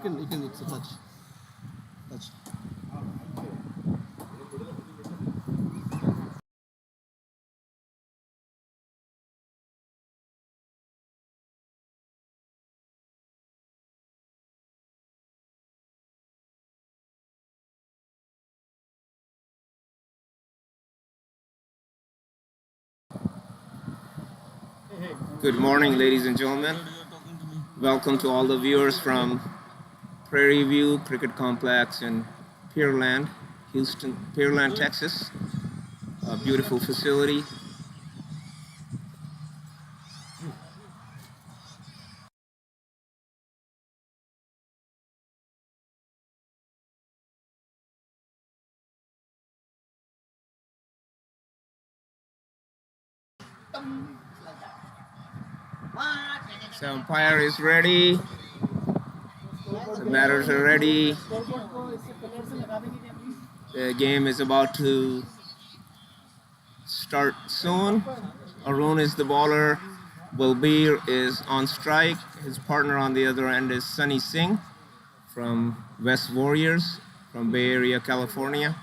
it's a touch. Touch. Good morning, ladies and gentlemen. Welcome to all the viewers from Prairie View Cricket Complex in Pearland, Texas. A beautiful facility. So umpire is ready. The batters are ready. The game is about to start soon. Arun is the bowler. Balbir is on strike. His partner on the other end is Sunny Singh from West Warriors from Bay Area, California.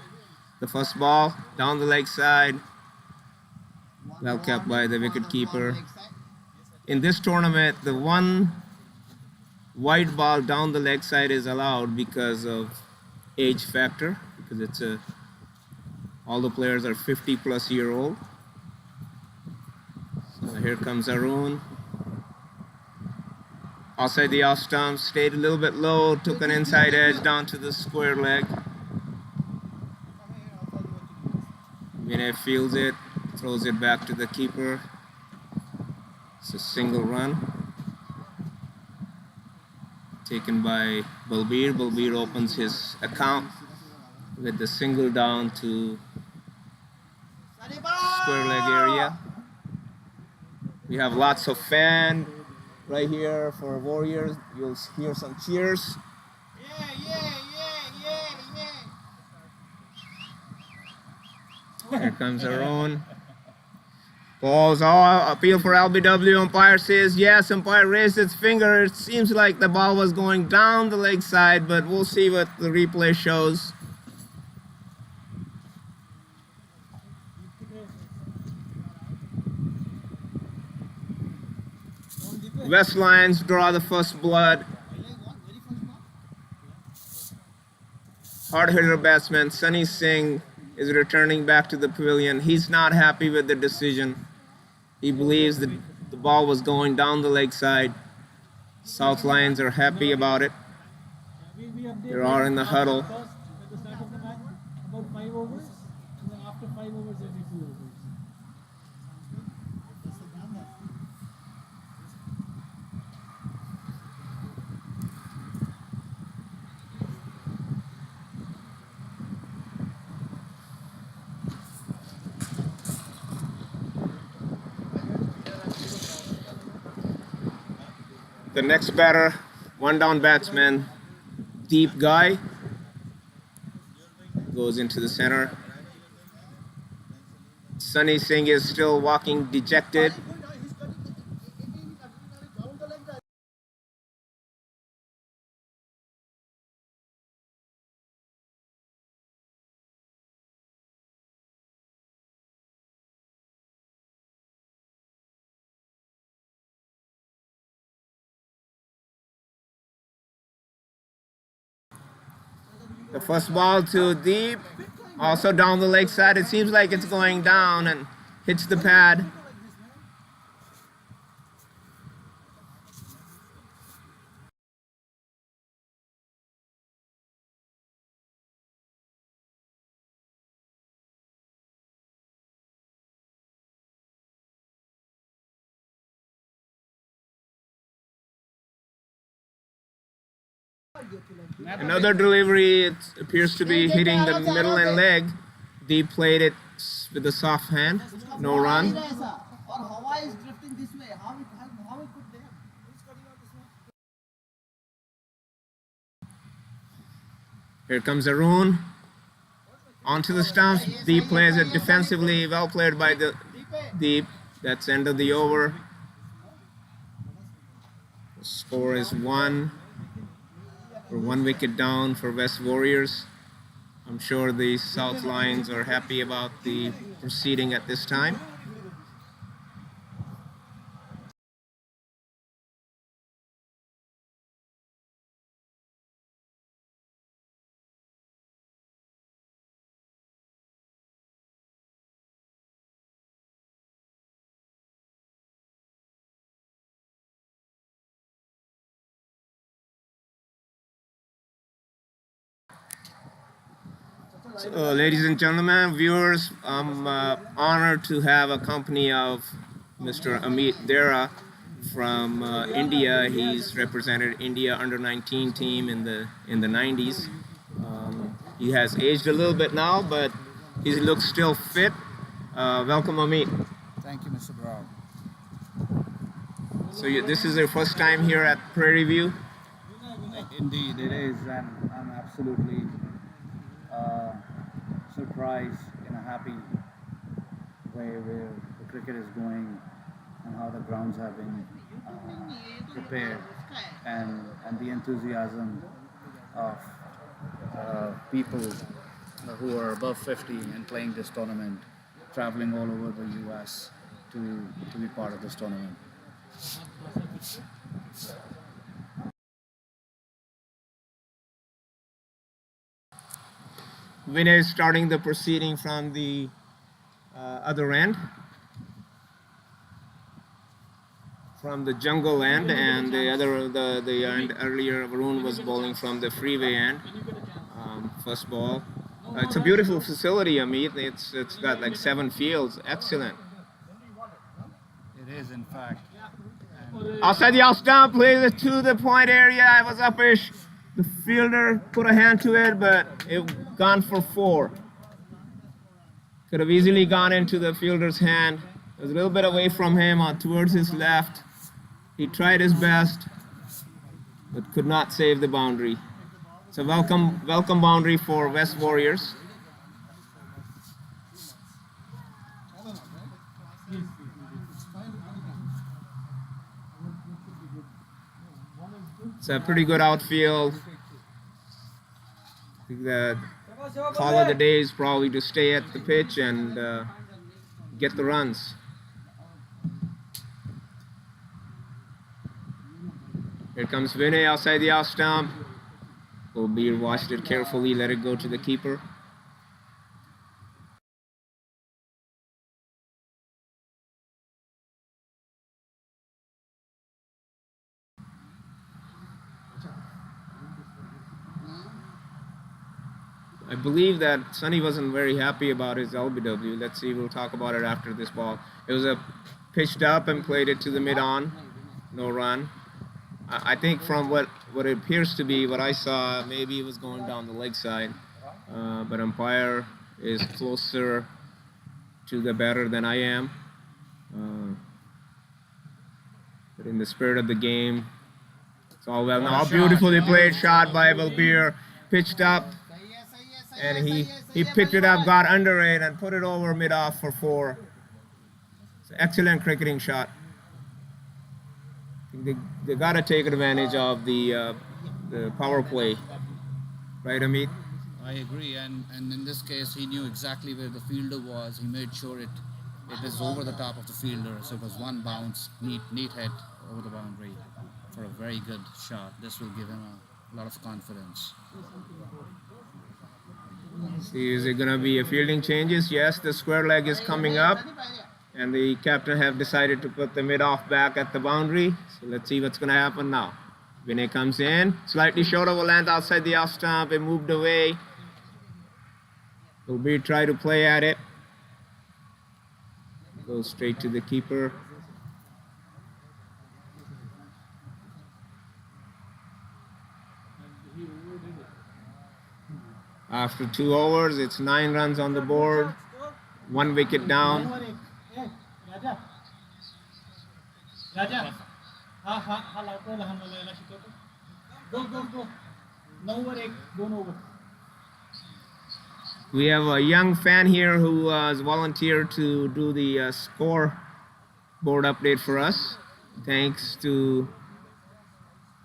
The first ball down the leg side. Well kept by the wicketkeeper. In this tournament, the one wide ball down the leg side is allowed because of age factor, because all the players are 50-plus-year-old. So here comes Arun. Outside the off stump, stayed a little bit low, took an inside edge down to the square leg. Vinay fields it, throws it back to the keeper. It's a single run taken by Balbir. Balbir opens his account with the single down to square leg area. We have lots of fan right here for Warriors. You'll hear some cheers. Here comes Arun. Balls all appeal for LBW. Umpire says yes. Umpire raised its finger. It seems like the ball was going down the leg side, but we'll see what the replay shows. West Lions draw the first blood. Hard hitter batsman Sunny Singh is returning back to the pavilion. He's not happy with the decision. He believes that the ball was going down the leg side. South Lions are happy about it. They're all in the huddle. At the start of the match, about 5 overs, and then after 5 overs, every 2 overs. The next batter, one down batsman, deep guy, goes into the center. Sunny Singh is still walking dejected. The first ball to deep, also down the leg side. It seems like it's going down and hits the pad. Another delivery, it appears to be hitting the middle and leg. Deep played it with a soft hand, no run. Here comes Arun. Onto the stumps. Deep plays it defensively, well played by the Deep. That's end of the over. The score is 1. We're 1 wicket down for West Warriors. I'm sure the South Lions are happy about the proceeding at this time. So, ladies and gentlemen, viewers, I'm honored to have a company of Mr. Amit Dera from India. He's represented India under-19 team in the 90s. He has aged a little bit now, but he looks still fit. Welcome, Amit. Thank you, Mr. Brown. So this is your first time here at Prairie View? Indeed, it is, and I'm absolutely surprised in a happy way where the cricket is going and how the grounds have been prepared, and the enthusiasm of people who are above 50 and playing this tournament, traveling all over the US to be part of this tournament. Vinay is starting the proceeding from the other end, from the jungle end, and the end earlier Varun was bowling from the freeway end. First ball. It's a beautiful facility, Amit. It's got like 7 fields. Excellent. It is, in fact. Outside the out stump, plays it to the point area. It was uppish. The fielder put a hand to it, but it gone for 4. Could have easily gone into the fielder's hand. It was a little bit away from him towards his left. He tried his best, but could not save the boundary. So welcome boundary for West Warriors. It's a pretty good outfield. I think the call of the day is probably to stay at the pitch and get the runs. Here comes Vinay outside the off stump. Bulbir watched it carefully, let it go to the keeper. I believe that Sunny wasn't very happy about his LBW. Let's see, we'll talk about it after this ball. It was a pitched up and played it to the mid-on, no run. I think from what it appears to be, what I saw, maybe it was going down the leg side. But umpire is closer to the batter than I am. But in the spirit of the game, it's all well. Now, beautifully played shot by Bulbir, pitched up, and he picked it up, got under it, and put it over mid-off for 4. It's an excellent cricketing shot. They got to take advantage of the power play, right, Amit? I agree, and in this case, he knew exactly where the fielder was. He made sure it was over the top of the fielder, so it was one bounce, neat hit over the boundary for a very good shot. This will give him a lot of confidence. See, is it going to be a fielding changes? Yes, the square leg is coming up, and the captain have decided to put the mid-off back at the boundary. So let's see what's going to happen now. Vinay comes in, slightly short of a length outside the off stump. It moved away. Bulbir try to play at it. Goes straight to the keeper. After 2 overs, it's 9 runs on the board, 1 wicket down. We have a young fan here who has volunteered to do the score board update for us. Thanks to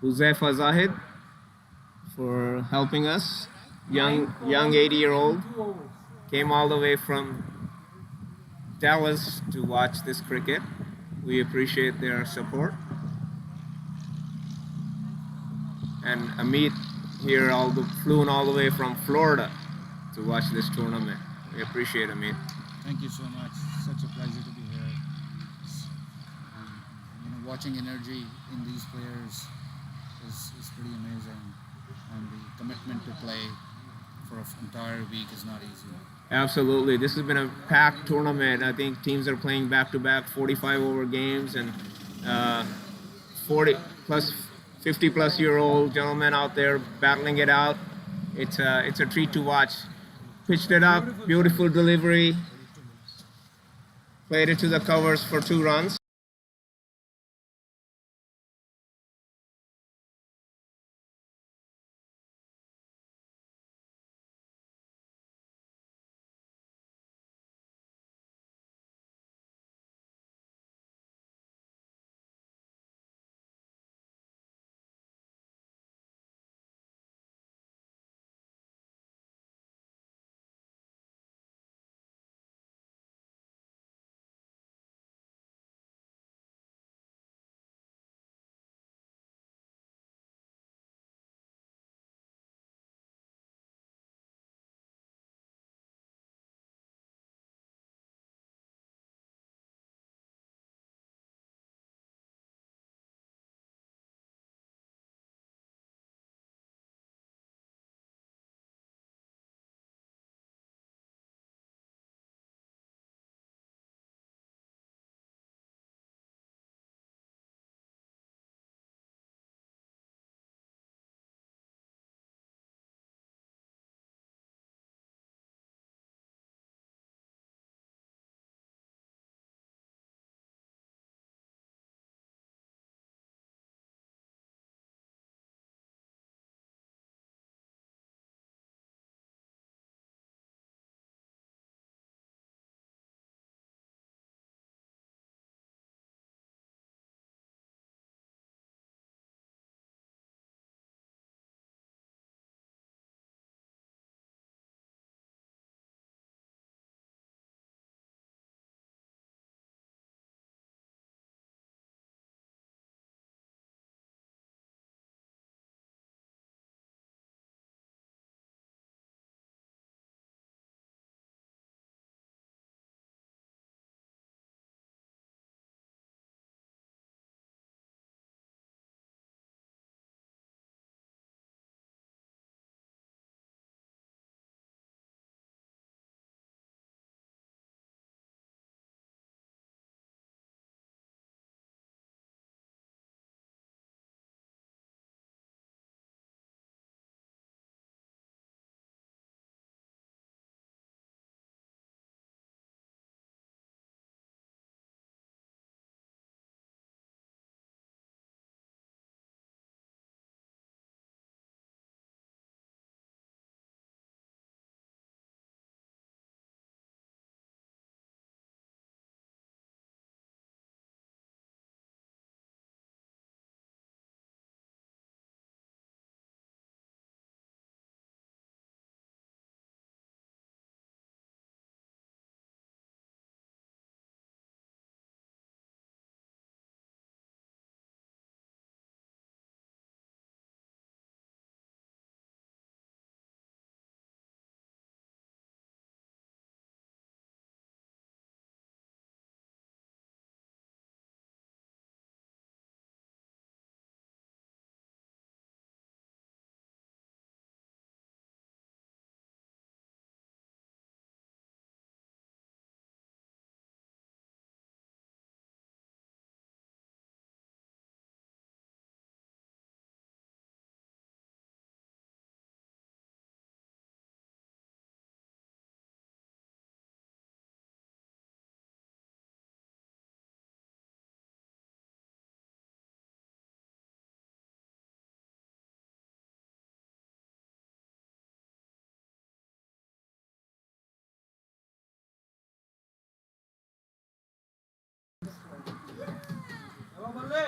Huzaifa Zahid for helping us. Young 80-year-old 2 overs. came all the way from Dallas to watch this cricket. We appreciate their support. And Amit here flew all the way from Florida to watch this tournament. We appreciate Amit. Thank you so much. Such a pleasure to be here. Watching energy in these players is pretty amazing, and the commitment to play for an entire week is not easy. Absolutely. This has been a packed tournament. I think teams are playing back-to-back 45-over games, and 50-plus-year-old gentlemen out there battling it out. It's a treat to watch. Pitched it up, beautiful delivery. Played it to the covers for 2 runs.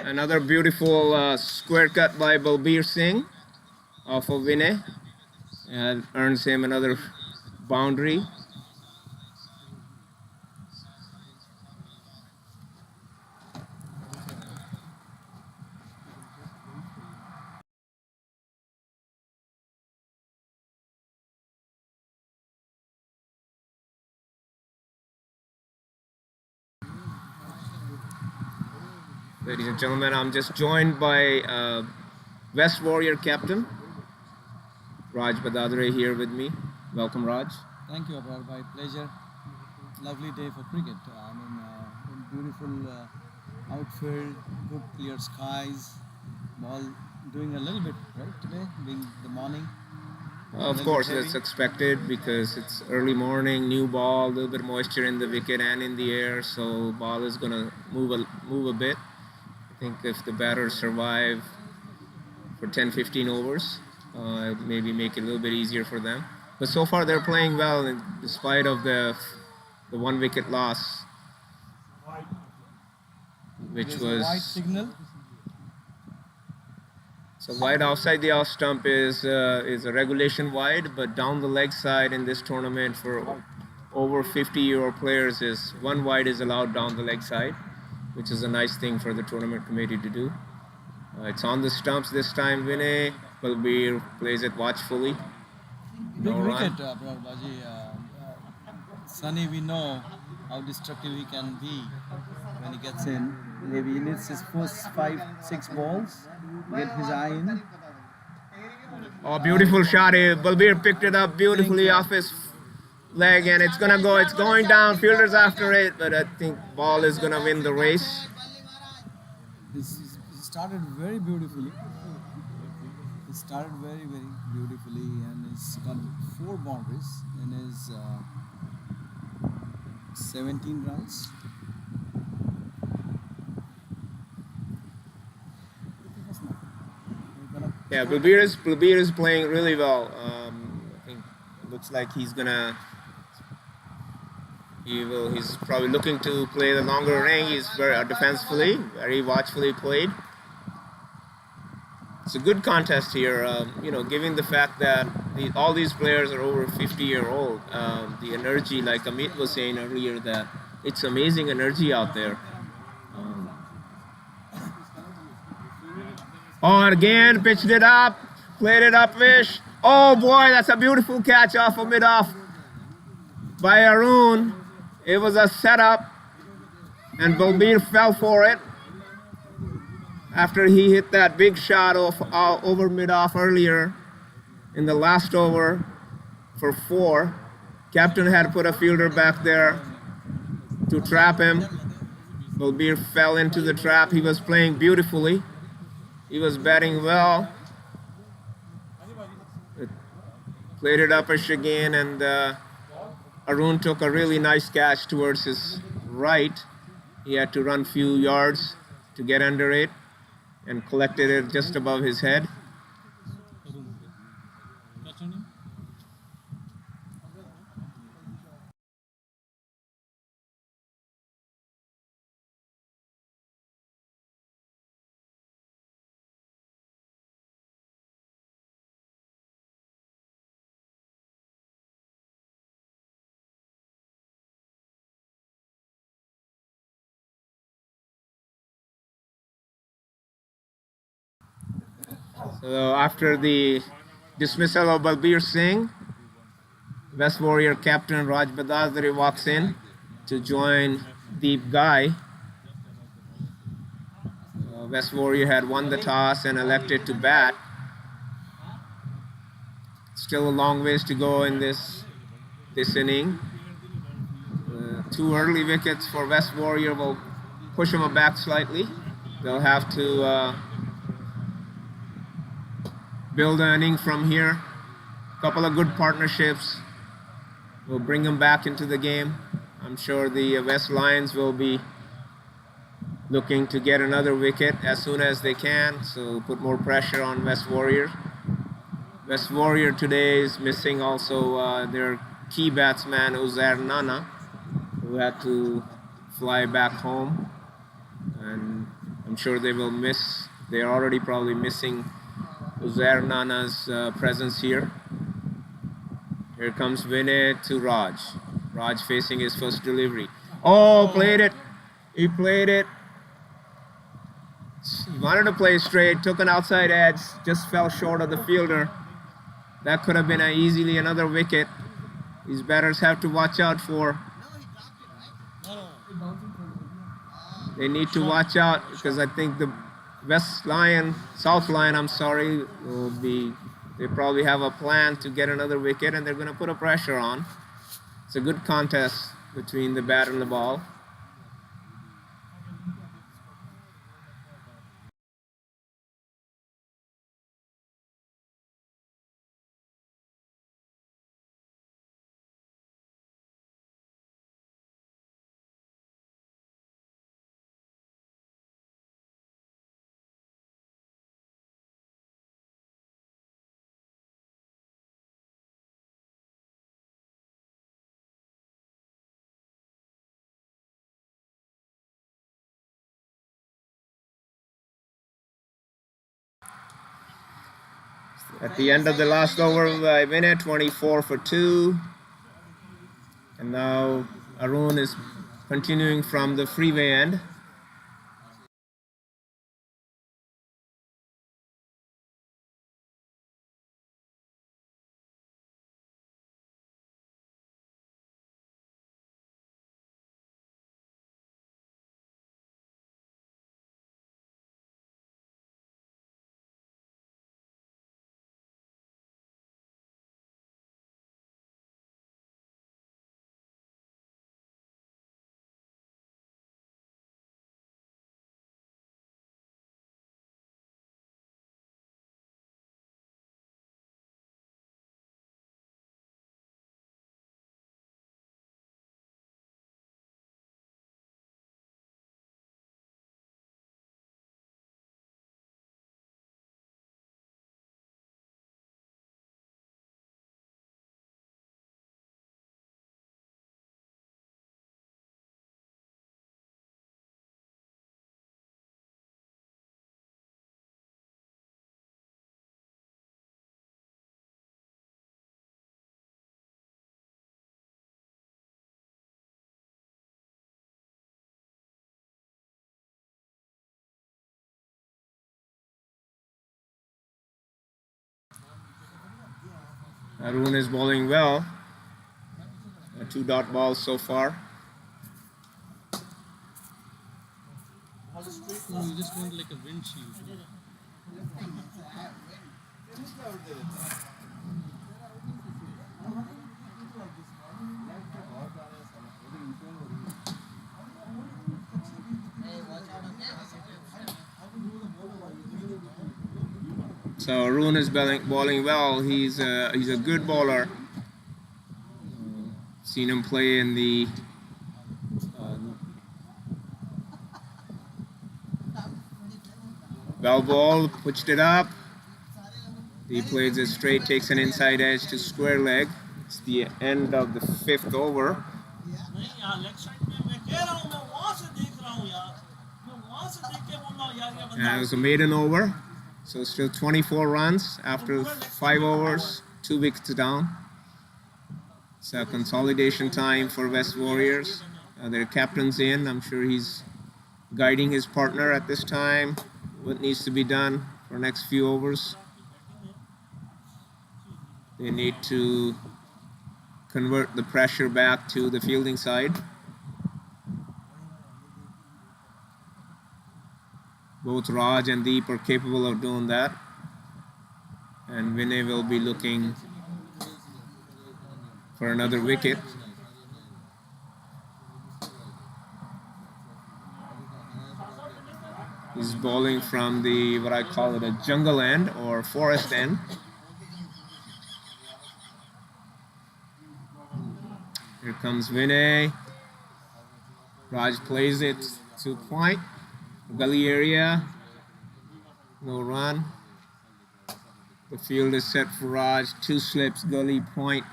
Another beautiful square cut by Balbir Singh off of Vinay and earns him another boundary. Ladies and gentlemen, I'm just joined by West Warrior captain Raj Badadre here with me. Welcome, Raj. Thank you, Abrar. My pleasure. Lovely day for cricket. In beautiful outfield, good clear skies. Ball doing a little bit right today, being the morning. Of course, that's expected because it's early morning, new ball, a little bit of moisture in the wicket and in the air, so ball is gonna move a bit. I think if the batters survive for 10-15 overs, maybe make it a little bit easier for them. But so far they're playing well in despite of the 1 wicket loss, which There's was a white signal. so wide outside the off stump is a regulation wide, but down the leg side in this tournament for over 50-year-old players is 1 wide is allowed down the leg side, which is a nice thing for the tournament committee to do. It's on the stumps this time. Vinay Balbir plays it watchfully. Big No run. wicket, Abrar Baji. Sunny, we know how destructive he can be when he gets in. Maybe he needs his first 5-6 balls, get his eye in. Oh, beautiful shot. Balbir picked it up beautifully off his leg, and it's going down. Fielders after it, but I think ball is gonna win the race. He started very beautifully. He started very, very beautifully, and he's got 4 boundaries in his 17 runs. Yeah, Balbir is playing really well. I think it looks like he's probably looking to play the longer inning. He's very defensively, very watchfully played. It's a good contest here, given the fact that all these players are over 50-year-old. The energy, like Amit was saying earlier, that it's amazing energy out there. And again, pitched it up, played it up, fish. Oh boy, that's a beautiful catch off of mid-off by Arun. It was a setup, and Balbir fell for it after he hit that big shot over mid-off earlier in the last over for 4. Captain had put a fielder back there to trap him. Balbir fell into the trap. He was playing beautifully. He was batting well. Played it up-ish again, and Arun took a really nice catch towards his right. He had to run few yards to get under it and collected it just above his head. So after the dismissal of Balbir Singh, West Warrior captain Raj Badadri walks in to join Deep Guy. West Warrior had won the toss and elected to bat. Still a long ways to go in this inning. 2 early wickets for West Warrior will push them back slightly. They'll have to build an inning from here. A couple of good partnerships will bring them back into the game. I'm sure the West Lions will be looking to get another wicket as soon as they can, so put more pressure on West Warrior. West Warrior today is missing also their key batsman Uzair Nana, who had to fly back home, and I'm sure they will miss. They're already probably missing Uzair Nana's presence here. Here comes Vinay to Raj. Raj facing his first delivery. Oh, played it. He played it. He wanted to play straight, took an outside edge, just fell short of the fielder. That could have been easily another wicket. These batters have to watch out for. They need to watch out because I think the South Line, I'm sorry, will be, they probably have a plan to get another wicket and they're going to put a pressure on. It's a good contest between the bat and the ball. At the end of the last over by minute, 24 for 2. And now Arun is continuing from the freeway end. Arun is bowling well. 2 dot balls so far. No, you just want like a windshield. So Arun is bowling well. He's a good bowler. Seen him play in the well ball, pitched it up. He plays it straight, takes an inside edge to square leg. It's the end of the 5th over. And it was a maiden over. So still 24 runs after 5 overs, 2 wickets down. It's a consolidation time for West Warriors. Their captain's in. I'm sure he's guiding his partner at this time. What needs to be done for next few overs. They need to convert the pressure back to the fielding side. Both Raj and Deep are capable of doing that. And Vinay will be looking for another wicket. He's bowling from the, what I call it, a jungle end or forest end. Here comes Vinay. Raj plays it to point. Gully area. No run. The field is set for Raj. 2 slips, gully, point,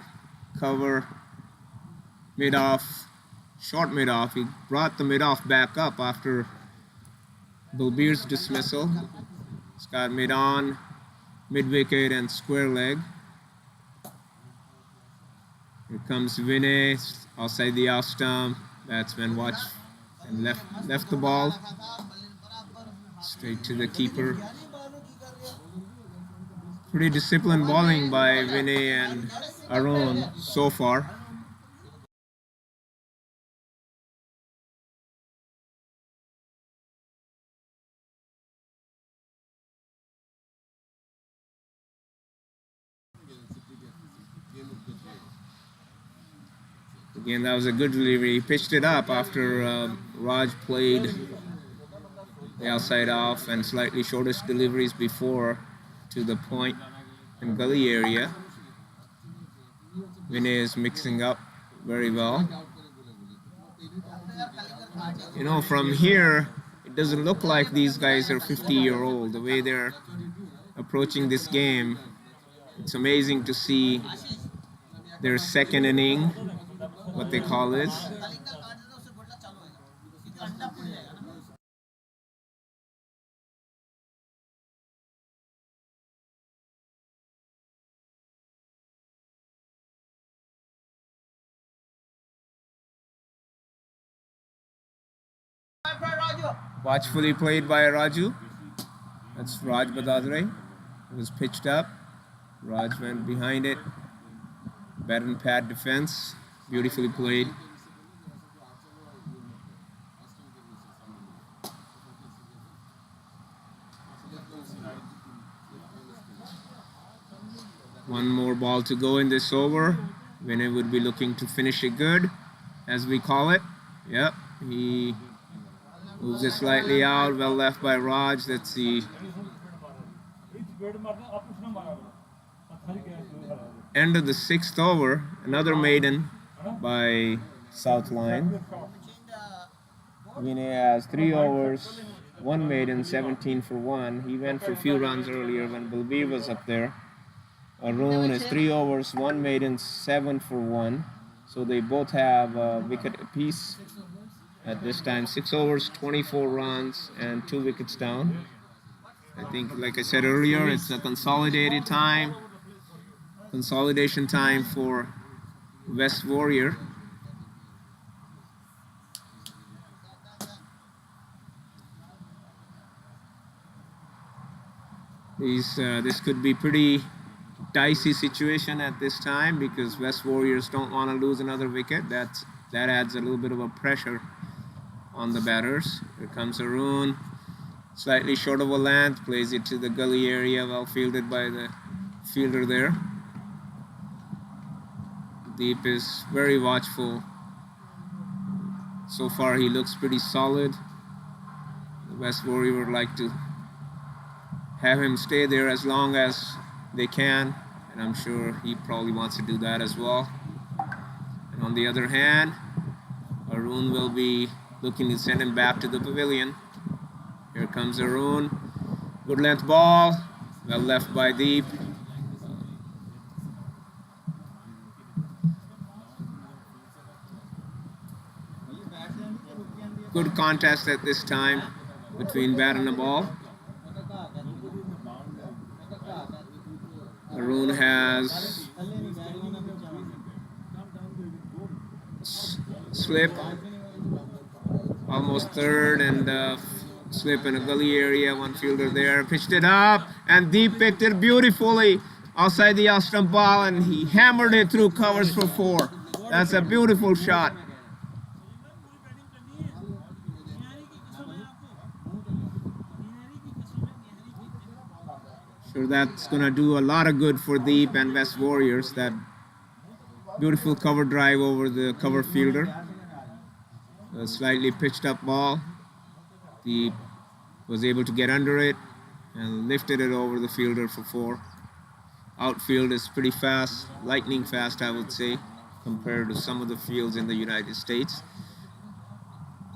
cover, mid-off, short mid-off. He brought the mid-off back up after Bulbir's dismissal. He's got mid-on, mid-wicket and square leg. Here comes Vinay outside the off stump. Batsman watched and left the ball straight to the keeper. Pretty disciplined bowling by Vinay and Arun so far. Again, that was a good delivery. He pitched it up after Raj played the outside off and slightly shortest deliveries before to the point and gully area. Vinay is mixing up very well. You know, from here, it doesn't look like these guys are 50-year-old. The way they're approaching this game, it's amazing to see their second inning, what they call it. Watchfully played by Raju. That's Raj Badadre. It was pitched up. Raj went behind it. Bat and pad defense. Beautifully played. One more ball to go in this over. Vinay would be looking to finish it good, as we call it. Yep, he moves it slightly out. Well left by Raj. Let's see. End of the 6th over. Another maiden by South Line. Vinay has 3 overs, 1 maiden, 17 for 1. He went for a few runs earlier when Balbir was up there. Arun is 3 overs, 1 maiden, 7 for 1. So they both have a wicket apiece at this time. 6 overs, 24 runs, and 2 wickets down. I think, like I said earlier, it's a consolidated time. Consolidation time for West Warrior. This could be pretty dicey situation at this time because West Warriors don't want to lose another wicket. That adds a little bit of a pressure on the batters. Here comes Arun, slightly short of a length, plays it to the gully area, well fielded by the fielder there. Deep is very watchful. So far he looks pretty solid. The West Warrior would like to have him stay there as long as they can, and I'm sure he probably wants to do that as well. And on the other hand, Arun will be looking to send him back to the pavilion. Here comes Arun. Good length ball, well left by Deep. Good contest at this time between bat and the ball. Arun has slip, almost third, and slip in a gully area. One fielder there, pitched it up, and Deep picked it beautifully outside the off stump ball, and he hammered it through covers for 4. That's a beautiful shot. Sure, that's going to do a lot of good for Deep and West Warriors. That beautiful cover drive over the cover fielder. A slightly pitched up ball. Deep was able to get under it and lifted it over the fielder for 4. Outfield is pretty fast, lightning fast, I would say, compared to some of the fields in the United States.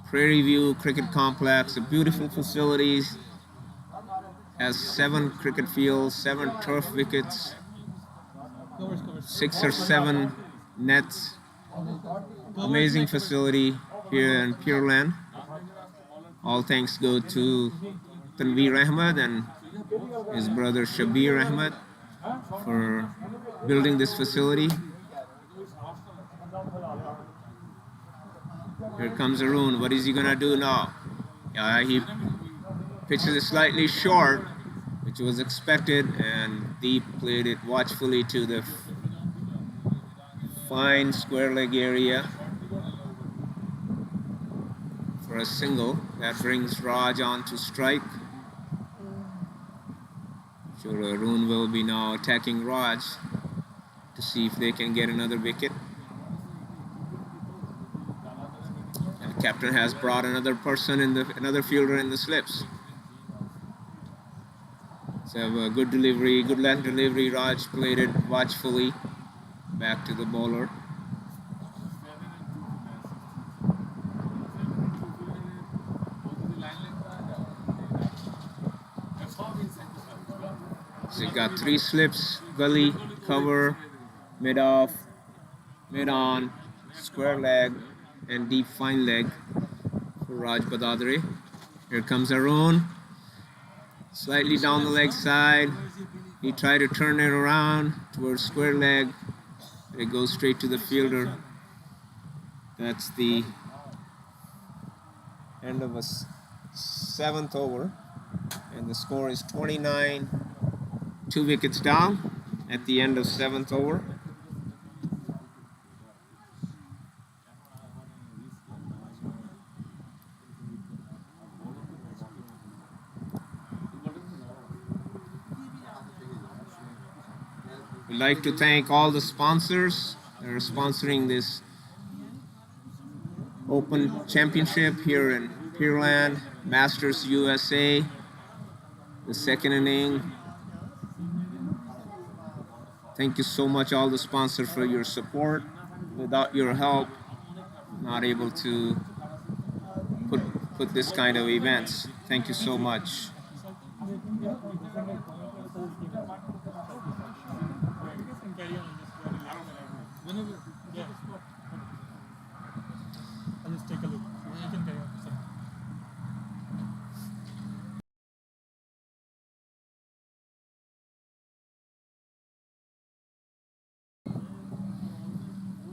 Prairie View Cricket Complex, a beautiful facility. Has 7 cricket fields, 7 turf wickets, 6 or 7 nets. Amazing facility here in Pure Land. All thanks go to Tanveer Ahmed and his brother Shabir Ahmed for building this facility. Here comes Arun. What is he gonna do now? He pitches it slightly short, which was expected, and Deep played it watchfully to the fine square leg area for a single. That brings Raj on to strike. Sure, Arun will be now attacking Raj to see if they can get another wicket. And the captain has brought another person another fielder in the slips. So a good delivery, good length delivery. Raj played it watchfully back to the bowler. So you got 3 slips: gully, cover, mid off, mid on, square leg, and deep fine leg for Raj Badadri. Here comes Arun. Slightly down the leg side. He tried to turn it around towards square leg. It goes straight to the fielder. That's the end of a 7th over. And the score is 29, 2 wickets down at the end of 7th over. We'd like to thank all the sponsors that are sponsoring this Open Championship here in Pearland, Masters USA, the second inning. Thank you so much, all the sponsors, for your support. Without your help, not able to put this kind of events. Thank you so much. I'll just take a look. You can carry on. Sorry.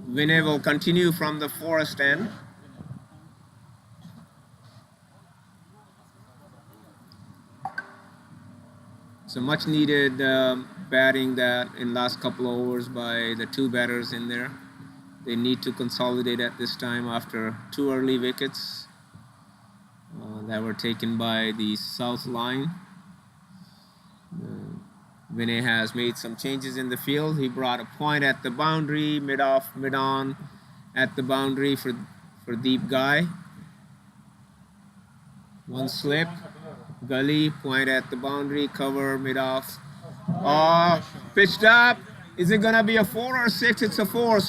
Vinay will continue from the forest end. So much needed batting that in last couple of overs by the 2 batters in there. They need to consolidate at this time after 2 early wickets that were taken by the south line. Vinay has made some changes in the field. He brought a point at the boundary, mid off, mid on at the boundary for Deep Guy. 1 slip, gully, point at the boundary, cover, mid off. Pitched up. Is it gonna be a 4 or 6? It's a 4,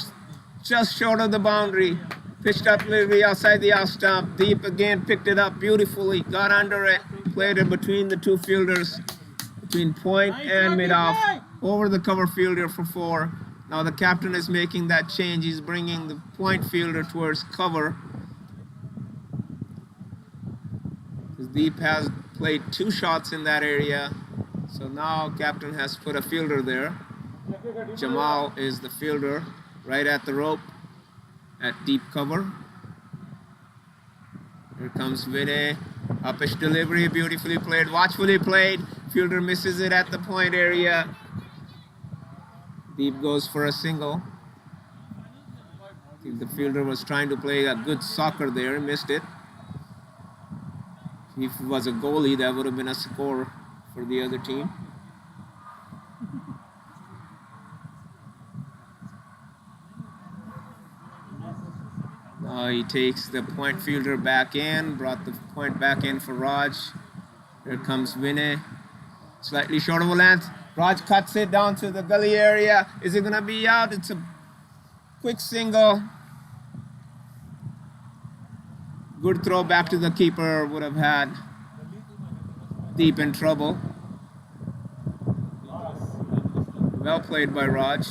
just short of the boundary. Pitched up literally outside the off stump. Deep again picked it up beautifully, got under it, played it between the 2 fielders, between point and mid off, over the cover fielder for 4. Now the captain is making that change. He's bringing the point fielder towards cover. Deep has played 2 shots in that area, so now captain has put a fielder there. Jamal is the fielder right at the rope at deep cover. Here comes Vinay. Uppish delivery, beautifully played, watchfully played. Fielder misses it at the point area. Deep goes for a single. I think the fielder was trying to play a good soccer there, missed it. If it was a goalie, that would have been a score for the other team. Now he takes the point fielder back in, brought the point back in for Raj. Here comes Vinay. Slightly short of a length. Raj cuts it down to the gully area. Is it going to be out? It's a quick single. Good throw back to the keeper, would have had Deep in trouble. Well played by Raj.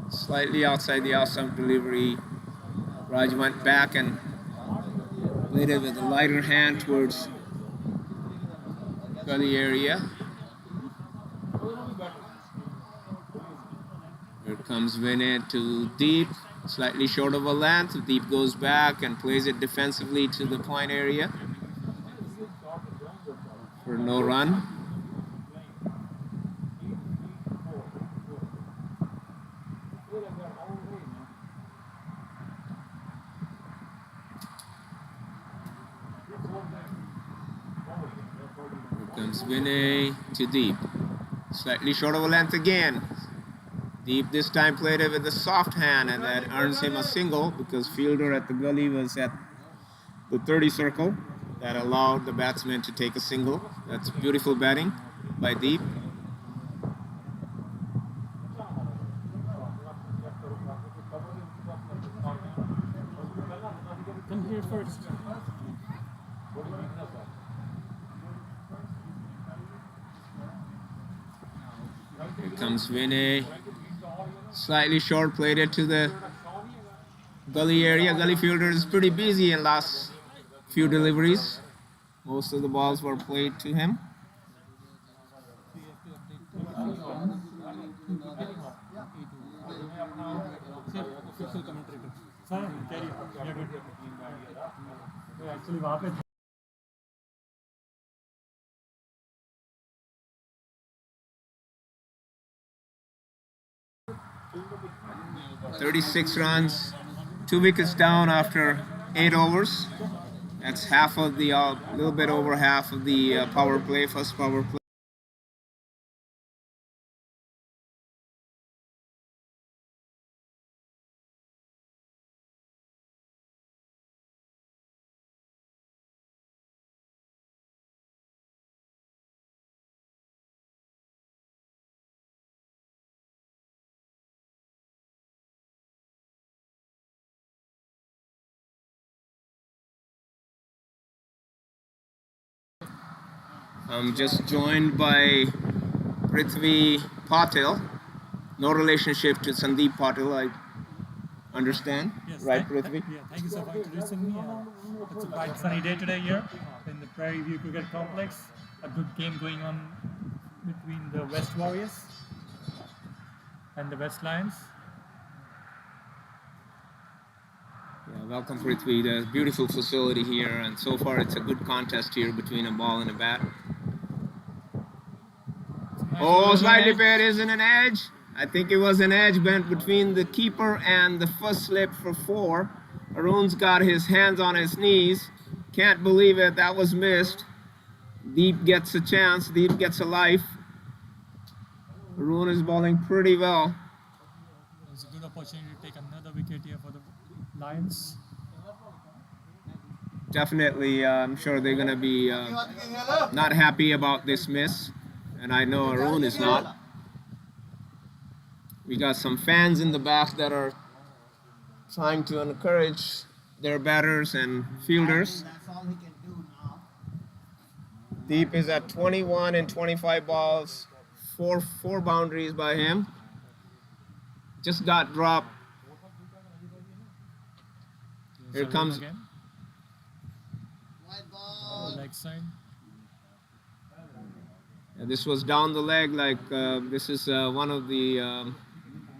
Slightly outside the off-stump delivery. Raj went back and played it with a lighter hand towards gully area. Here comes Vinay to deep, slightly short of a length. Deep goes back and plays it defensively to the point area for no run. Here comes Vinay to deep, slightly short of a length again. Deep this time played it with a soft hand, and that earns him a single because fielder at the gully was at the 30 circle. That allowed the batsman to take a single. That's beautiful batting by Deep. Come here first. Here comes Vinay. Slightly short, played it to the gully area. Gully fielder is pretty busy in last few deliveries. Most of the balls were played to him. Sir, carry on. Yeah, good. Actually, वहाँ पे 36 runs, 2 wickets down after 8 overs. That's half of the, little bit over half of the power play, first power play. I'm just joined by Prithvi Patil. No relationship to Sandeep Patil, I understand. yes, Right, Prithvi? Yeah, thank you, sir, for introducing me. It's a bright sunny day today here in the Prairie View Cricket Complex. A good game going on between the West Warriors and the West Lions. Yeah, welcome, Prithvi. There's a beautiful facility here, and so far it's a good contest here between a ball and a bat. Oh, slightly bad, isn't an edge? I think it was an edge bent between the keeper and the first slip for 4. Arun's got his hands on his knees. Can't believe it, that was missed. Deep gets a chance, Deep gets a life. Arun is bowling pretty well. It's a good opportunity to take another wicket here for the Lions. Definitely, I'm sure they're going to be not happy about this miss. And I know Arun is not. We got some fans in the back that are trying to encourage their batters and fielders. Deep is at 21 and 25 balls, four boundaries by him. Just got dropped. Here comes again. Leg side. This was down the leg, like this is one of the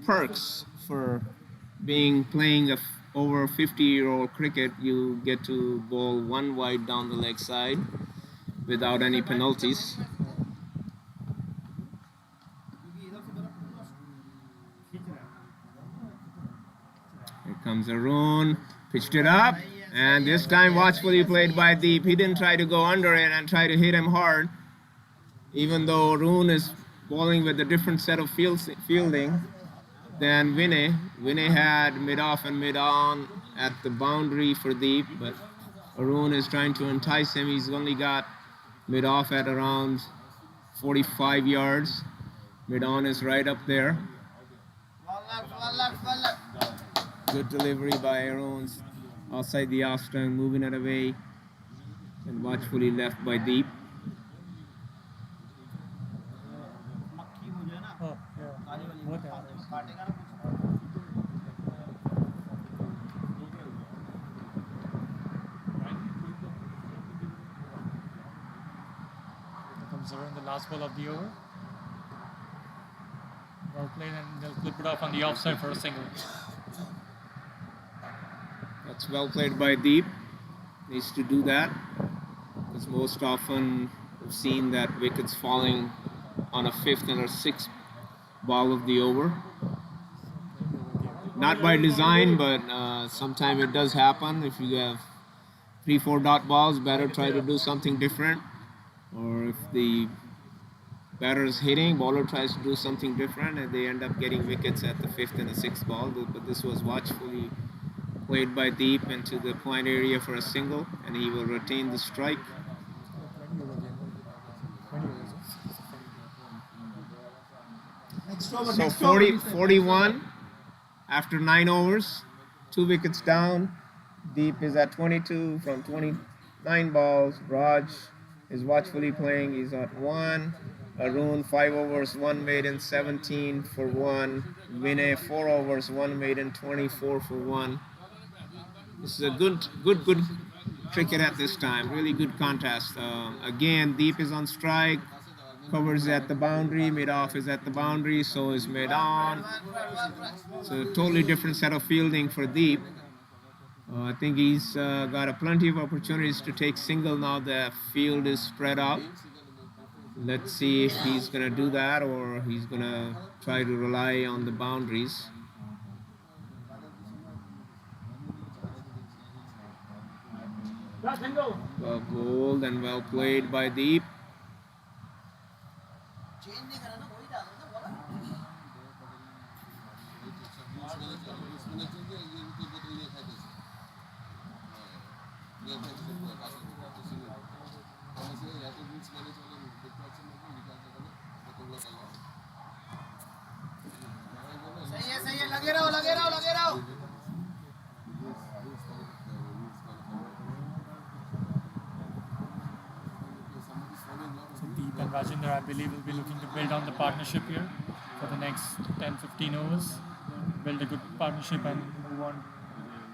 perks for playing over 50-year-old cricket. You get to bowl 1 wide down the leg side without any penalties. Here comes Arun, pitched it up, and this time watchfully played by Deep. He didn't try to go under it and try to hit him hard. Even though Arun is bowling with a different set of fielding than Vinay. Vinay had mid-off and mid-on at the boundary for Deep, but Arun is trying to entice him. He's only got mid-off at around 45 yards. Mid-on is right up there. Good delivery by Arun outside the off stump, moving it away and watchfully left by Deep. Oh, yeah. What Comes around the last ball of the over. Well played, and they'll clip it off on the offside for a single. That's well played by Deep. Needs to do that, because most often we've seen that wickets falling on a fifth and a sixth ball of the over. Not by design, but sometimes it does happen. If you have 3-4 dot balls, better try to do something different. Or if the batter is hitting, bowler tries to do something different, and they end up getting wickets at the fifth and the sixth ball. But this was watchfully played by Deep into the point area for a single, and he will retain the strike. So 41 after 9 overs, 2 wickets down. Deep is at 22 from 29 balls. Raj is watchfully playing. He's at 1. Arun 5 overs, 1 maiden, 17 for 1. Vinay 4 overs, 1 maiden, 24 for 1. This is a good cricket at this time. Really good contest. Again, Deep is on strike. Covers at the boundary. Mid-off is at the boundary. So is mid-on. So a totally different set of fielding for Deep. I think he's got plenty of opportunities to take single now the field is spread out. Let's see if he's going to do that, or he's going to try to rely on the boundaries. Well bowled and well played by Deep. So Deep and Rajendra, I believe, will be looking to build on the partnership here for the next 10-15 overs. Build a good partnership and move on,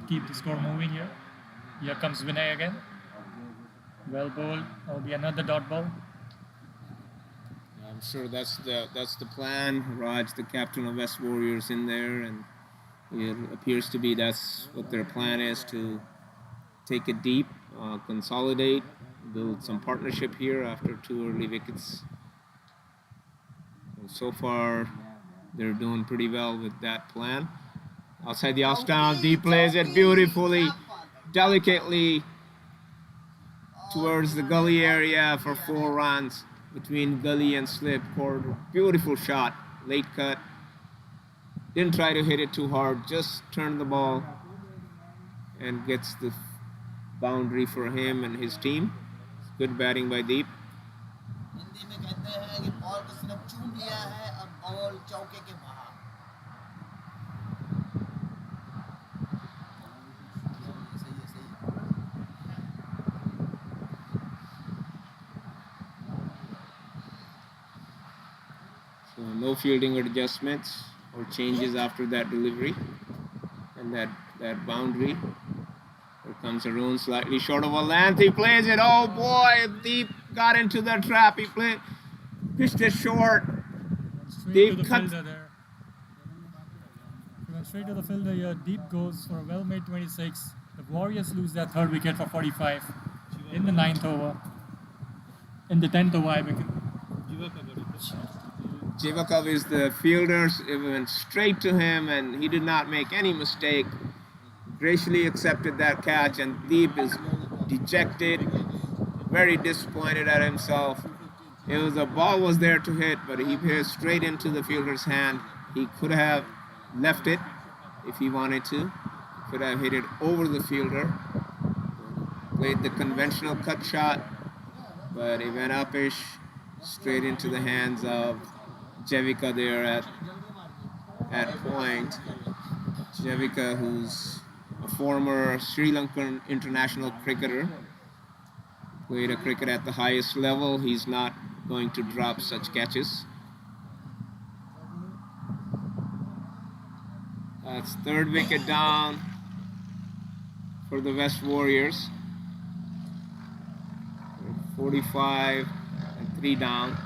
keep the score moving here. Here comes Vinay again. Well bowled. That'll be another dot ball. I'm sure that's the plan. Raj, the captain of West Warriors, in there, and it appears to be that's what their plan is, to take it deep, consolidate, build some partnership here after 2 early wickets. And so far, they're doing pretty well with that plan. Outside the off stump, Deep plays it beautifully, delicately towards the gully area for 4 runs between gully and slip corridor. Beautiful shot, late cut. Didn't try to hit it too hard, just turned the ball and gets the boundary for him and his team. Good batting by Deep. So no fielding adjustments or changes after that delivery and that boundary. Here comes Arun, slightly short of a length. He plays it. Oh boy, Deep got into the trap. He pitched it short. Straight to the fielder there. He went straight to the fielder here. Deep goes for a well-made 26. The Warriors lose their 3rd wicket for 45 in the 9th over. In the 10th over, I wicket. Jivakov is the fielder. It went straight to him, and he did not make any mistake. Graciously accepted that catch, and Deep is dejected, very disappointed at himself. A ball was there to hit, but he hit straight into the fielder's hand. He could have left it if he wanted to. Could have hit it over the fielder. Played the conventional cut shot, but it went upish, straight into the hands of Javika there at point. Javika, who's a former Sri Lankan international cricketer, played a cricket at the highest level. He's not going to drop such catches. That's 3rd wicket down for the West Warriors. 45 and 3 down.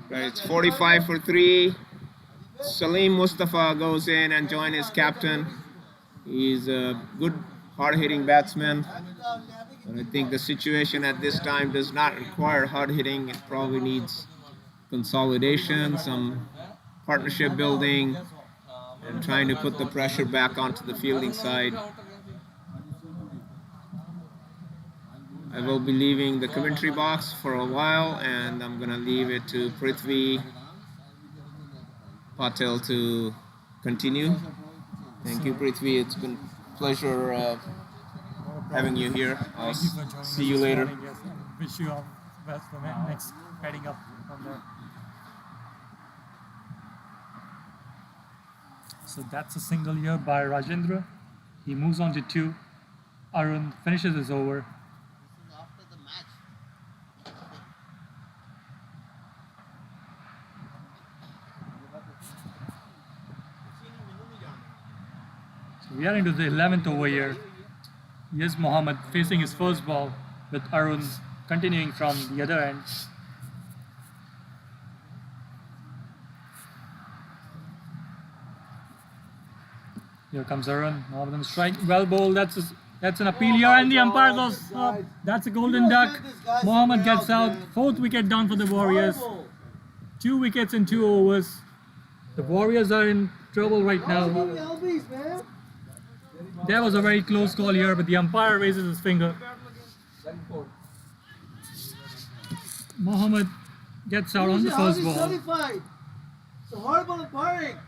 Right, it's 45 for 3. Salim Mustafa goes in and joins his captain. He's a good hard-hitting batsman. But I think the situation at this time does not require hard hitting. It probably needs consolidation, some partnership building, and trying to put the pressure back onto the fielding side. I will be leaving the commentary box for a while, and I'm going to leave it to Prithvi Patel to continue. Thank you, Prithvi. It's been a pleasure having you here. I'll Thank you for joining see us you this later. morning, yes, and wish you all the best for next heading up from there. So that's a single here by Rajendra. He moves on to 2. Arun finishes his over. So we are into the 11th over here. Here's Mohammed facing his first ball with Arun continuing from the other end. Here comes Arun. Mohammed on the strike. Well bowled. That's an appeal here, and the umpire goes up. That's a golden duck. Mohammed gets out. 4th wicket down for the Warriors. 2 wickets in 2 overs. The Warriors are in trouble right now. There was a very close call here, but the umpire raises his finger. Mohammed gets out on the first ball. It's a horrible umpiring.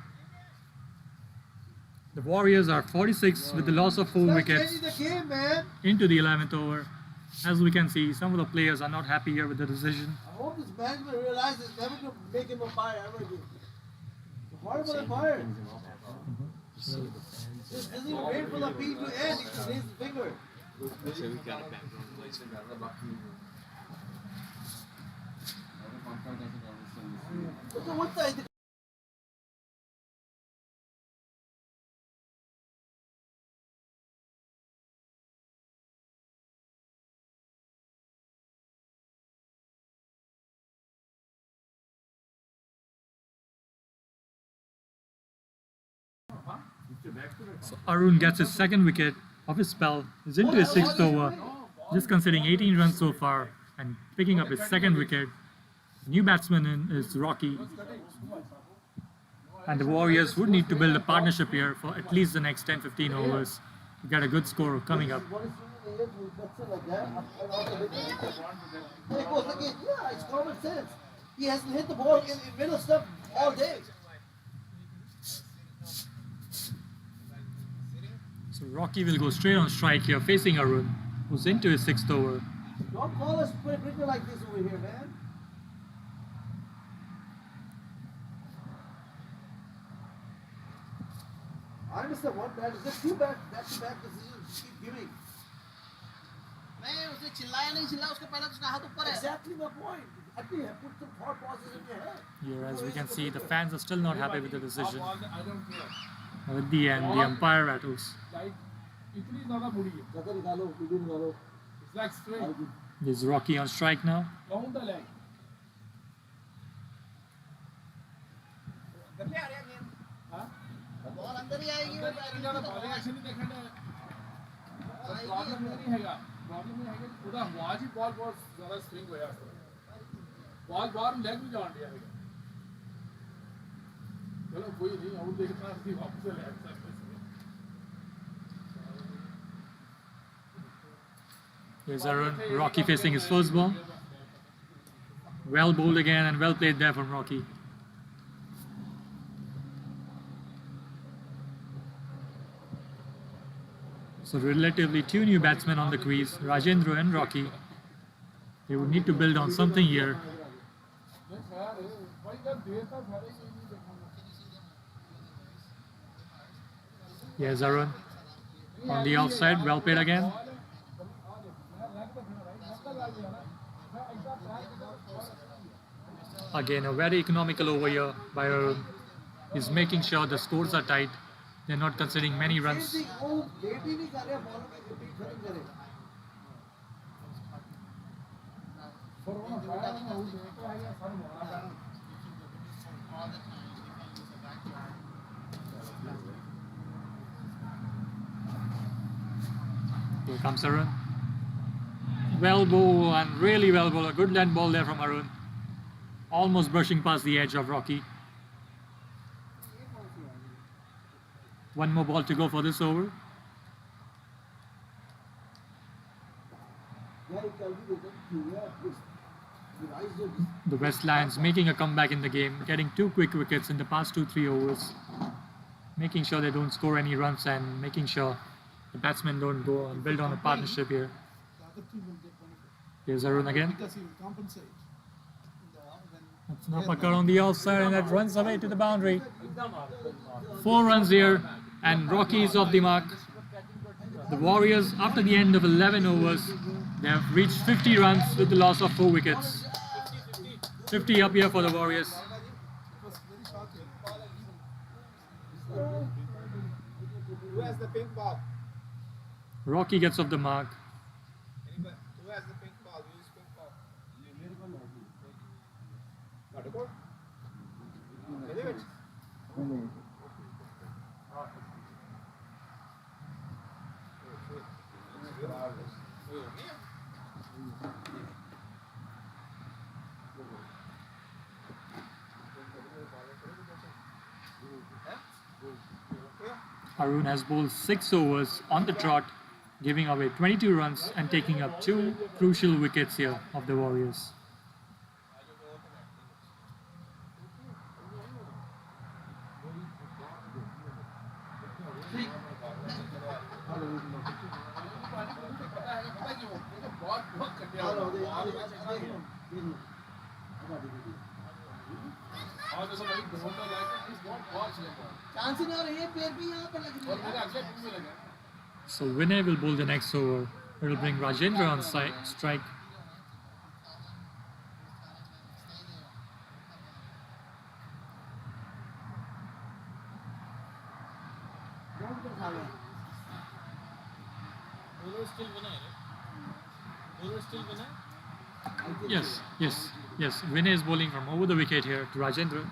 The Warriors are 46 with the loss of 4 wickets The game, man. into the 11th over. As we can see, some of the players are not happy here with the decision. I hope this management realizes never to make him umpire ever again. It's a horrible umpire. Just doesn't even wait for the appeal to end. He just raises his finger. What the? So Arun gets his 2nd wicket of his spell. He's into his 6th over, just conceding 18 runs so far and picking up his 2nd wicket. The new batsman in is Rocky. And the Warriors would need to build a partnership here for at least the next 10-15 overs to get a good score coming up. Yeah, it's common sense. He hasn't hit the ball in middle stuff all day. So Rocky will go straight on strike here, facing Arun, who's into his 6th over. Don't call us cricket like this over here, man. I understand one bad, just 2 back-to-back decisions keep giving. Exactly my point. I think I put some thought process in your head. Here, as we can see, the fans are still not happy with the decision. At the end, the umpire rattles. It's like straight. There's Rocky on strike now. Down the leg. Problem ये है कि पूरा आवाज ही ball बहुत ज़्यादा swing होया ball बाहर leg भी जान दिया है चलो कोई नहीं और देखना कि वापस ले आए Here's Arun. Rocky facing his first ball. Well bowled again and well played there from Rocky. So relatively two new batsmen on the crease, Rajendra and Rocky. They would need to build on something here. Here's Arun. On the offside, well played again. Again, a very economical over here by Arun. He's making sure the scores are tight. They're not conceding many runs. Here comes Arun. Well bowled and really well bowled. A good length ball there from Arun. Almost brushing past the edge of Rocky. One more ball to go for this over. The West Lions making a comeback in the game, getting 2 quick wickets in the past 2-3 overs, making sure they don't score any runs and making sure the batsmen don't go and build on a partnership here. Here's Arun again. That's an uppercut on the outside and that runs away to the boundary. 4 runs here and Rocky is off the mark. The Warriors, after the end of 11 overs, they have reached 50 runs with the loss of 4 wickets. 50 up here for the Warriors. Who has the pink ball? Rocky gets off the mark. Who has the pink ball? Who is pink ball? Not a ball? Arun has bowled 6 overs on the trot, giving away 22 runs and taking up 2 crucial wickets here of the Warriors. So Vinay will bowl the next over. It will bring Rajendra on strike. Yes. Vinay is bowling from over the wicket here to Rajendra.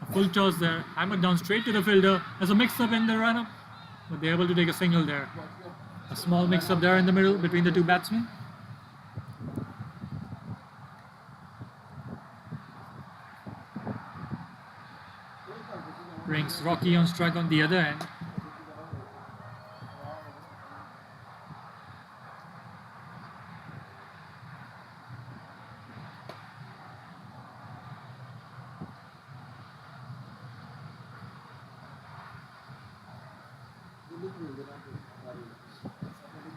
A full toss there, hammered down straight to the fielder. There's a mix-up in the run-up, but they're able to take a single there. A small mix-up there in the middle between the 2 batsmen. Brings Rocky on strike on the other end.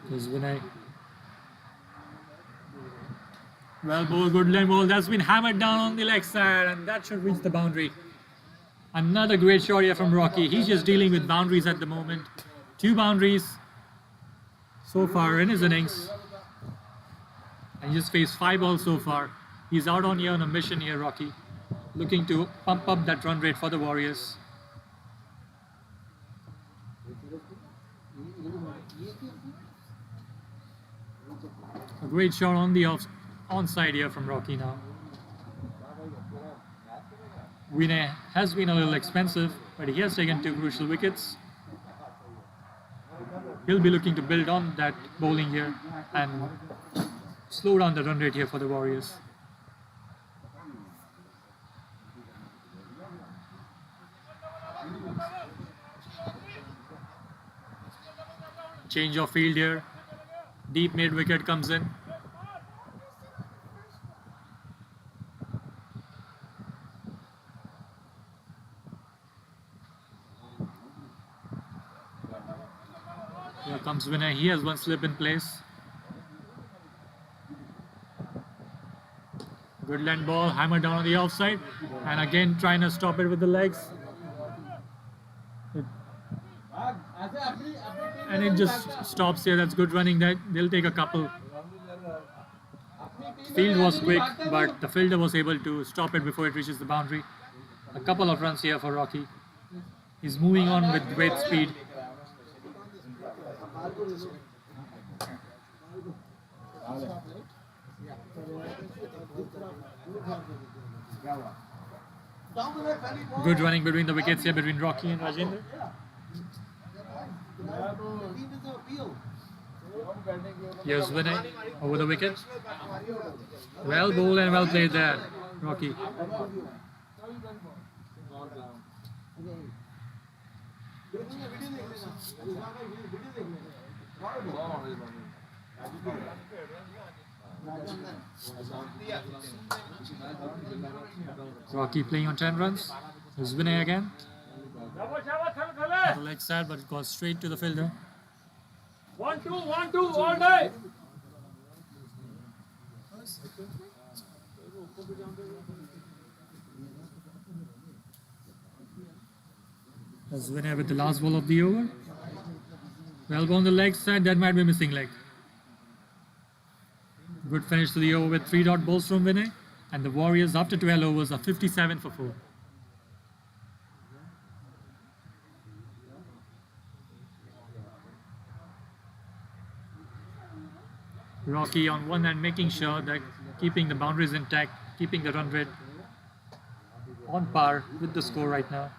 Here's Vinay. Well bowled, good leg ball. That's been hammered down on the leg side and that should reach the boundary. Another great shot here from Rocky. He's just dealing with boundaries at the moment. 2 boundaries so far in his innings. And he just faced 5 balls so far. He's out on here on a mission here, Rocky. Looking to pump up that run rate for the Warriors. A great shot on the onside here from Rocky now. Vinay has been a little expensive, but he has taken 2 crucial wickets. He'll be looking to build on that bowling here and slow down the run rate here for the Warriors. Change of field here. Deep mid wicket comes in. Here comes Vinay. He has one slip in place. Good length ball, hammer down on the offside, and again trying to stop it with the legs. And it just stops here. That's good running. That they'll take a couple. Field was quick, but the fielder was able to stop it before it reaches the boundary. A couple of runs here for Rocky. He's moving on with great speed. Good running between the wickets here between Rocky and Rajendra. Here's Vinay over the wicket. Well bowled and well played there, Rocky. Rocky playing on 10 runs. Here's Vinay again. The leg side, but it goes straight to the fielder. 1-2 all day. There's Vinay with the last ball of the over. Well on the leg side, that might be missing leg. Good finish to the over with 3 dot balls from Vinay. And the Warriors, after 12 overs, are 57 for 4. Rocky on one hand making sure that keeping the boundaries intact, keeping the run rate on par with the score right now.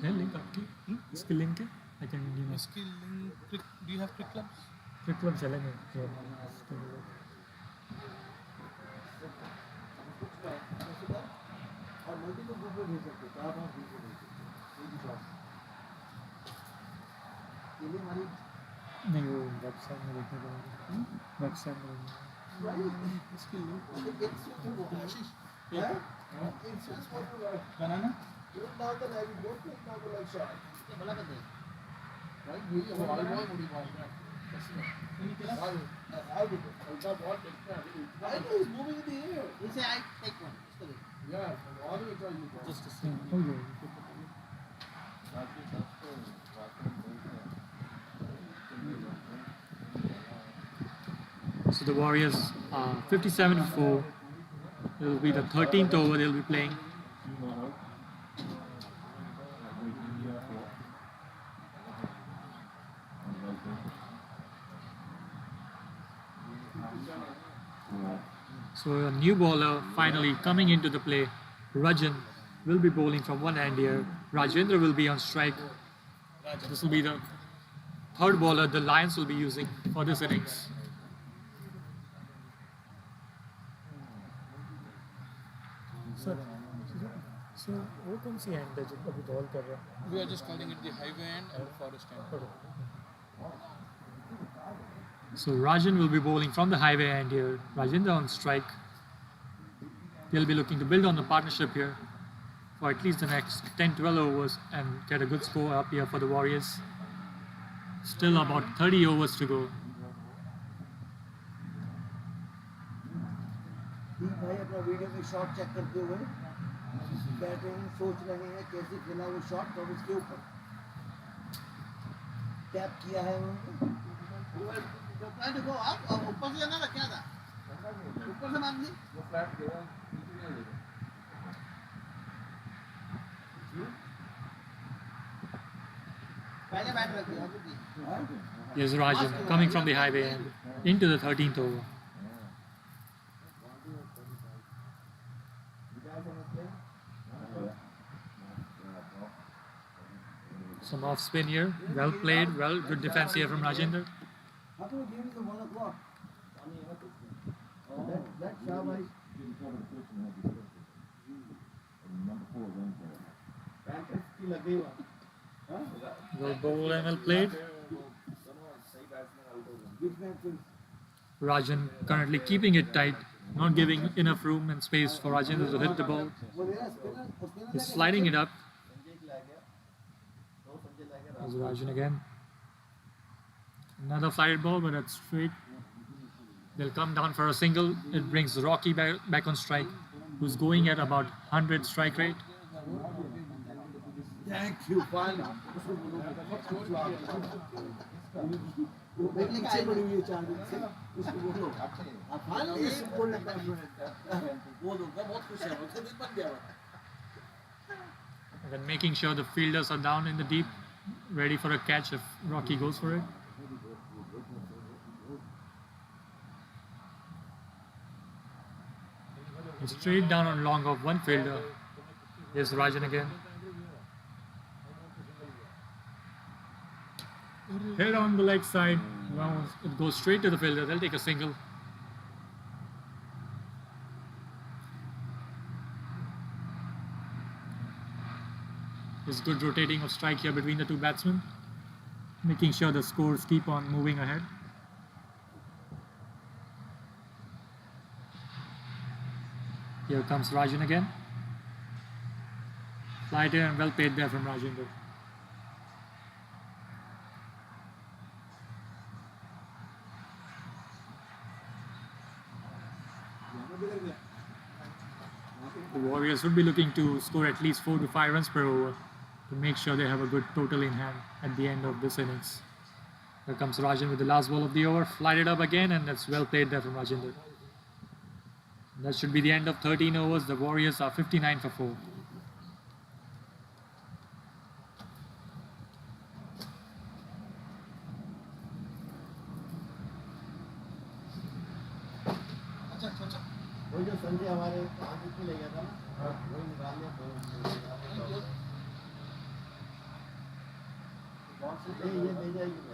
Link up, इसके link है? I can give you. इसकी link, do you have cricket clubs? Cricket club चलेंगे. नहीं वो website में देखने को website में Banana? So the Warriors are 57 for 4. It will be the 13th over they'll be playing. So a new bowler finally coming into the play. Rajan will be bowling from one hand here. Rajendra will be on strike. This will be the third bowler the Lions will be using for this innings. So वो कौन सी hand है जो अभी ball कर रहा है? We are just calling it the highway end and the forest end. So Rajan will be bowling from the highway end here. Rajendra on strike. They'll be looking to build on the partnership here for at least the next 10-12 overs and get a good score up here for the Warriors. Still about 30 overs to go. भाई अपना video में shot check करते हुए batting सोच रहे हैं कैसे खेला वो शॉट और उसके ऊपर टैप किया है उन्होंने देखो आप ऊपर से जाना था क्या था ऊपर से मार दी पहले बैट रख दिया Here's Rajan coming from the highway end into the 13th over. Some off spin here. Well played. Well, good defense here from Rajendra. how come game is the 1 o'clock that's Shahbaz Well bowled and well played. Rajan currently keeping it tight, not giving enough room and space for Rajendra to hit the ball. He's sliding it up. There's Rajan again. Another flighted ball, but that's straight. They'll come down for a single. It brings Rocky back on strike, who's going at about 100 strike rate. Thank you, fun. पीछे पड़ी हुई है चांदी से उसको बोलो अफान ये बोलने का बोलूंगा बहुत खुश है उसका दिन बन गया And then making sure the fielders are down in the deep, ready for a catch if Rocky goes for it. He's straight down on long of one fielder. Here's Rajan again. Hit on the leg side. Well, it goes straight to the fielder. They'll take a single. There's good rotating of strike here between the two batsmen, making sure the scores keep on moving ahead. Here comes Rajan again. Flighted and well paid there from Rajendra. The Warriors would be looking to score at least 4 to 5 runs per over to make sure they have a good total in hand at the end of this innings. Here comes Rajan with the last ball of the over, flighted up again, and that's well played there from Rajendra. That should be the end of 13 overs. The Warriors are 59 for 4. वो जो संजय हमारे पांच wicket ले गया था ना वही निकाल लिया ये ले जाएगी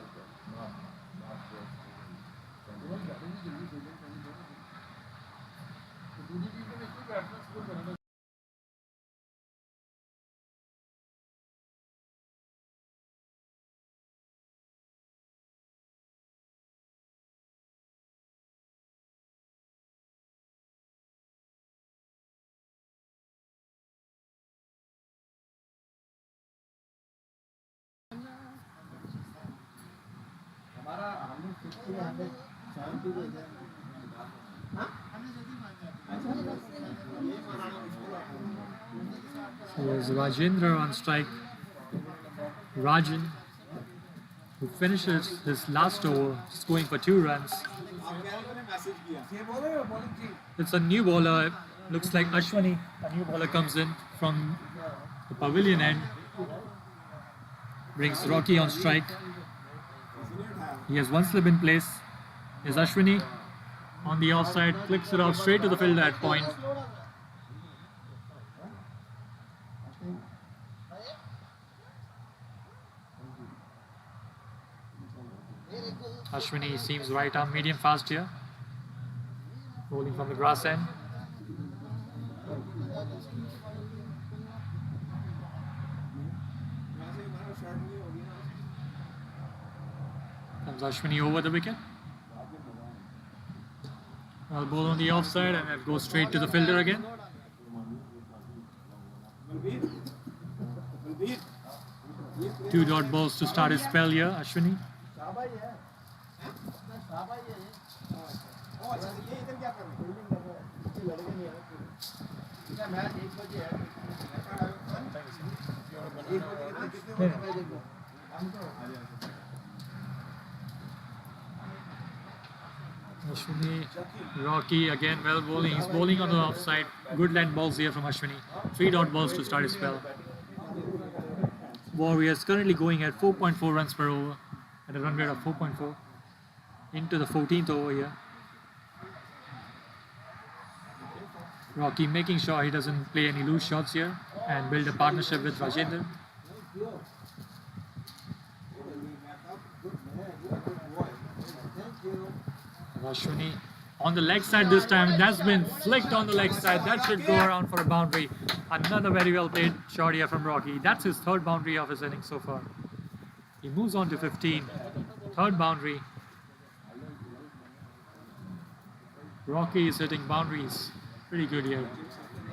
हमारा हमने 60 170 दे दिया So there's Rajendra on strike. Rajan, who finishes his last over, scoring for 2 runs. It's a new bowler. Looks like Ashwani. A new bowler comes in from the pavilion end. Brings Rocky on strike. He has one slip in place. Is Ashwini on the offside, flicks it out straight to the fielder at point. Ashwini seems right arm medium fast here. Bowling from the grass end. Comes Ashwini over the wicket. Well, ball on the offside and it goes straight to the fielder again. Two dot balls to start his spell here, Ashwini. Ashwini, Rocky again well bowling. He's bowling on the offside. Good length balls here from Ashwini. 3 dot balls to start his spell. Warriors currently going at 4.4 runs per over at a run rate of 4.4 into the 14th over here. Rocky making sure he doesn't play any loose shots here and build a partnership with Rajendra. Ashwini on the leg side this time. That's been flicked on the leg side. That should go around for a boundary. Another very well played shot here from Rocky. That's his 3rd boundary of his innings so far. He moves on to 15. Third boundary. Rocky is hitting boundaries. Pretty good here.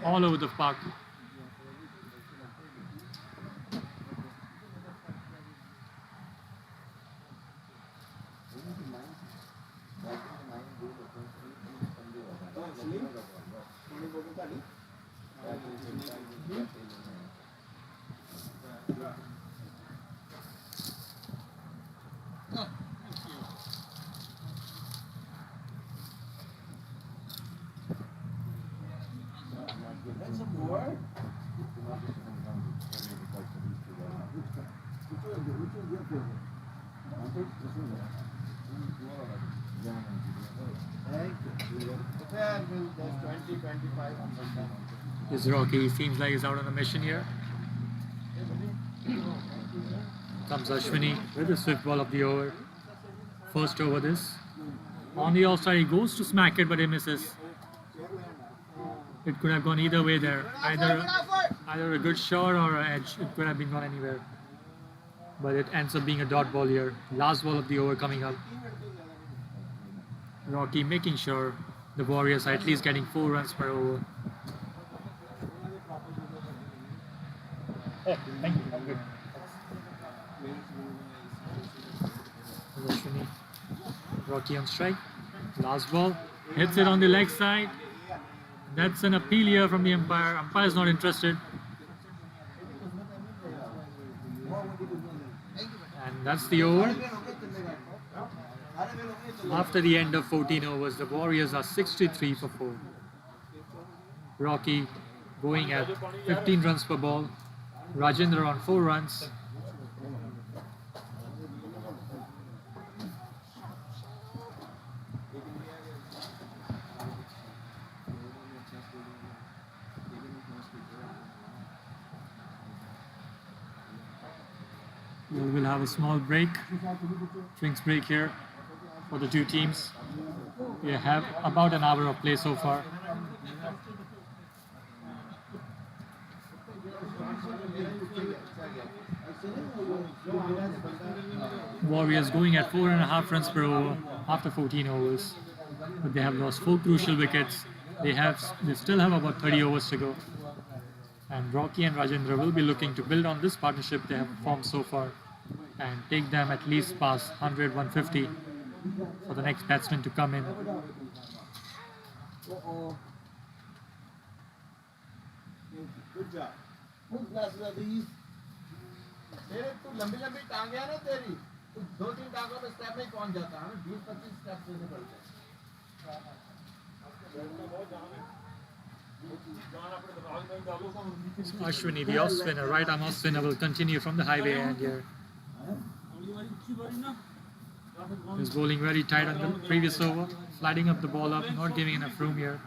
All over the park. Is Rocky seems like he's out on a mission here. Comes Ashwini with the swift ball of the over. First over this. On the offside, he goes to smack it, but he misses. It could have gone either way there. Either a good shot or an edge. It could have been gone anywhere. But it ends up being a dot ball here. Last ball of the over coming up. Rocky making sure the Warriors are at least getting 4 runs per over. Oh, thank you. I'm good. Ashwini. Rocky on strike. Last ball. Hits it on the leg side. That's an appeal here from the umpire. Umpire is not interested. And that's the over. After the end of 14 overs, the Warriors are 63 for 4. Rocky going at 15 runs per ball. Rajendra on 4 runs. We'll have a small break, drinks break here for the two teams. We have about an hour of play so far. Warriors going at 4.5 runs per over after 14 overs, but they have lost 4 crucial wickets. They still have about 30 overs to go. And Rocky and Rajendra will be looking to build on this partnership they have formed so far and take them at least past 100, 150 for the next batsman to come in. Good job. Whose glasses are these? तेरे तू लंबी लंबी टांगे हैं ना तेरी तू 2-3 टांगों में स्टेप में ही पहुंच जाता है 20-25 स्टेप लेने पड़ते हैं. So Ashwini, the off spinner, right arm off spinner, will continue from the highway end here. He's bowling very tight on the previous over, sliding up the ball up, not giving enough room here.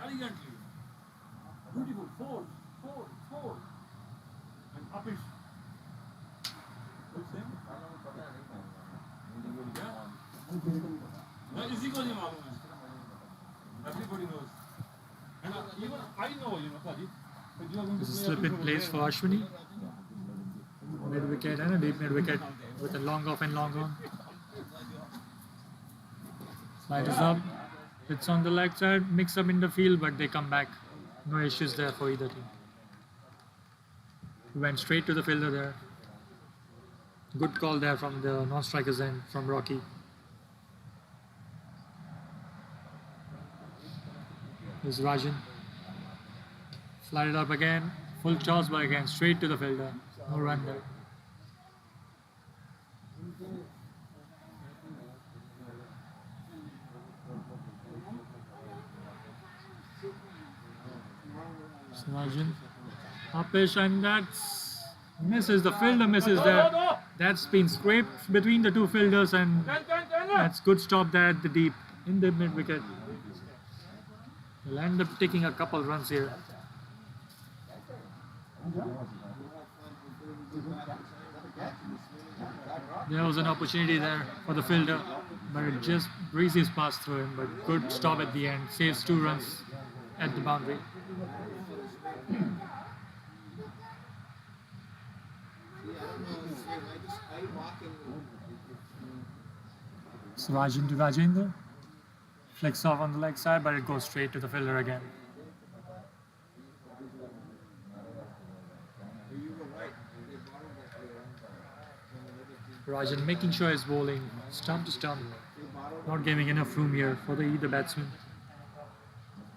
Beautiful. Four. And up it. Everybody knows. And even I know, Kaji. This is a slip in place for Ashwini. Mid wicket and a deep mid wicket with a long off and long on. Slide is up. It's on the leg side, mix up in the field, but they come back. No issues there for either team. Went straight to the fielder there. Good call there from the non-strikers end from Rocky. Here's Rajan. Slide it up again. Full toss, but again straight to the fielder. No run there. Rajan. Upish, and that's misses. The fielder misses there. That's been scraped between the two fielders, and that's good stop there at the deep in the mid wicket. He'll end up taking a couple runs here. There was an opportunity there for the fielder, but it just breezes past through him. But good stop at the end, saves 2 runs at the boundary. Rajan to Rajendra. Flicks off on the leg side, but it goes straight to the fielder again. Rajan making sure he's bowling stump to stump, not giving enough room here for either batsman.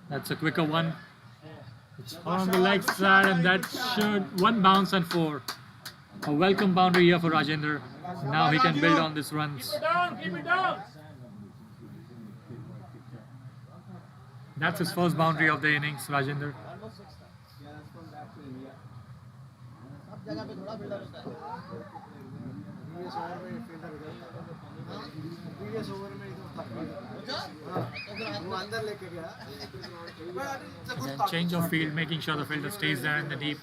That's a quicker one. It's on the leg side, and that should one bounce and four. A welcome boundary here for Rajendra. Now he can build on these runs. Keep it down. That's his first boundary of the innings, Rajendra. Then change of field, making sure the fielder stays there in the deep.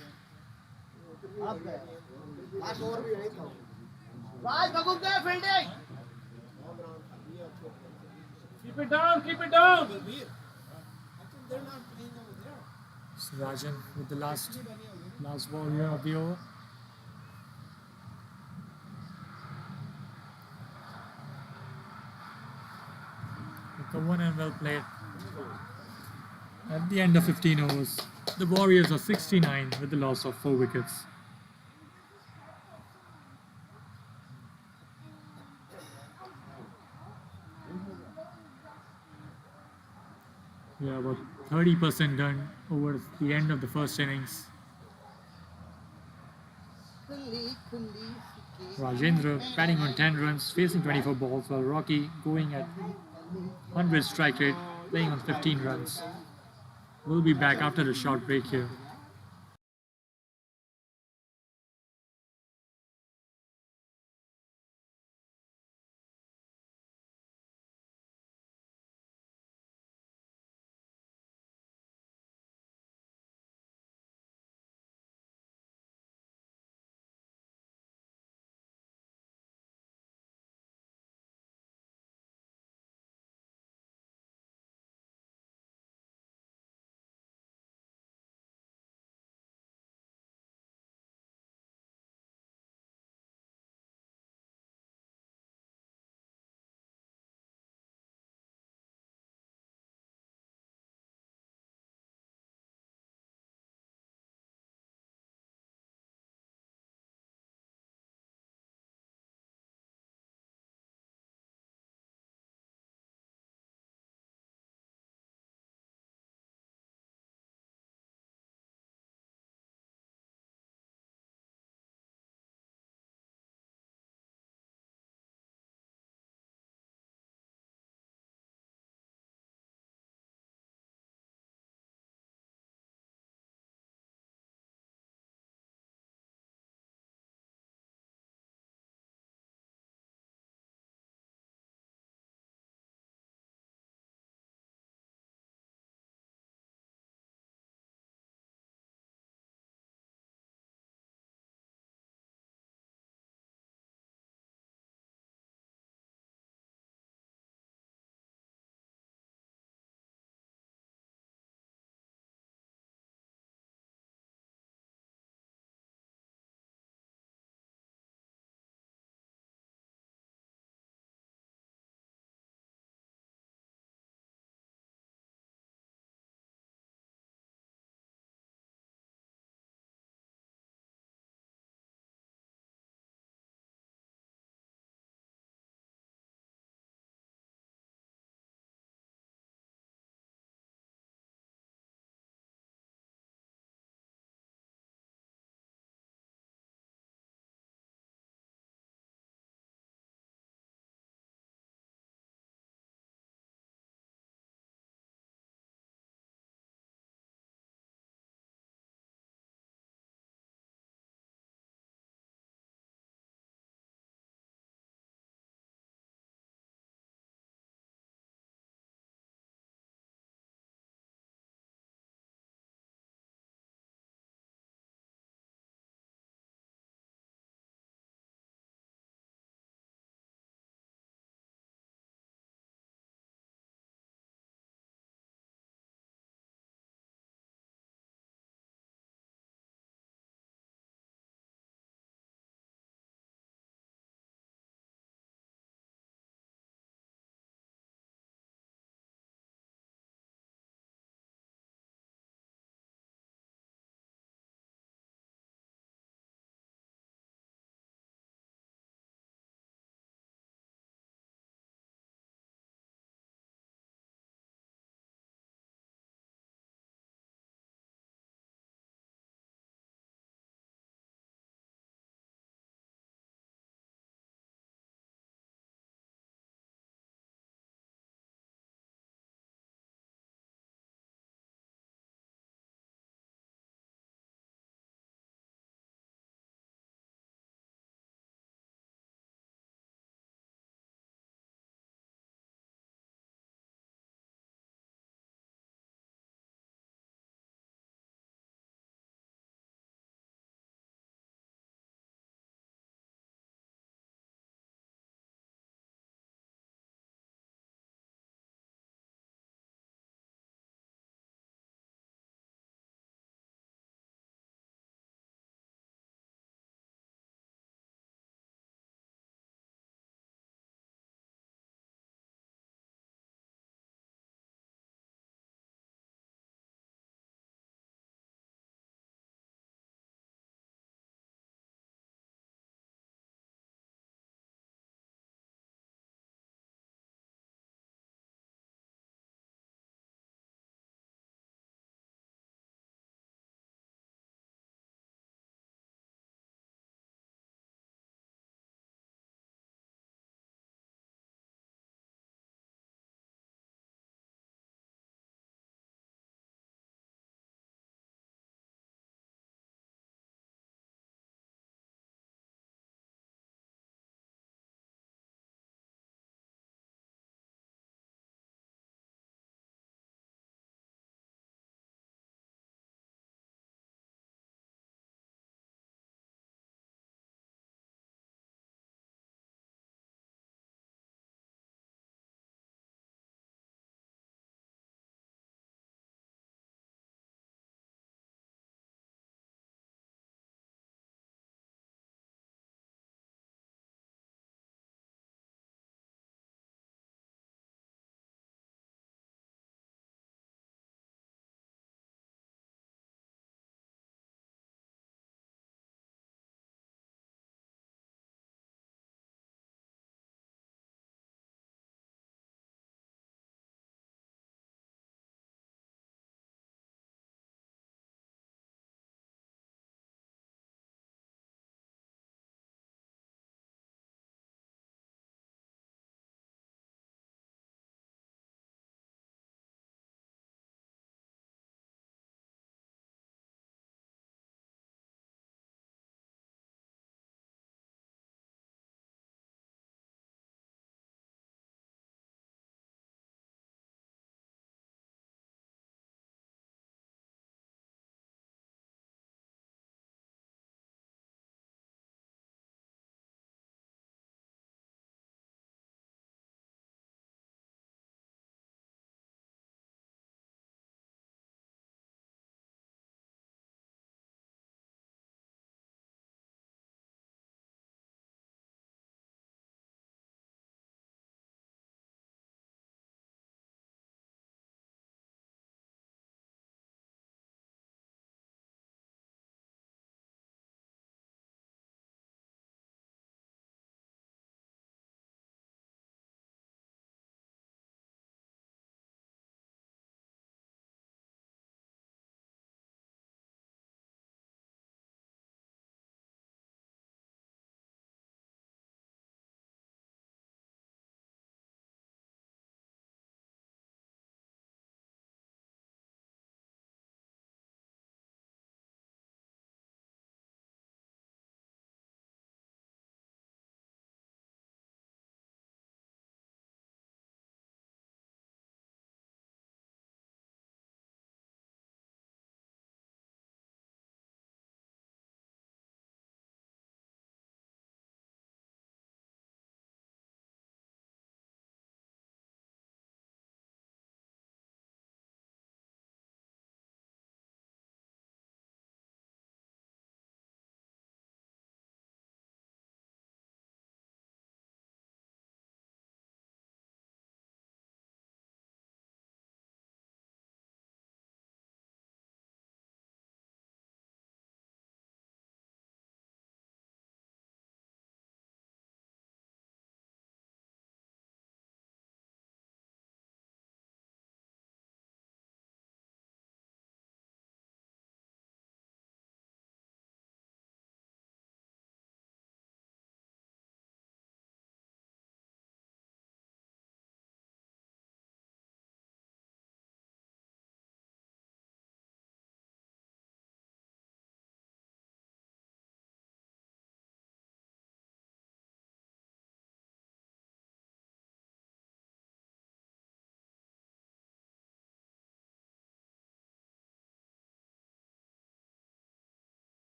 Keep it down. Keep it down. So Rajan with the last ball here of the over. The one and well played. At the end of 15 overs, the Warriors are 69 with the loss of 4 wickets. We are about 30% done over the end of the first innings. Rajendra batting on 10 runs, facing 24 balls, while Rocky going at 100 strike rate, playing on 15 runs. We'll be back after a short break here.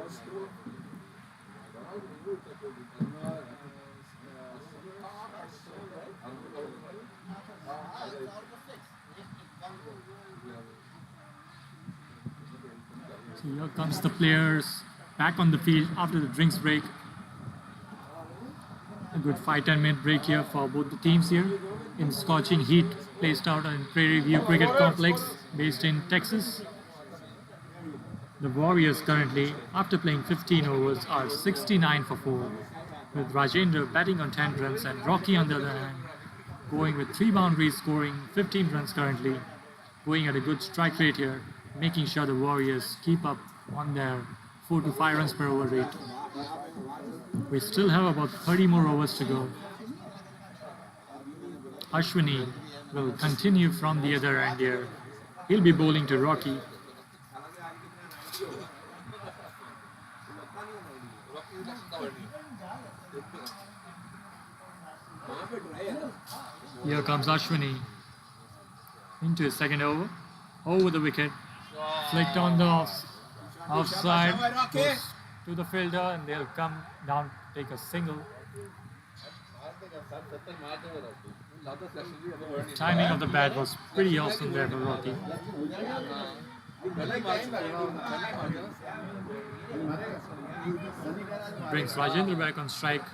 So here comes the players back on the field after the drinks break. A good 5-10 minute break here for both the teams here in scorching heat placed out in Prairie View Cricket Complex based in Texas. The Warriors currently, after playing 15 overs, are 69 for 4, with Rajendra batting on 10 runs and Rocky on the other hand going with 3 boundaries, scoring 15 runs currently, going at a good strike rate here, making sure the Warriors keep up on their 4 to 5 runs per over rate. We still have about 30 more overs to go. Ashwini will continue from the other end here. He'll be bowling to Rocky. Here comes Ashwini into his second over. Over the wicket. Flicked on the offside. Goes to the fielder and they'll come down, take a single. The timing of the bat was pretty awesome there for Rocky. Brings Rajendra back on strike,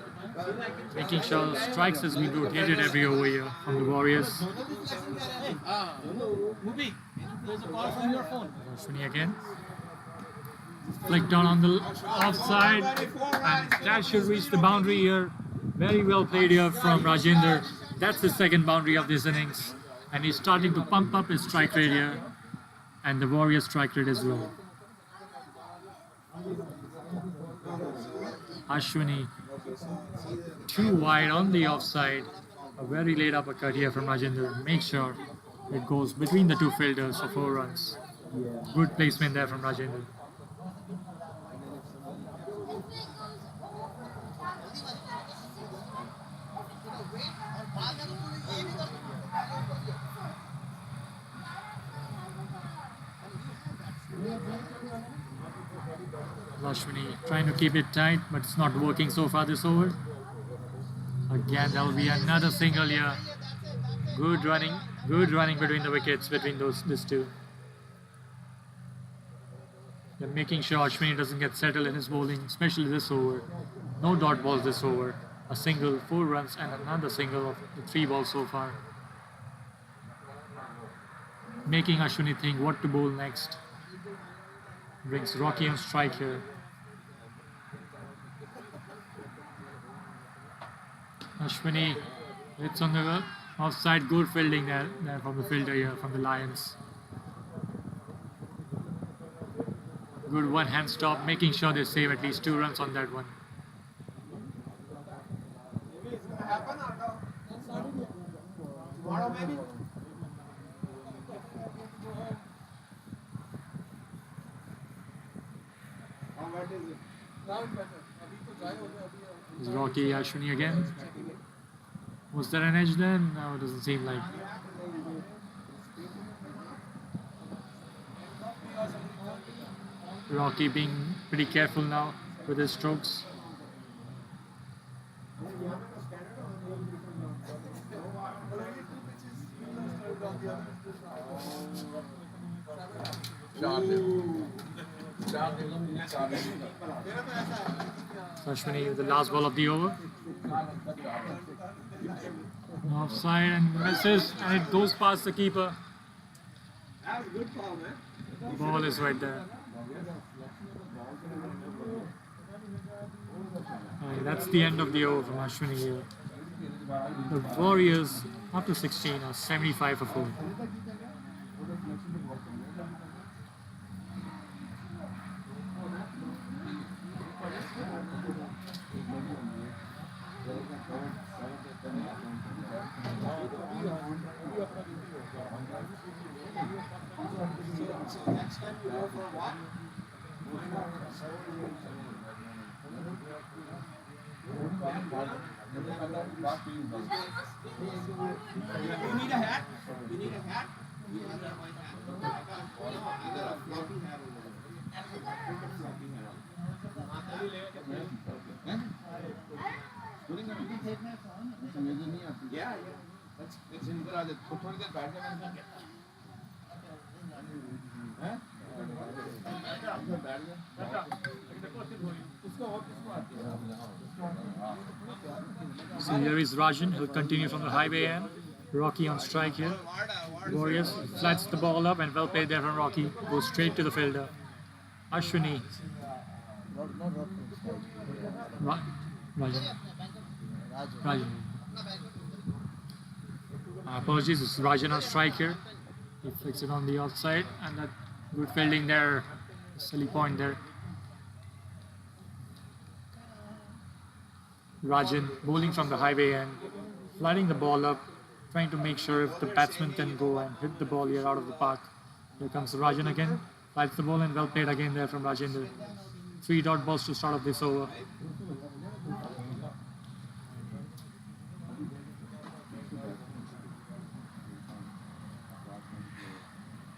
making sure strikes has been rotated every over here from the Warriors. Ashwini again. Flicked down on the offside, and that should reach the boundary here. Very well played here from Rajendra. That's the second boundary of this innings, and he's starting to pump up his strike rate here, and the Warriors strike rate as well. Ashwini too wide on the offside. A very late uppercut here from Rajendra. Make sure it goes between the two fielders for 4 runs. Good placement there from Rajendra. Ashwini trying to keep it tight, but it's not working so far this over. Again, there will be another single here. Good running between the wickets between these two. They're making sure Ashwini doesn't get settled in his bowling, especially this over. No dot balls this over. A single, 4 runs, and another single of the 3 balls so far. Making Ashwini think what to bowl next. Brings Rocky on strike here. Ashwini hits on the offside. Good fielding there from the fielder here from the Lions. Good one-hand stop, making sure they save at least 2 runs on that one. Is Rocky Ashwini again? Was there an edge then? No, it doesn't seem like. Rocky being pretty careful now with his strokes. Ashwini with the last ball of the over. Offside and misses, and it goes past the keeper. The ball is right there. And that's the end of the over from Ashwini here. The Warriors, after 16, are 75 for 4. You need a hat? You need a hat? You have that white hat. I got a floppy hat over there. Scoring major नहीं आती क्या let's इधर आ जा थोड़ी देर बैठ जा हैं बैठ जा उसको और किसको आती है So here is Rajan. He'll continue from the highway end. Rocky on strike here. Warriors flats the ball up and well played there from Rocky. Goes straight to the fielder. Ashwini. Rajan. Rajan. Apologies, it's Rajan on strike here. He flicks it on the outside and that good fielding there. Silly point there. Rajan bowling from the highway end, flatting the ball up, trying to make sure if the batsman can go and hit the ball here out of the park. Here comes Rajan again, flats the ball and well played again there from Rajendra. 3 dot balls to start off this over.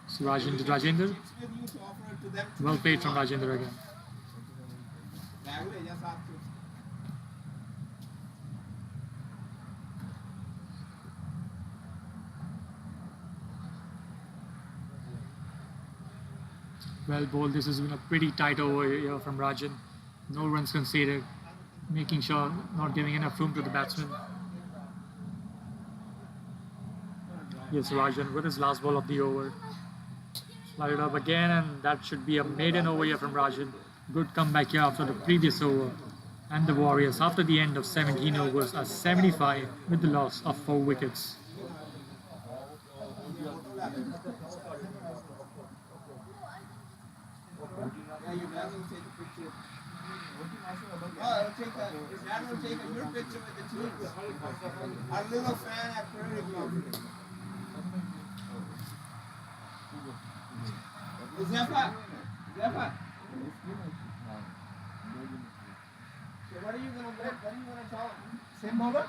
So Rajendra, Rajendra, well played from Rajendra again. Well bowled. This has been a pretty tight over here from Rajan. No runs conceded, making sure not giving enough room to the batsman. Yes, Rajan with his last ball of the over. Slide it up again, and that should be a maiden over here from Rajan. Good comeback here after the previous over. And the Warriors, after the end of 17 overs, are 75 with the loss of 4 wickets. Yeah, your dad will take a picture. Oh, I'll take a, his dad will take a group picture with the twins. Our little fan at Prairie View. Zephyr. Zephyr. So what are you going to tell him? Same over?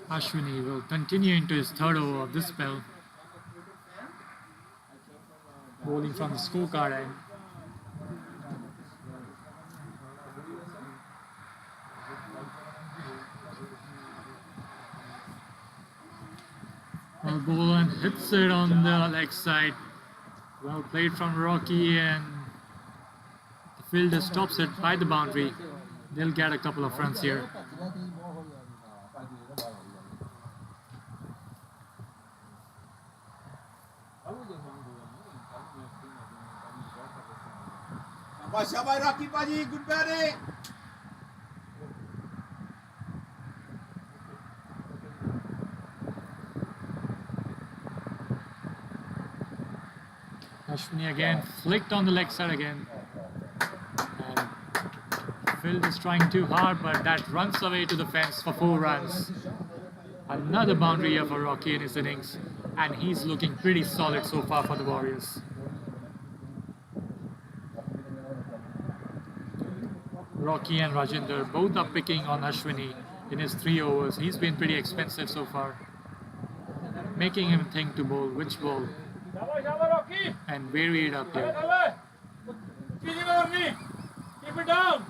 Ashwini will continue into his third over of this spell. Bowling from the scorecard end. Well, ball and hits it on the leg side. Well played from Rocky, and the fielder stops it by the boundary. They'll get a couple of runs here. Shabash, Rocky Paji, good batting. Ashwini again, flicked on the leg side again. And Phil is trying too hard, but that runs away to the fence for 4 runs. Another boundary here for Rocky in his innings, and he's looking pretty solid so far for the Warriors. Rocky and Rajendra both are picking on Ashwini in his 3 overs. He's been pretty expensive so far, making him think to bowl which ball and vary it up here. Keep it down.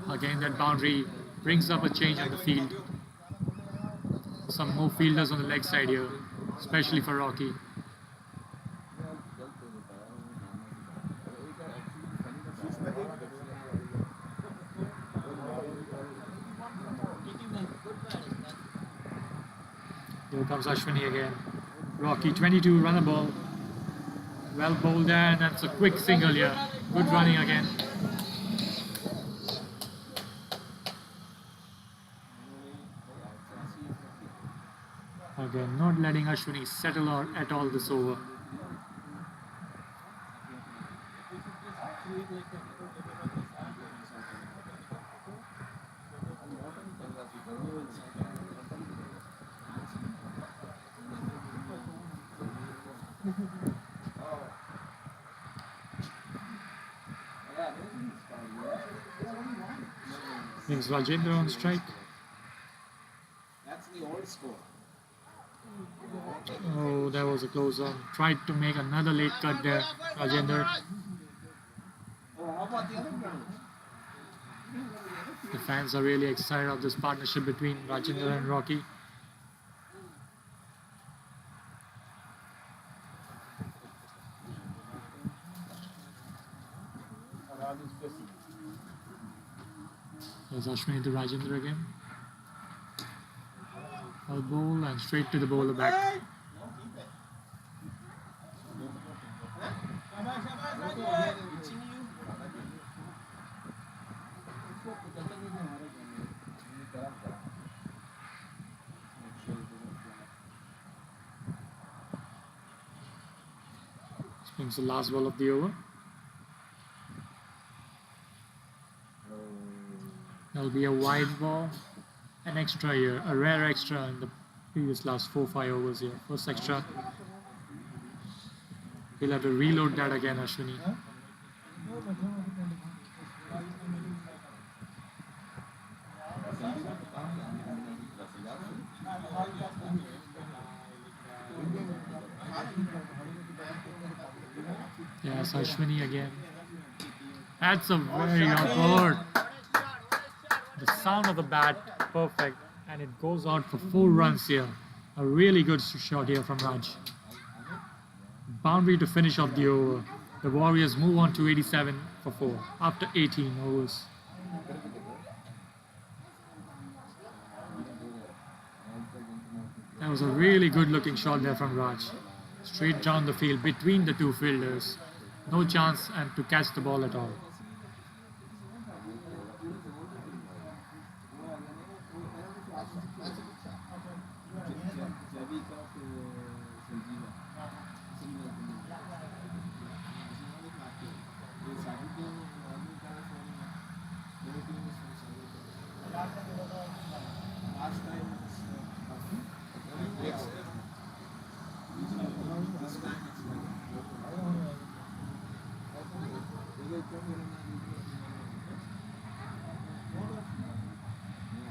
Again, that boundary brings up a change on the field. Some more fielders on the leg side here, especially for Rocky. Here comes Ashwini again. Rocky 22 run a ball. Well bowled, and that's a quick single here. Good running again. Again, not letting Ashwini settle at all this over. Brings Rajendra on strike. That's the old score. Oh, that was a close one. Tried to make another late cut there, Rajender. The fans are really excited of this partnership between Rajender and Rocky. There's Ashwini to Rajender again. All ball and straight to the bowler back. Spins the last ball of the over. That'll be a wide ball, an extra here, a rare extra in the previous last 4-5 overs here. First extra. He'll have to reload that again, Ashwini. Yes, Ashwini again. That's a very awkward. The sound of the bat, perfect. And it goes out for 4 runs here. A really good shot here from Raj. Boundary to finish off the over. The Warriors move on to 87 for 4 after 18 overs. That was a really good looking shot there from Raj. Straight down the field between the two fielders. No chance and to catch the ball at all.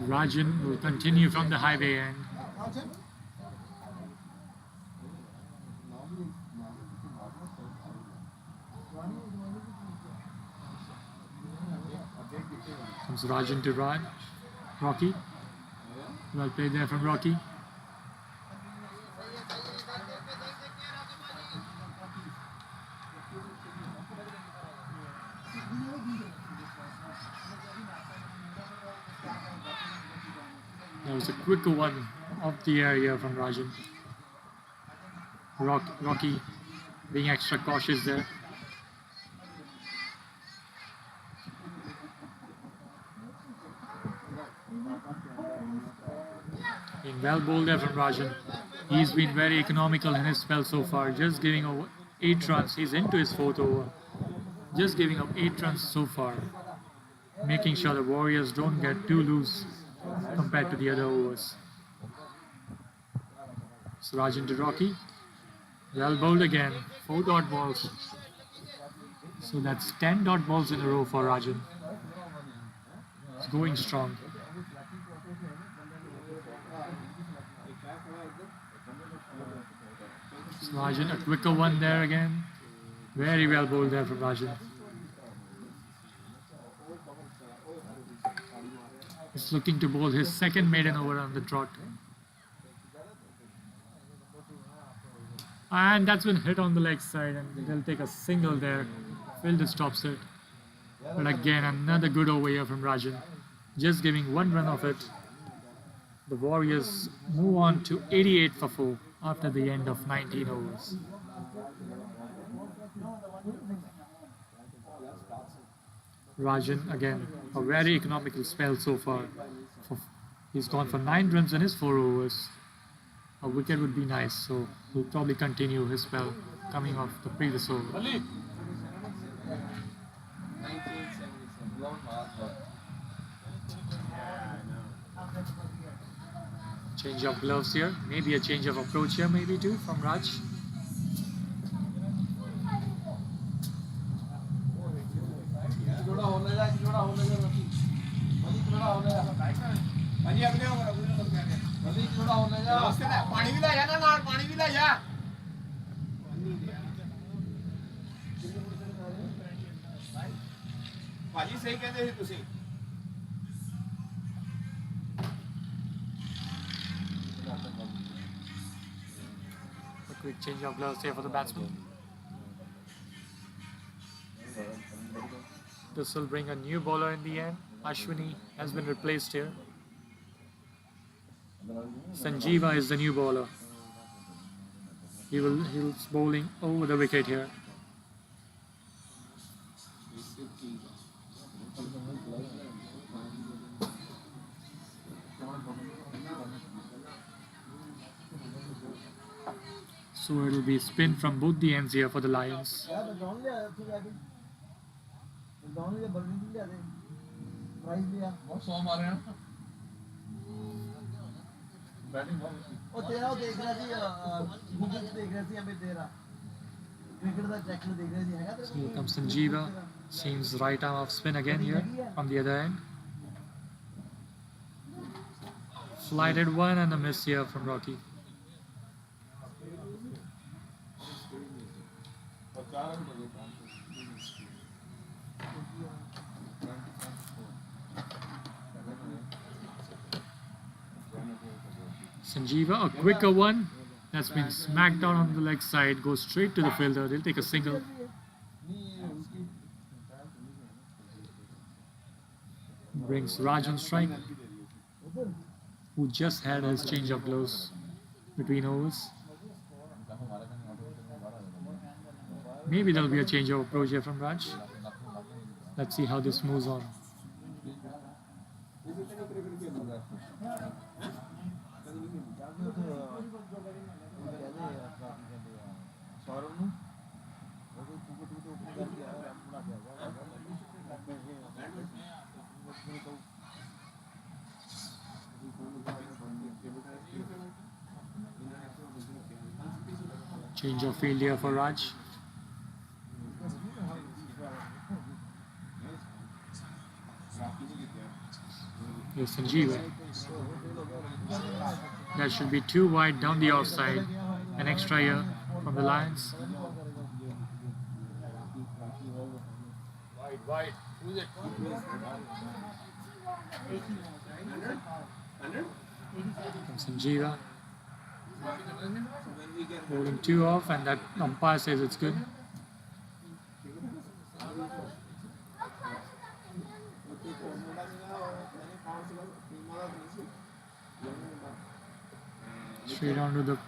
Rajan will continue from the highway end. Comes Rajan to Rocky. Well played there from Rocky. That was a quicker one off the area from Rajan. Rocky being extra cautious there. Being well bowled there from Rajan. He's been very economical in his spell so far, just giving over 8 runs. He's into his 4th over. Just giving up 8 runs so far. Making sure the Warriors don't get too loose compared to the other overs. So Rajan to Rocky. Well bowled again. 4 dot balls. So that's 10 dot balls in a row for Rajan. It's going strong. So Rajan, a quicker one there again. Very well bowled there from Rajan. He's looking to bowl his 2nd maiden over on the trot. And that's been hit on the leg side, and they'll take a single there. Fielder stops it. But again, another good over here from Rajan. Just giving 1 run off it. The Warriors move on to 88 for 4 after the end of 19 overs. Rajan again, a very economical spell so far. He's gone for 9 runs in his 4 overs. A wicket would be nice, so he'll probably continue his spell coming off the previous over. Change of gloves here, maybe a change of approach here, maybe too, from Raj. ਪਾਣੀ ਵੀ ਲੈ ਜਾ ਨਾ ਨਾਲ ਪਾਣੀ ਵੀ ਲੈ ਜਾ ਭਾਜੀ ਸਹੀ ਕਹਿੰਦੇ ਸੀ ਤੁਸੀਂ A quick change of gloves here for the batsman. This will bring a new bowler in the end. Ashwini has been replaced here. Sanjeeva is the new bowler. He's bowling over the wicket here. So it will be spin from both the ends here for the Lions. ਬਹੁਤ ਸੌ ਮਾਰੇ ਨਾ batting ਬਹੁਤ ਉਹ ਤੇਰਾ ਉਹ ਦੇਖ ਰਿਹਾ ਸੀ ਗੂਗਲ ਤੇ ਦੇਖ ਰਿਹਾ ਸੀ ਅਬੇ ਤੇਰਾ ਕ੍ਰਿਕਟ ਦਾ ਚੈੱਕ ਦੇਖ ਰਿਹਾ ਸੀ ਹੈਗਾ So here comes Sanjeeva. Seems right arm off spin again here from the other end. Flighted one and a miss here from Rocky. Sanjeeva, a quicker one. That's been smacked down on the leg side. Goes straight to the fielder. They'll take a single. Brings Raj on strike, who just had his change of gloves between overs. Maybe there'll be a change of approach here from Raj. Let's see how this moves on. Change of field here for Raj. Here's Sanjeeva. That should be too wide down the offside. An extra here from the Lions. Wide. Who's it? From Sanjeeva. Holding two off, and that umpire says it's good. Straight on to the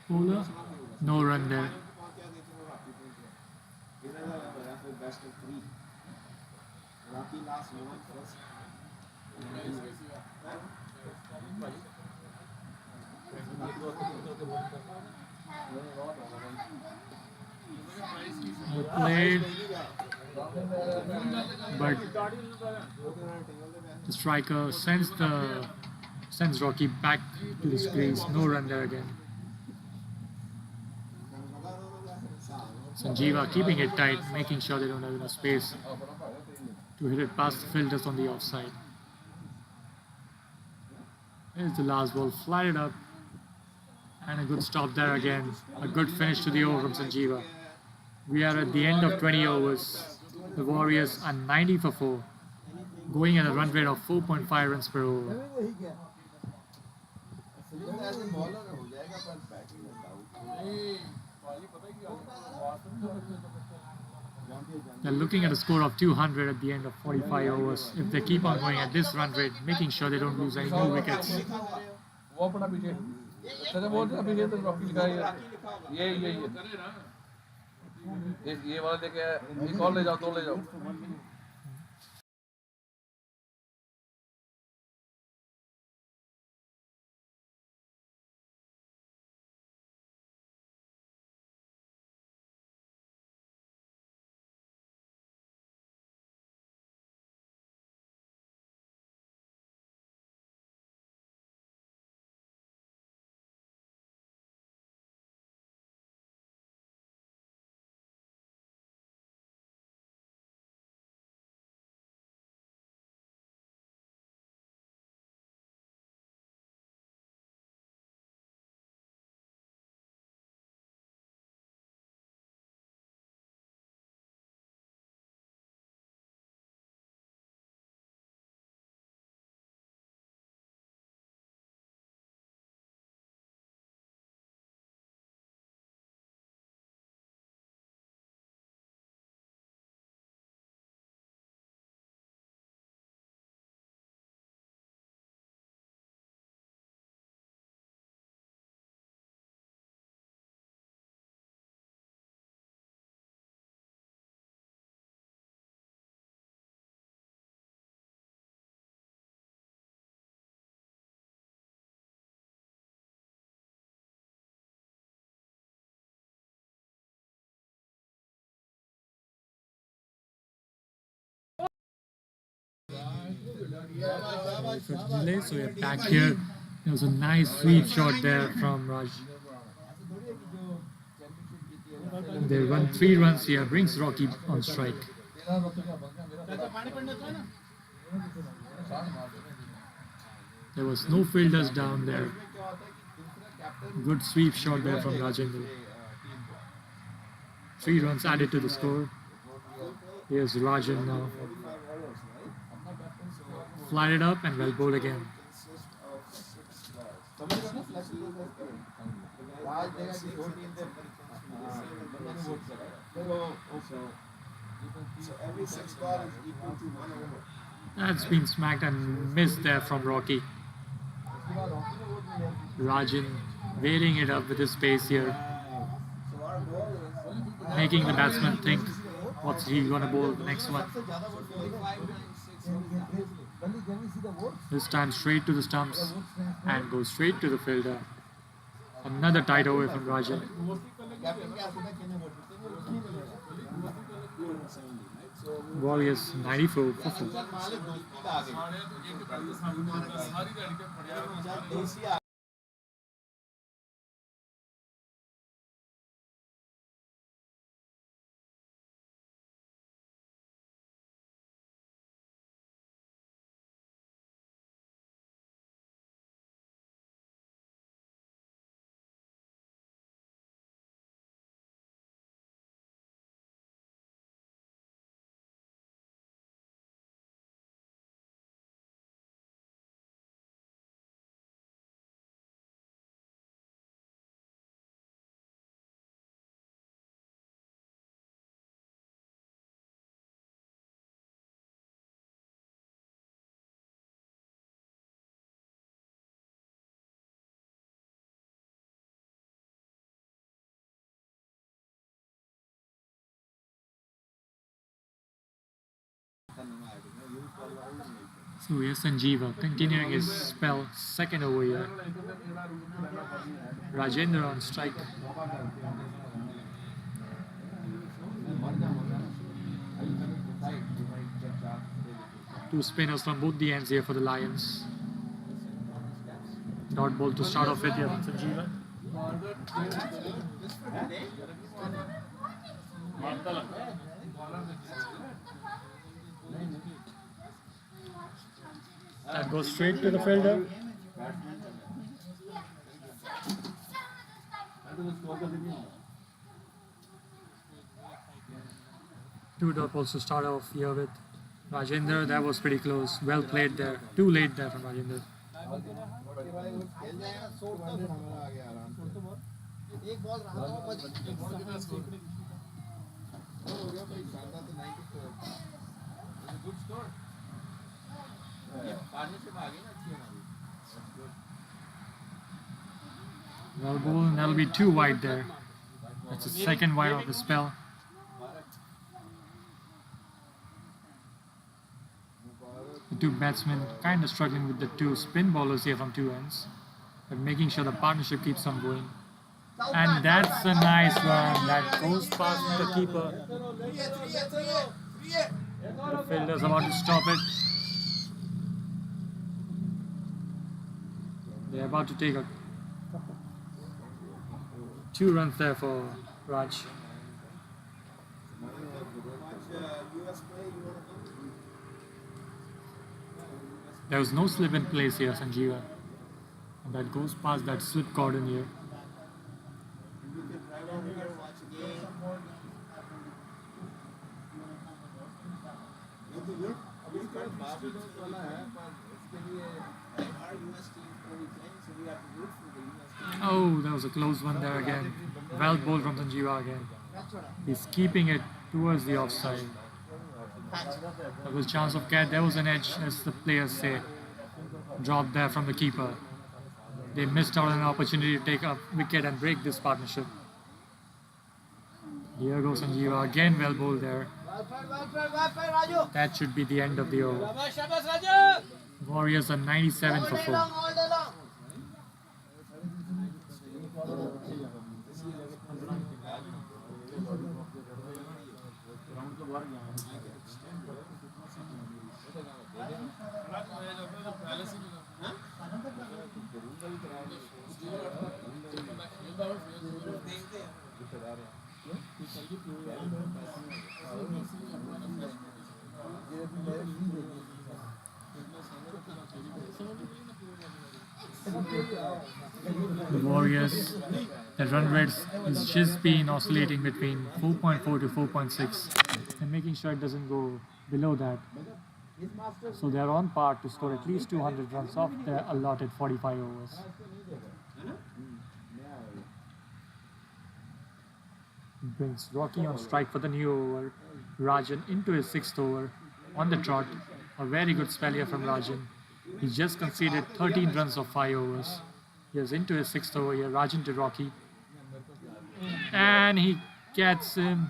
bowler. No run there. Well played, but the striker sends Rocky back to the crease. No run there again. Sanjeeva keeping it tight, making sure they don't have enough space to hit it past the fielders on the offside. Here's the last ball, flighted up, and a good stop there again. A good finish to the over from Sanjeeva. We are at the end of 20 overs. The Warriors are 90 for 4, going at a run rate of 4.5 runs per over. They're looking at a score of 200 at the end of 45 overs. If they keep on going at this run rate, making sure they don't lose any more wickets. वो अपना पीछे sir बोल रहे पीछे तो Rocky लिखा है ये वाला देखे एक और ले जाओ दो ले जाओ Sorry for the delay. So we're back here. There was a nice sweep shot there from Raj. They run 3 runs here, brings Rocky on strike. There was no fielders down there. Good sweep shot there from Rajendra. 3 runs added to the score. Here's Rajan now. Flied it up and well bowled again. That's been smacked and missed there from Rocky. Rajan waiting it up with his pace here, making the batsman think what's he gonna bowl the next one. This time straight to the stumps and goes straight to the fielder. Another tight away from Rajan. Warriors 94 for 4. So here's Sanjeeva continuing his spell, second over here. Rajendra on strike. Two spinners from both the ends here for the Lions. Dot ball to start off with here from Sanjeeva. That goes straight to the fielder. Two dot balls to start off here with Rajendra. That was pretty close. Well played there. Too late there from Rajendra. Well bowled, and that'll be 2 wide there. That's the second wide of the spell. The two batsmen kind of struggling with the two spin bowlers here from 2 ends, but making sure the partnership keeps on going. And that's a nice one that goes past the keeper. The fielder's about to stop it. They're about to take a 2 runs there for Raj. There was no slip in place here, Sanjeeva. And that goes past that slip cordon here. Oh, that was a close one there again. Well bowled from Sanjeeva again. He's keeping it towards the offside. There was a chance of catch. There was an edge, as the players say. Dropped there from the keeper. They missed out on an opportunity to take a wicket and break this partnership. Here goes Sanjeeva. Again well bowled there. That should be the end of the over. Warriors are 97 for 4. The Warriors, the run rate has just been oscillating between 4.4 to 4.6 and making sure it doesn't go below that. So they are on par to score at least 200 runs off their allotted 45 overs. Brings Rocky on strike for the new over. Rajan into his sixth over on the trot. A very good spell here from Rajan. He just conceded 13 runs of 5 overs. He is into his sixth over here. Rajan to Rocky. And he gets him.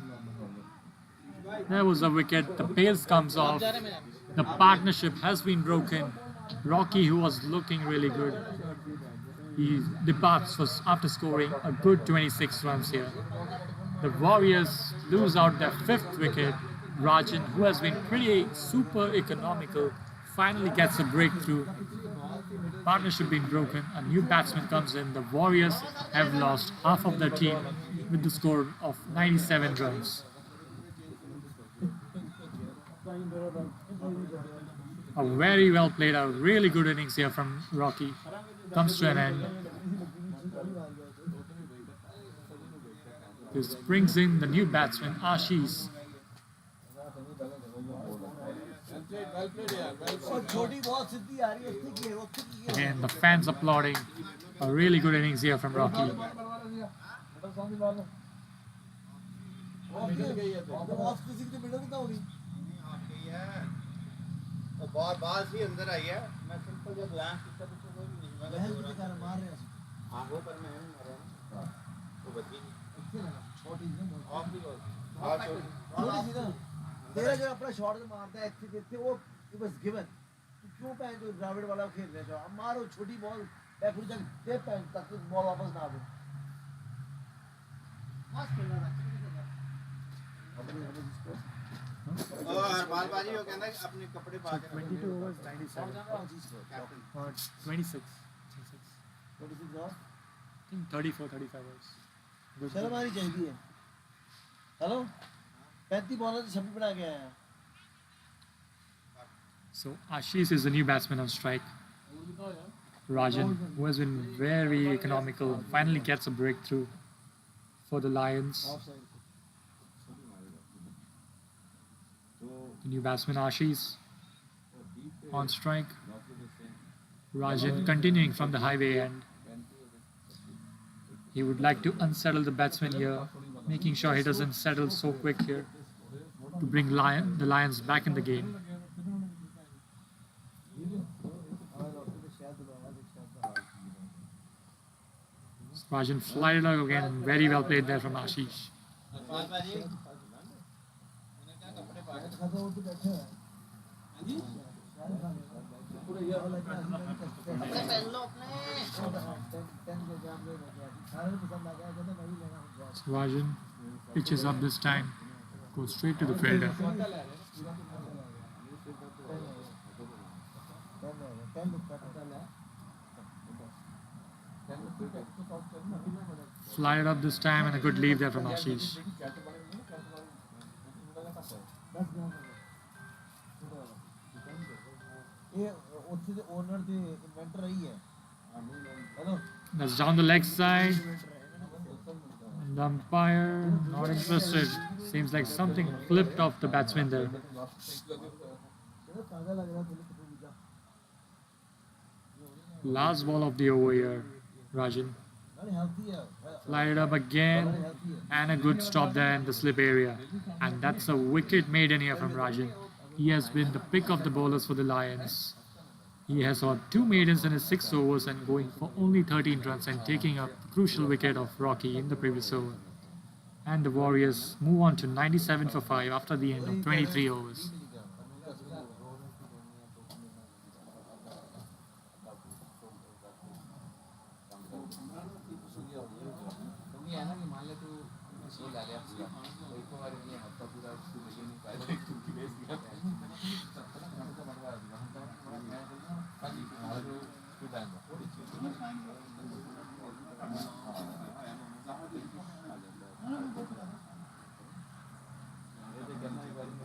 There was a wicket. The pace comes off. The partnership has been broken. Rocky, who was looking really good, he departs after scoring a good 26 runs here. The Warriors lose out their fifth wicket. Rajan, who has been pretty super economical, finally gets a breakthrough. Partnership being broken. A new batsman comes in. The Warriors have lost half of their team with the score of 97 runs. A very well played, a really good innings here from Rocky comes to an end. This brings in the new batsman Ashish. Again, the fans applauding. A really good innings here from Rocky. बात ही अंदर आई है मैं simple जो glance किया तो वो नहीं मैं मार रहे हैं आंखों पर मैं मार रहा हूं वो बची छोटी ऑफ भी और छोटी सी ना तेरा जो अपना शॉट जो मारता है अच्छी देखते वो इट वाज गिवन क्यों पैन जो ग्राउंड वाला खेल रहे हो अब मारो छोटी बॉल बैक फुट जग दे पैन तक बॉल वापस ना दो बस खेलना है और बालबाजी हो कहता है अपने कपड़े पा के 22 overs 97 or 26 और I think 34 35 overs. शर्म आनी चाहिए हेलो 35 बॉलर से 26 बना के आया So Ashish is the new batsman on strike. Rajan, who has been very economical, finally gets a breakthrough for the Lions. The new batsman Ashish on strike. Rajan continuing from the highway end. He would like to unsettle the batsman here, making sure he doesn't settle so quick here to bring the Lions back in the game. Rajan flied it out again. Very well played there from Ashish. Rajan pitches up this time, goes straight to the fielder. Fly it up this time and a good leave there from Ashish. That's down the leg side. And the umpire not interested. Seems like something flipped off the batsman there. Last ball of the over here, Rajan. Fly it up again and a good stop there in the slip area. And that's a wicket maiden here from Rajan. He has been the pick of the bowlers for the Lions. He has got 2 maidens in his 6 overs and going for only 13 runs and taking up the crucial wicket of Rocky in the previous over. And the Warriors move on to 97 for 5 after the end of 23 overs.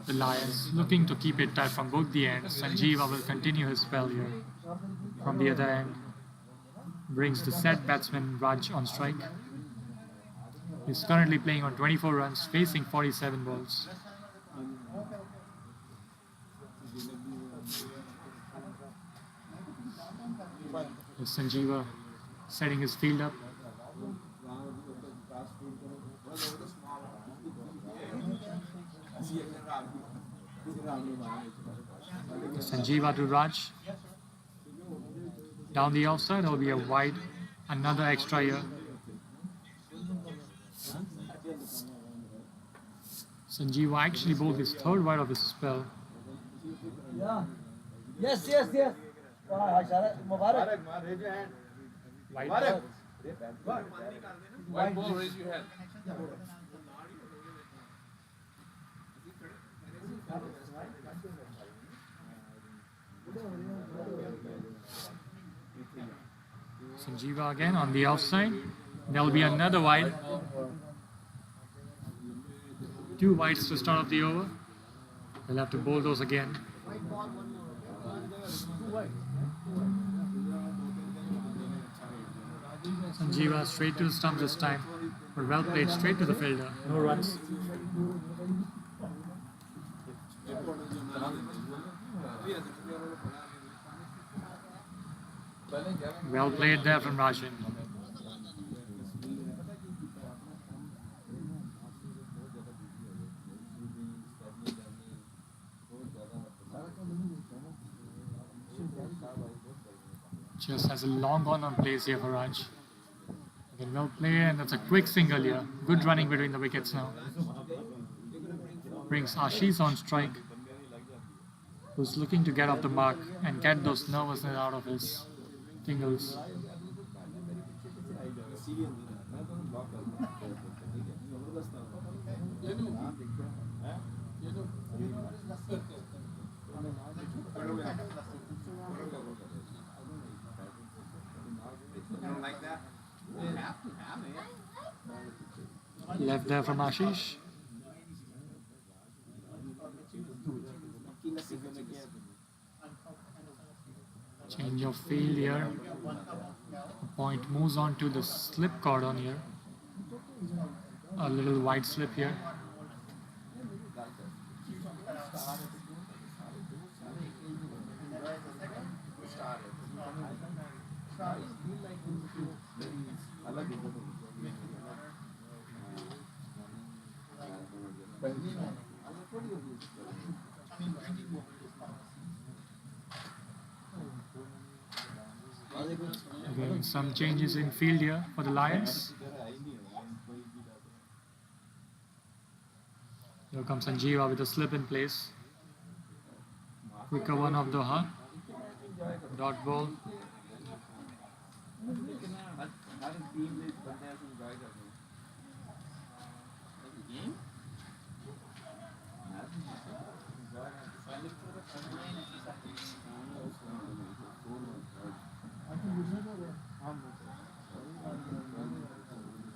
The Lions looking to keep it tight from both the ends. Sanjeeva will continue his spell here from the other end. brings the set batsman Raj on strike. He's currently playing on 24 runs, facing 47 balls. Here's Sanjeeva setting his field up. Sanjeeva to Raj. Down the outside, there will be a wide, another extra here. Sanjeeva actually bowled his third wide of his spell. Yes, yes, yes. Mubarak. Wide ball. White ball, raise your hand. Sanjeeva again on the outside. There will be another wide. 2 wides to start off the over. They'll have to bowl those again. Sanjeeva straight to the stump this time, but well played straight to the fielder. No runs. Well played there from Rajan. Just has a long on place here for Raj. Again, well played, and that's a quick single here. Good running between the wickets now. Brings Ashish on strike, who's looking to get off the mark and get those nervousness out of his fingers. Left there from Ashish. Change of field here. The point moves on to the slip cordon here. A little wide slip here. Again, some changes in field here for the Lions. Here comes Sanjeeva with a slip in place. Quicker one of the dot ball.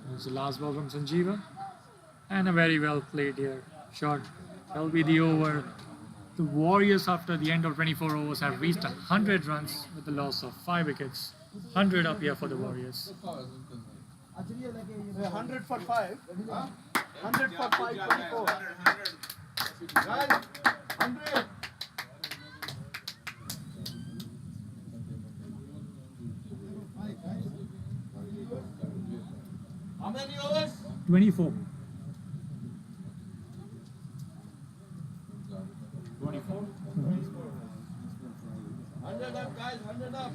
There's the last ball from Sanjeeva. And a very well played here. Shot. That'll be the over. The Warriors, after the end of 24 overs, have reached 100 runs with the loss of 5 wickets. 100 up here for the Warriors. 100 for 5. 100 for 5, 24. Guys, 100. How many overs? 24. 100 up, guys, 100 up.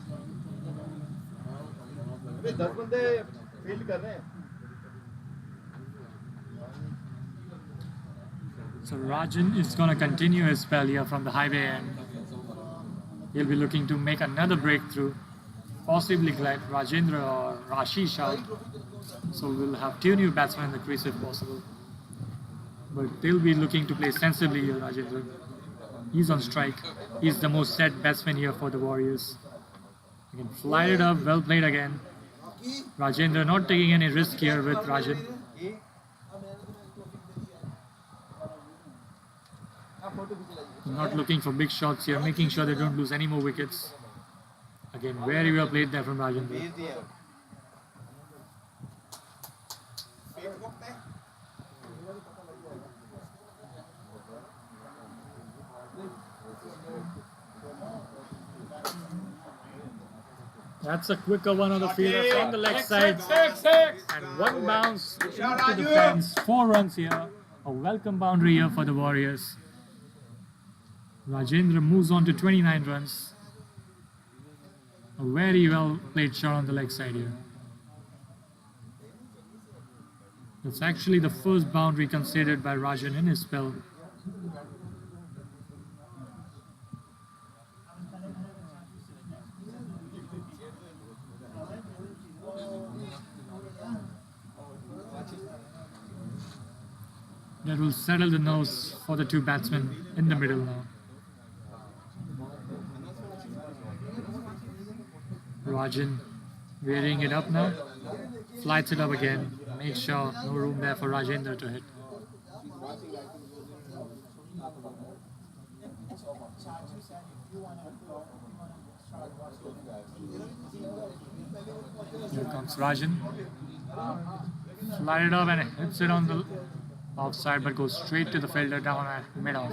अबे 10 बंदे field कर रहे हैं. So Rajan is going to continue his spell here from the highway end. He'll be looking to make another breakthrough. Possibly glad Rajendra or Ashish out. So we'll have 2 new batsmen in the crease if possible. But they'll be looking to play sensibly here, Rajendra. He's on strike. He's the most set batsman here for the Warriors. Again, flied it up, well played again. Rajendra not taking any risk here with Rajan. Not looking for big shots here, making sure they don't lose any more wickets. Again, very well played there from Rajendra. भेज दिया Facebook पे That's a quicker one on the fielder from the leg side. And one bounce into the fence. 4 runs here. A welcome boundary here for the Warriors. Rajendra moves on to 29 runs. A very well played shot on the leg side here. That's actually the first boundary considered by Rajan in his spell. That will settle the nose for the two batsmen in the middle now. Rajan varying it up now. Flights it up again. Make sure no room there for Rajendra to hit. Here comes Rajan. Flight it up and hits it on the offside, but goes straight to the fielder down at mid-off.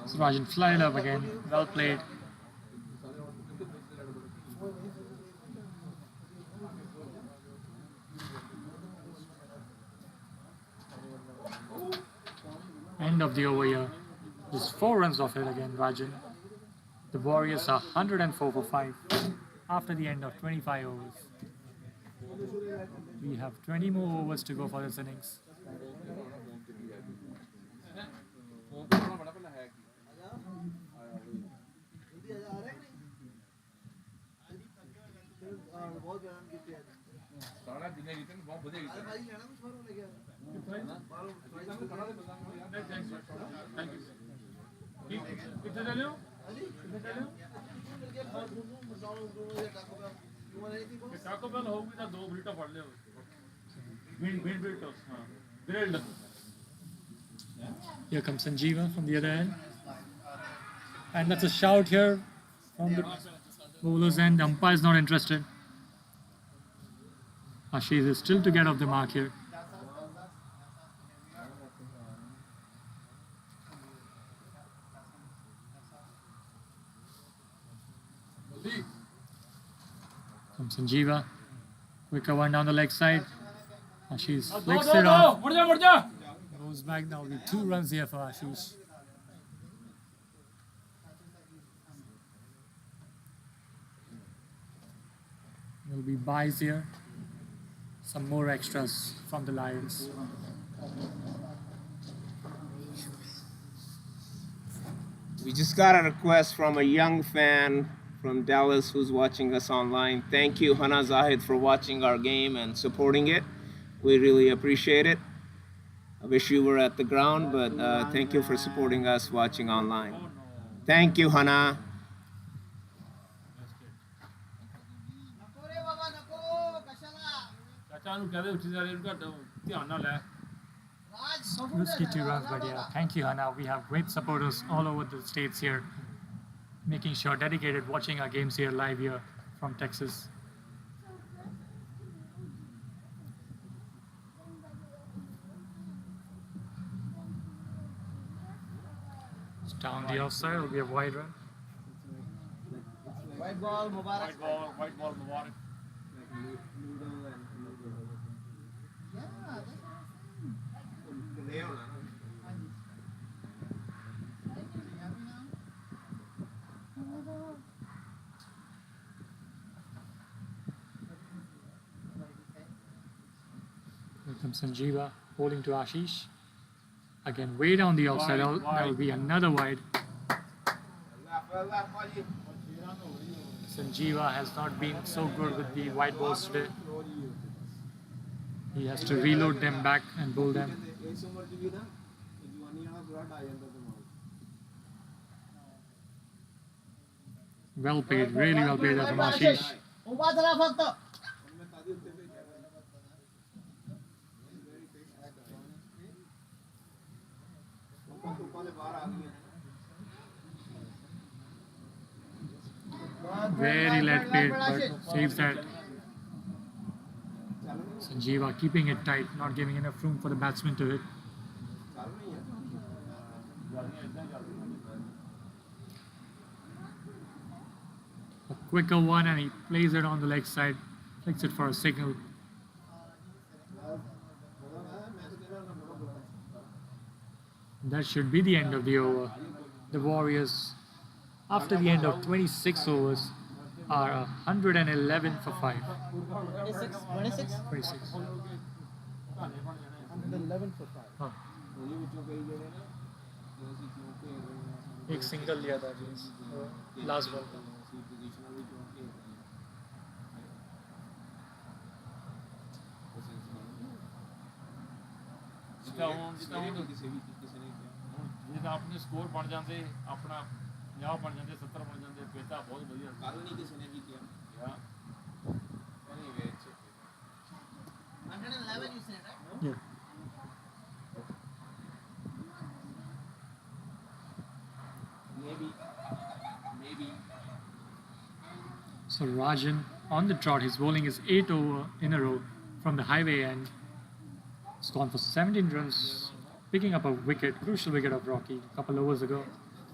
So Rajan flied up again. Well played. End of the over here. Just 4 runs off it again, Rajan. The Warriors are 104 for 5 after the end of 25 overs. We have 20 more overs to go for this innings. Here comes Sanjeeva from the other end. And that's a shout here from the bowler's end. Umpire is not interested. Ashish is still to get off the mark here. From Sanjeeva. Quicker one down the leg side. Ashish flicks it off. Goes back now with 2 runs here for Ashish. There'll be buys here. Some more extras from the Lions. We just got a request from a young fan from Dallas who's watching us online. Thank you, Hana Zahid, for watching our game and supporting it. We really appreciate it. I wish you were at the ground, but thank you for supporting us watching online. Thank you, Hana. Risky 2 runs, but yeah, thank you, Hana. We have great supporters all over the states here, making sure dedicated watching our games here live here from Texas. It's down the offside, it'll be a wide run. White ball, Mubarak. White ball, Mubarak. Here comes Sanjeeva, holding to Ashish. Again, way down the offside, that'll be another wide. Sanjeeva has not been so good with the wide balls today. He has to reload them back and bowl them. Well played, really well played from Ashish. Very late paid, but saves that. Sanjeeva keeping it tight, not giving enough room for the batsman to hit. A quicker one, and he plays it on the leg side, flicks it for a signal. That should be the end of the over. The Warriors, after the end of 26 overs, are 111 for 5. 26? 26? 26. 111 for 5. हाँ, एक single लिया था last ball का. ਜੇ ਤਾਂ ਆਪਣੇ score ਬਣ ਜਾਂਦੇ ਆਪਣਾ 50 ਬਣ ਜਾਂਦੇ 70 ਬਣ ਜਾਂਦੇ ਫਿਰ ਤਾਂ ਬਹੁਤ ਵਧੀਆ ਕੱਲ ਨਹੀਂ ਕਿਸੇ ਨੇ ਜਿੱਤਿਆ ਯਾ anyway it's 111 you said, right? Yeah. maybe So Rajan on the trot, his bowling is 8 over in a row from the highway end. It's gone for 17 runs, picking up a wicket, crucial wicket of Rocky a couple overs ago.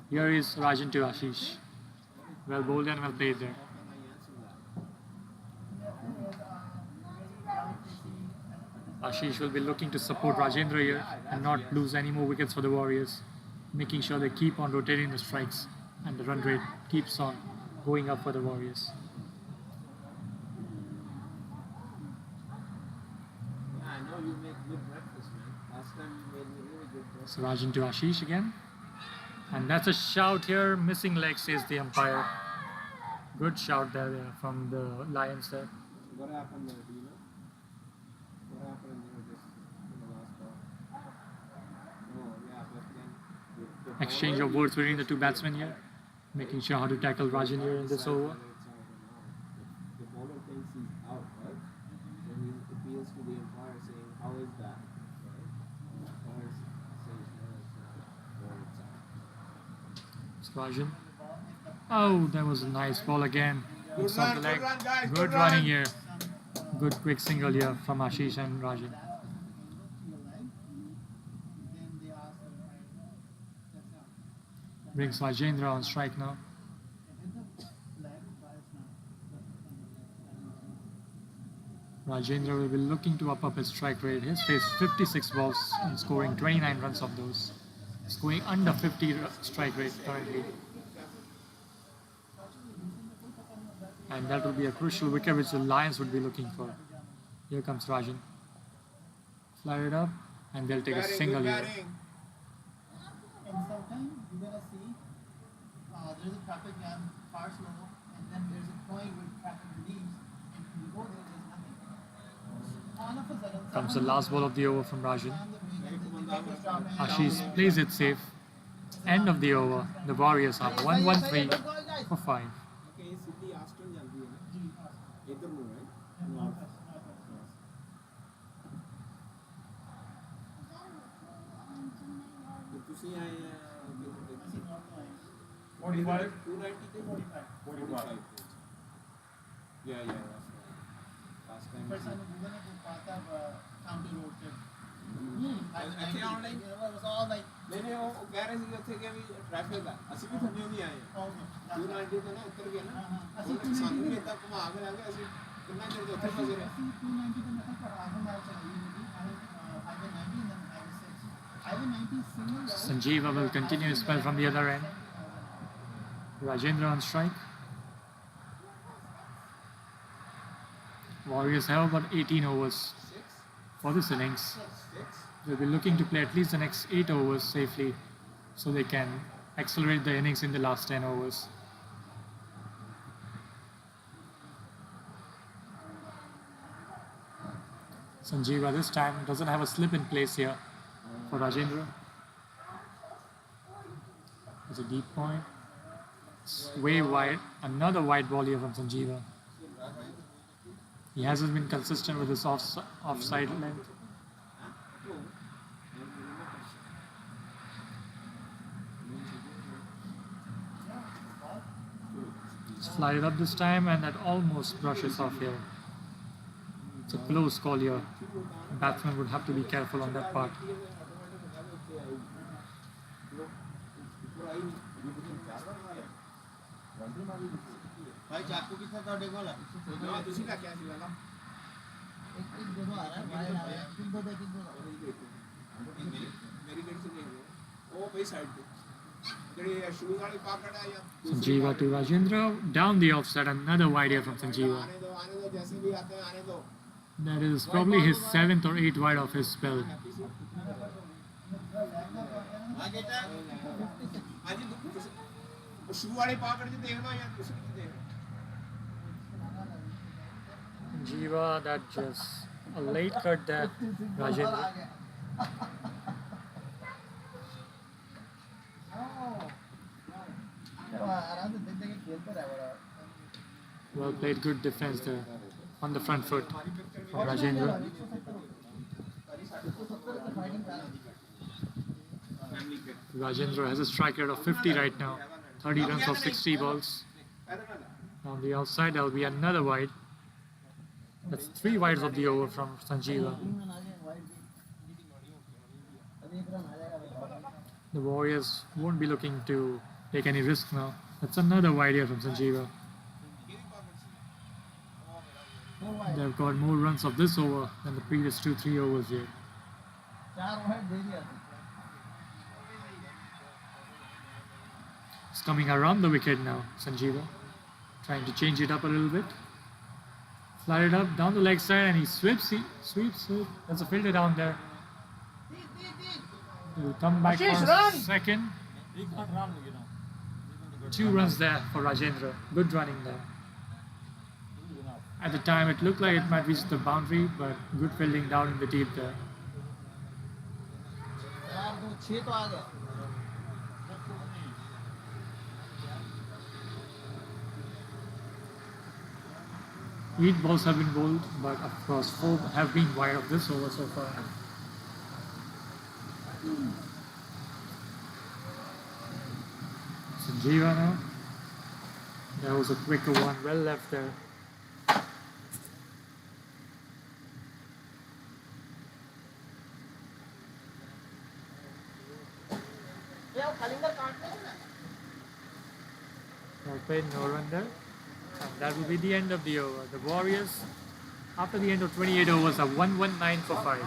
Here is Rajan to Ashish. Well bowled and well played there. Ashish will be looking to support Rajendra here and not lose any more wickets for the Warriors, making sure they keep on rotating the strikes and the run rate keeps on going up for the Warriors. I know you make good breakfast, man. Last time you made me really good breakfast. So Rajan to Ashish again. And that's a shout here, missing leg, says the umpire. Good shout there from the Lions there. What happened there, do you know? What happened there just in the last ball? Oh, yeah, but then the Exchange of words between the two batsmen here, making sure how to tackle Rajan here in this over. The bowler thinks he's out, right? Then he appeals to the umpire saying, how is that? Right? And the umpire says, no, it's not. Or it's out. It's Rajan. Oh, that was a nice ball again. Hooks off the leg. Good run, guys, Good good running run. here. Good quick single here from Ashish and Rajan. Brings Rajendra on strike now. Rajendra will be looking to up his strike rate. He's faced 56 balls and scoring 29 runs of those. He's going under 50 strike rate currently. And that will be a crucial wicket which the Lions would be looking for. Here comes Rajan. Fly it up and they'll take a single here. And sometimes you're gonna see there's a traffic jam far slow, and then there's a point where traffic leaves, and when you go there, there's nothing. All of a sudden, Comes the last ball of the over from Rajan. on the way, and the traffic stop, and Ashish plays it safe. End of the over. The Warriors are 113 for 5. Okay, Sydney Aston jaldi hai na. Idhar mu, right? North. तो तुसी आए 45 290 ਤੇ 45 yeah yeah that's right. Last time फिर सानू Google ने को पाता county road पे ਇੱਥੇ ਆਉਣ ਲਈ it was all like ਨਹੀਂ ਉਹ ਕਹਿ ਰਹੇ ਸੀ ਉੱਥੇ ਕਿ ਵੀ ਟ੍ਰੈਫਿਕ ਆ ਅਸੀਂ ਵੀ ਥੱਲੇ ਨਹੀਂ ਆਏ 290 ਤੇ ਨਾ ਉੱਤਰ ਗਏ ਨਾ ਅਸੀਂ ਸਾਨੂੰ ਵੀ ਇੱਦਾਂ ਘੁਮਾ ਕੇ ਲੈ ਗਏ ਅਸੀਂ ਕਿੰਨਾ ਚਿਰ ਤੋਂ ਉੱਥੇ ਫਸੇ ਰਹੇ 290 पे मतलब पर आगे मैच चली हुई highway 90 and then highway 6 highway 90 single level Sanjeeva will continue his spell from the other end. Rajendra on strike. Warriors have about 18 overs for this innings. They'll be looking to play at least the next 8 overs safely so they can accelerate the innings in the last 10 overs. Sanjeeva this time doesn't have a slip in place here for Rajendra. It's a deep point. It's way wide. Another wide ball here from Sanjeeva. He hasn't been consistent with his offside length. Slide it up this time, and that almost brushes off here. It's a close call here. Batsman would have to be careful on that part. भाई चाकू कितना ਤੁਹਾਡੇ ਕੋਲ ਨਾ ਤੁਸੀਂ ਲੈ ਕੇ ਆ ਸੀ ਲੈ ਲਾ ਇੱਕ ਜਦੋਂ ਆ ਰਿਹਾ ਬਾਹਰ ਆ ਰਿਹਾ ਕਿੰਦੋਂ ਦੇ ਕਿੰਦੋਂ ਮੇਰੀ ਗੱਡੀ ਚ ਨਹੀਂ ਉਹ ਪਈ ਸਾਈਡ ਤੇ ਜਿਹੜੀ ਸ਼ੂਜ਼ ਵਾਲੀ ਪਾਕਟ ਆ ਜਾਂ Sanjeeva to Rajendra, down the offside, another wide here from Sanjeeva. आने दो जैसे भी आते हैं आने दो That is probably his 7th or 8th wide of his spell. आगे टा आज शू वाली पाकट ਚ ਦੇਖ ਲਓ ਜਾਂ ਤੁਸੀਂ ਕੀ ਦੇਖ Sanjeeva, that just a late cut there. Rajendra. Well played, good defense there on the front foot from Rajendra. Rajendra has a strike rate of 50 right now, 30 runs of 60 balls. On the outside, there will be another wide. That's 3 wides of the over from Sanjeeva. The Warriors won't be looking to take any risk now. That's another wide here from Sanjeeva. They've got more runs of this over than the previous 2-3 overs here. It's coming around the wicket now, Sanjeeva. Trying to change it up a little bit. Slide it up down the leg side, and he sweeps it. There's a fielder down there. He'll come back for a second. 2 runs there for Rajendra. Good running there. At the time, it looked like it might reach the boundary, but good fielding down in the deep there. Eight balls have been bowled, but of course 4 have been wide of this over so far. Sanjeeva now. That was a quicker one, well left there. Well played, no run there. And that will be the end of the over. The Warriors, after the end of 28 overs, are 119 for 5.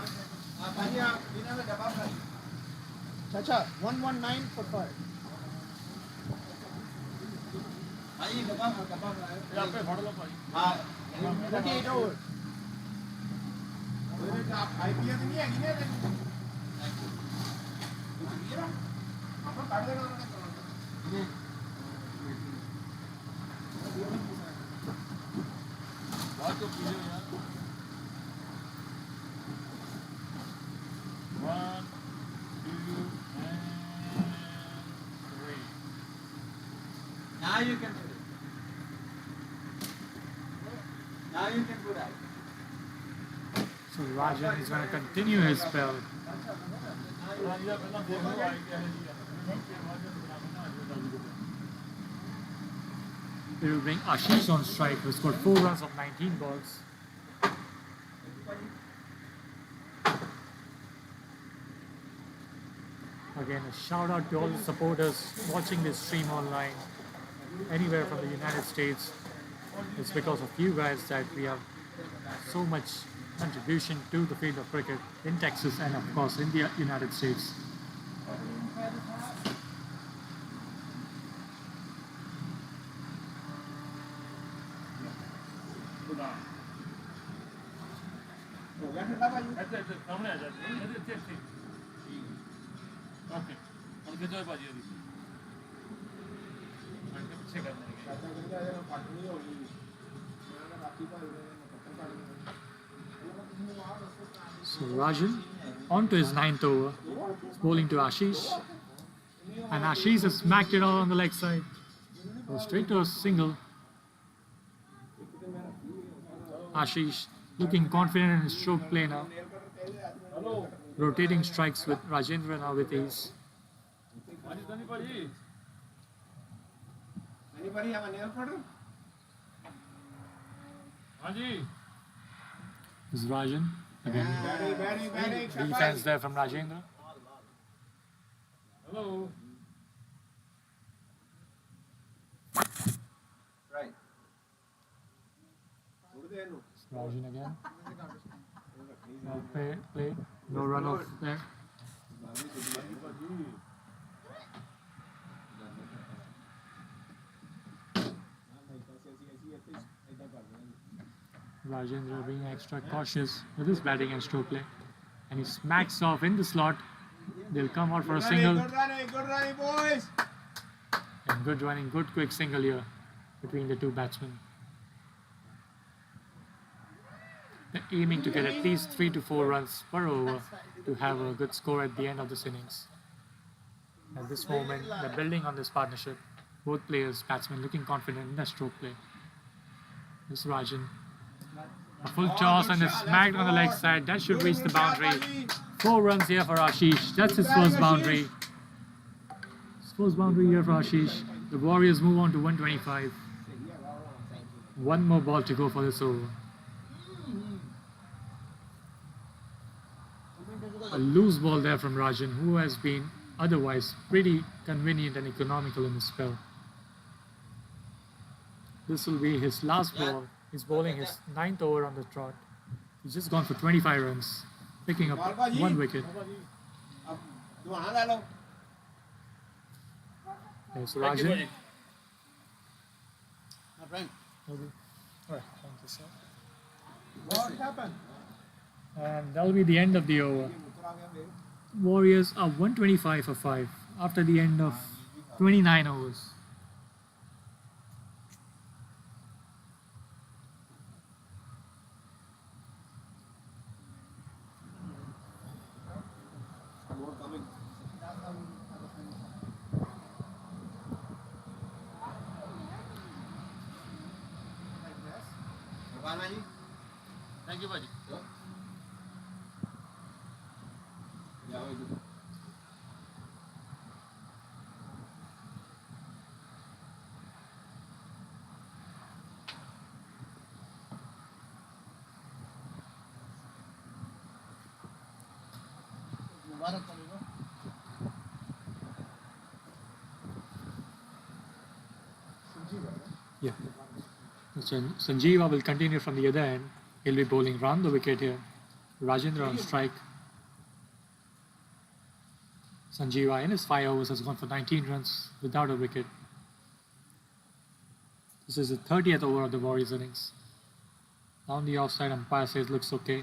चाचा 119 for 5 भाई डब्बा यहाँ पे फोड़ लो भाई हाँ 28 over आप IPL नहीं है किने ये ना अपन काट देना उन्होंने बहुत तो कीजिए यार 1 2 and 3 now you can put it now you can put out So Rajan is going to continue his spell. They will bring Ashish on strike, who scored 4 runs of 19 balls. Again, a shout out to all the supporters watching this stream online, anywhere from the United States. It's because of you guys that we have so much contribution to the field of cricket in Texas and of course in the United States. So Rajan on to his 9th over, bowling to Ashish, and Ashish has smacked it all on the leg side. Goes straight to a single. Ashish looking confident in his stroke play now. Rotating strikes with Rajendra now with ease. Anybody have a nail cutter? Haji. This is Rajan. Again, defense there from Rajendra. Hello. Right. Rajan again. Well played. No run off there. Rajendra being extra cautious with his batting and stroke play. And he smacks off in the slot. They'll come out for a single. Good running, boys. And good running, good quick single here between the two batsmen. They're aiming to get at least 3 to 4 runs per over to have a good score at the end of this innings. At this moment, they're building on this partnership. Both players, batsmen, looking confident in their stroke play. This is Rajan. A full toss and it's smacked on the leg side. That should reach the boundary. 4 runs here for Ashish. That's his first boundary. His first boundary here for Ashish. The Warriors move on to 125. One more ball to go for this over. A loose ball there from Rajan, who has been otherwise pretty convenient and economical in his spell. This will be his last ball. He's bowling his 9th over on the trot. He's just gone for 25 runs, picking up 1 wicket. There's Rajan. Alright, thank you, sir. What happened? And that'll be the end of the over. Warriors are 125 for 5 after the end of 29 overs. Thank you, Haji. Yeah. So Sanjeeva will continue from the other end. He'll be bowling round the wicket here. Rajendra on strike. Sanjeeva in his 5 overs has gone for 19 runs without a wicket. This is the 30th over of the Warriors innings. Down the offside, umpire says looks okay.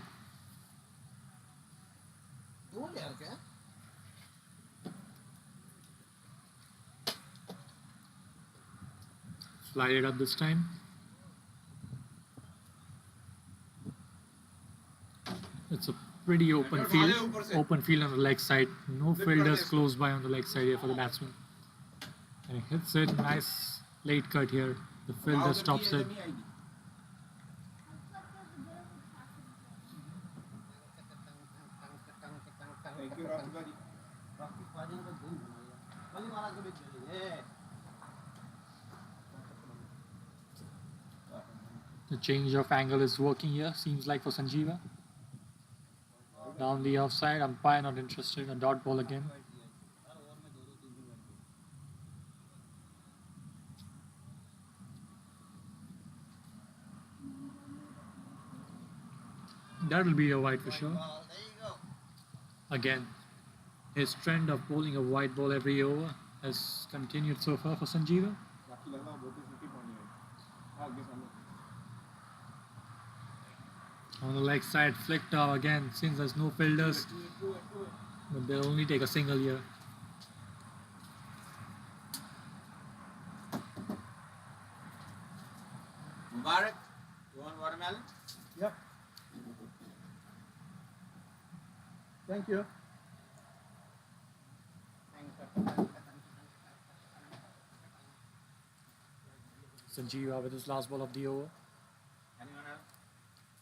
Slide it up this time. It's a pretty open field. Open field on the leg side. No fielders close by on the leg side here for the batsman. And he hits it. Nice late cut here. The fielder stops it. The change of angle is working here, seems like for Sanjeeva. Down the offside, umpire not interested, a dot ball again. That will be a wide for sure. Again, his trend of bowling a wide ball every over has continued so far for Sanjeeva. On the leg side, flicked off again, since there's no fielders, but they'll only take a single here. Mubarak, you want watermelon? Yep. Thank you. Sanjeeva with his last ball of the over. Anyone else?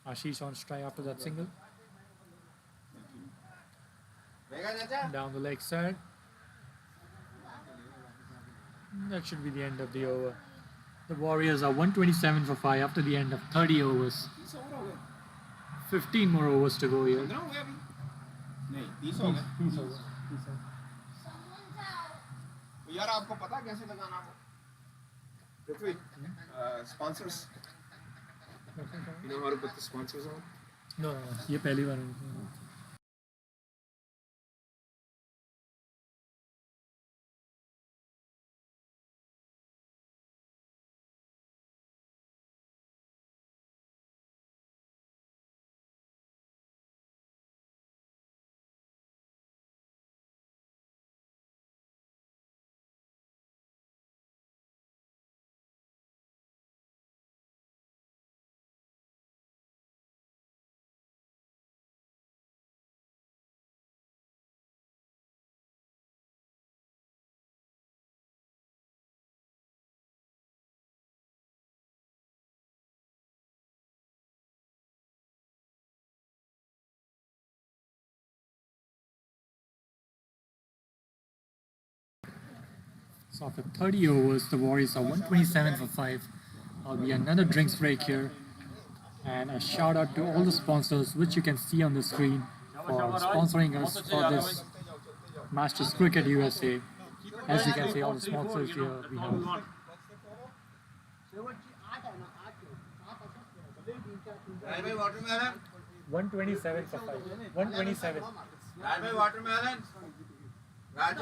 Ashish on strike after that single. Vega Chacha? Down the leg side. That should be the end of the over. The Warriors are 127 for 5 after the end of 30 overs. 15 more overs to go here. 15 हो गया अभी नहीं 30 हो गए 30 overs. तो यार आपको पता कैसे लगाना वो पृथ्वी sponsors you know how to put the sponsors on No, ये पहली बार है. So after 30 overs, the Warriors are 127 for 5. There'll be another drinks break here. And a shout out to all the sponsors, which you can see on the screen, for sponsoring us for this Masters Cricket USA. As you can see, all the sponsors here we have. 127 for 5. 127. watermelon. Raj.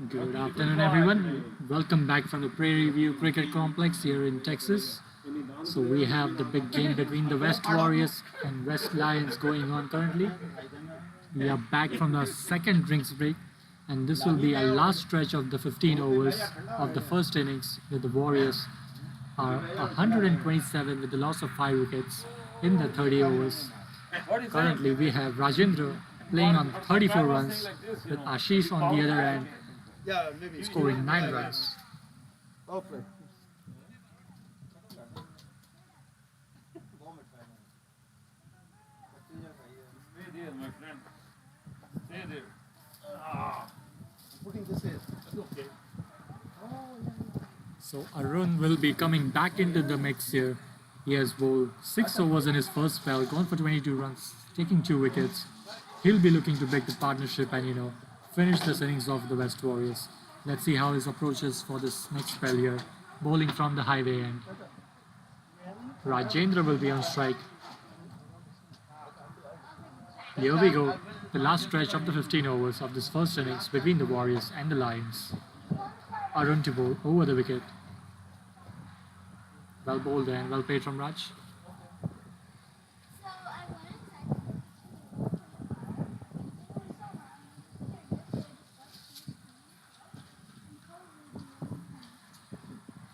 Good afternoon, everyone. Welcome back from the Prairie View Cricket Complex here in Texas. So we have the big game between the West Warriors and West Lions going on currently. We are back from the second drinks break, and this will be a last stretch of the 15 overs of the first innings, where the Warriors are 127 with the loss of 5 wickets in the 30 overs. Currently, we have Rajendra playing on 34 runs, with Ashish on the other end scoring 9 runs. Stay there, my friend. Stay there. That's okay. So Arun will be coming back into the mix here. He has bowled 6 overs in his first spell, gone for 22 runs, taking 2 wickets. He'll be looking to break the partnership and finish this innings of the West Warriors. Let's see how his approach is for this next spell here, bowling from the highway end. Rajendra will be on strike. Here we go, the last stretch of the 15 overs of this first innings between the Warriors and the Lions. Arun to bowl over the wicket. Well bowled and well played from Raj.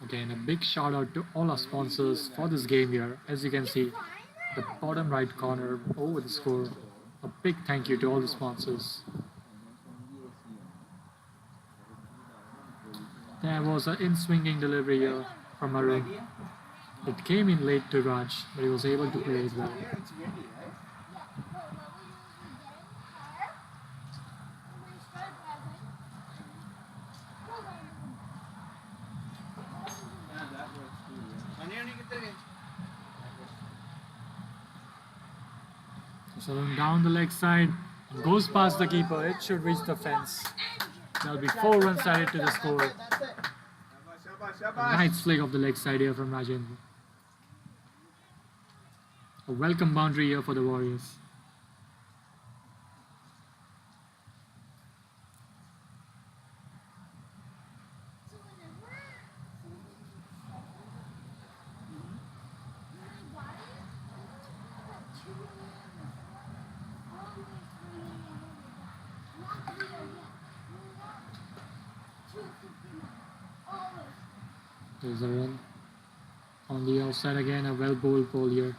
Again, a big shout out to all our sponsors for this game here. As you can see, the bottom right corner over the score. A big thank you to all the sponsors. There was an in-swinging delivery here from Arun. It came in late to Raj, but he was able to play it well. So down the leg side, goes past the keeper. It should reach the fence. There'll be 4 runs added to the score. A nice flick of the leg side here from Rajendra. A welcome boundary here for the Warriors. There's a run. On the outside again, a well bowled ball here.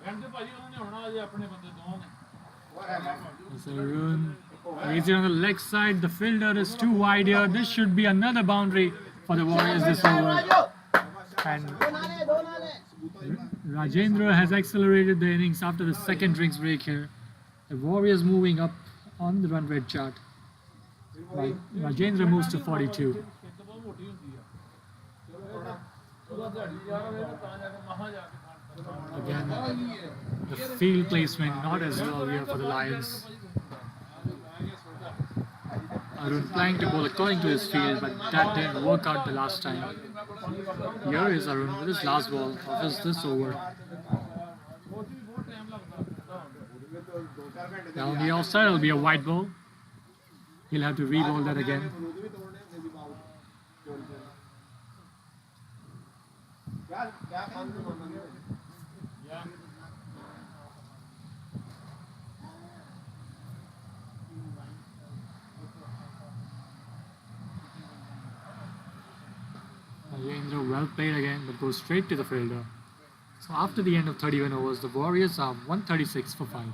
ਕਹਿੰਦੇ ਭਾਜੀ ਉਹਨਾਂ ਨੇ ਹੋਣਾ ਅਜੇ ਆਪਣੇ ਬੰਦੇ ਦੋਵਾਂ ਨੇ There's a run. Easy on the leg side. The fielder is too wide here. This should be another boundary for the Warriors this over. And Rajendra has accelerated the innings after the second drinks break here. The Warriors moving up on the run rate chart. Rajendra moves to 42. ਖੇਤ ਬਹੁਤ ਮੋਟੀ ਹੁੰਦੀ ਆ ਉਹਦਾ ਦਿਹਾੜੀ ਯਾਰ ਹੋਵੇ ਨਾ ਤਾਂ ਜਾ ਕੇ ਮਹਾਂ ਜਾ ਕੇ Again, the field placement not as well here for the Lions. Arun planning to bowl according to his field, but that didn't work out the last time. Here is Arun with his last ball of this over. Now on the offside will be a wide ball. He'll have to re-bowl that again. Rajendra well played again, but goes straight to the fielder. So after the end of 31 overs, the Warriors are 136 for 5.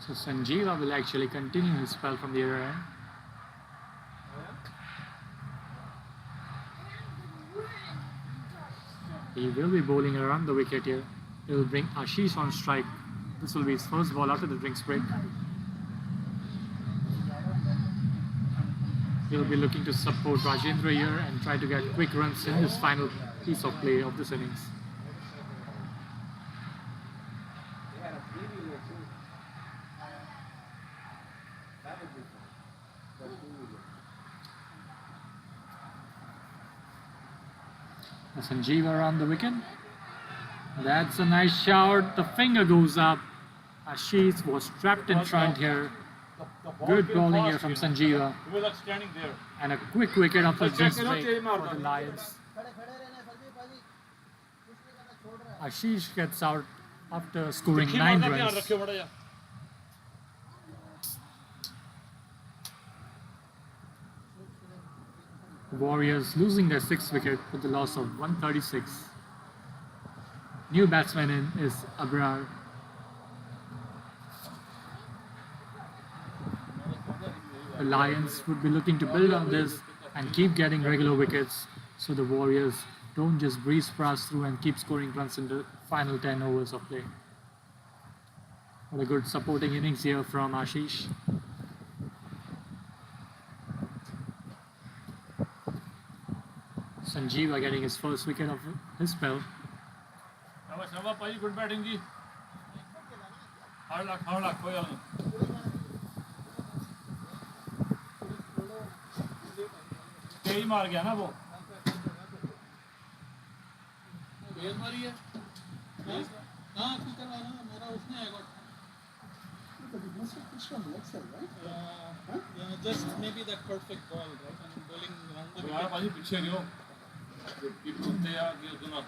So Sanjeeva will actually continue his spell from the other end. He will be bowling around the wicket here. He will bring Ashish on strike. This will be his first ball after the drinks break. He'll be looking to support Rajendra here and try to get quick runs in this final piece of play of this innings. Sanjeeva around the wicket. That's a nice shot. The finger goes up. Ashish was trapped in front here. Good bowling here from Sanjeeva. He was like standing there. And a quick wicket after just break for the Lions. Ashish gets out after scoring 9 runs. Warriors losing their 6th wicket with the loss of 136. New batsman in is Abrar. The Lions would be looking to build on this and keep getting regular wickets so the Warriors don't just breeze past through and keep scoring runs in the final 10 overs of play. What a good supporting innings here from Ashish. Sanjeeva getting his first wicket of his spell. Good batting ji. Hard luck, koi gall nahi. तेज मार गया ना वो तेज मारी है हाँ तू करवा ना मेरा उसने आएगा just maybe that perfect ball right and bowling around the यार भाई पीछे नहीं हो कीप करते यार ये तो ना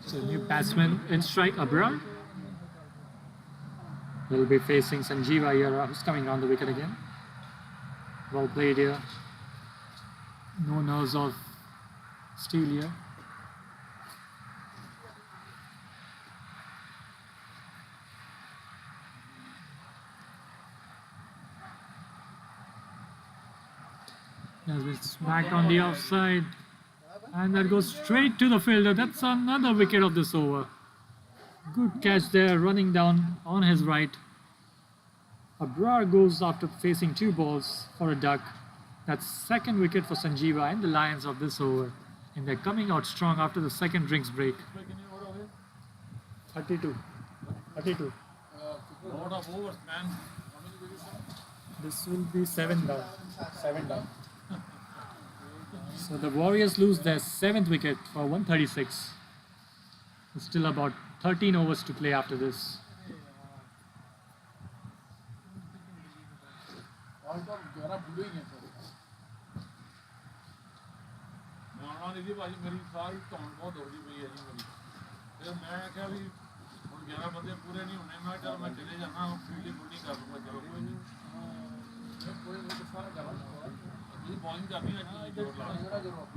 So new batsman in strike, Abrar. Will be facing Sanjeeva here, who's coming on the wicket again. Well played here. No nerves of steel here. Has been smacked on the offside. And that goes straight to the fielder. That's another wicket of this over. Good catch there, running down on his right. Abrar goes after facing 2 balls for a duck. That's 2nd wicket for Sanjeeva and the Lions of this over. And they're coming out strong after the 2nd drinks break. 32. 32. lot of overs man This will be 7 down. 7 down. So the Warriors lose their 7th wicket for 136. There's still about 13 overs to play after this. ਮਾਰਨਾ ਨਹੀਂ ਜੀ ਭਾਜੀ ਮੇਰੀ ਸਾਰੀ ਧੌਣ ਬਹੁਤ ਹੋ ਗਈ ਪਈ ਹੈ ਜੀ ਮੇਰੀ ਤੇ ਮੈਂ ਕਿਹਾ ਵੀ ਹੁਣ 11 ਬੰਦੇ ਪੂਰੇ ਨਹੀਂ ਹੋਣੇ ਮੈਂ ਚੱਲ ਮੈਂ ਚਲੇ ਜਾਣਾ ਫੀਲਡਿੰਗ ਫੁਲਡਿੰਗ ਕਰ ਲੂੰਗਾ ਚਲੋ ਕੋਈ ਨਹੀਂ ਕੋਈ ਨਹੀਂ ਸਾਰਾ ਕਰਾਂਗਾ ਜੀ ਬॉलिंਗ ਕਰਨੀ ਹੈ ਜੀ ਜੋਰ ਲਾ ਜਿਹੜਾ ਜੋਰ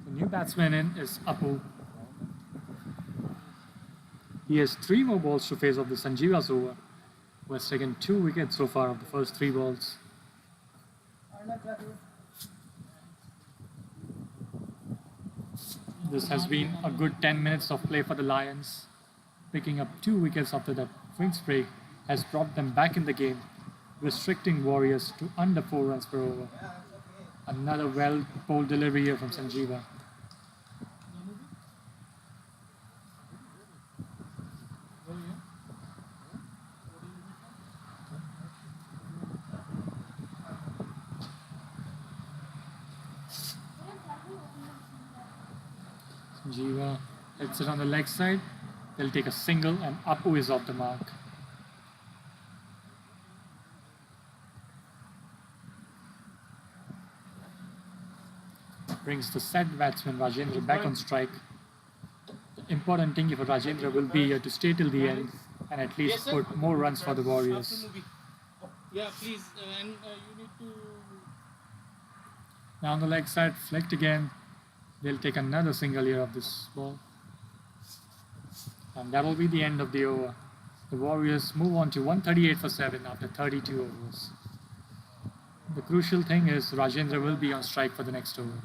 The new batsman in is Apu. He has 3 more balls to face of the Sanjeeva's over, who has taken 2 wickets so far of the first 3 balls. This has been a good 10 minutes of play for the Lions. Picking up 2 wickets after that drinks break has brought them back in the game, restricting Warriors to under 4 runs per over. Another well-bowled delivery here from Sanjeeva. Sanjeeva hits it on the leg side. They'll take a single and Apu is off the mark. Brings the set batsman Rajendra back on strike. The important thing for Rajendra will be to stay till the end and at least put more runs for the Warriors. Absolutely. Yeah, please, and you need to. Now on the leg side, flicked again. They'll take another single here of this ball. And that will be the end of the over. The Warriors move on to 138 for 7 after 32 overs. The crucial thing is Rajendra will be on strike for the next over.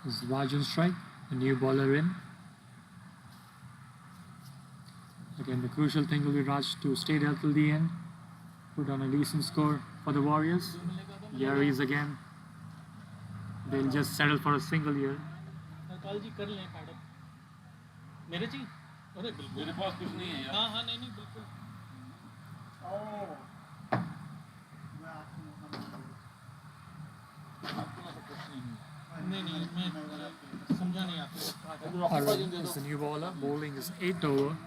Is Raj on strike, the new bowler in. Again, the crucial thing will be Raj to stay there till the end, put on a decent score for the Warriors. Here he is again. They'll just settle for a single here. मेरे पास कुछ नहीं है यार हाँ नहीं नहीं बिल्कुल Arun is the new bowler. Bowling is 8th over.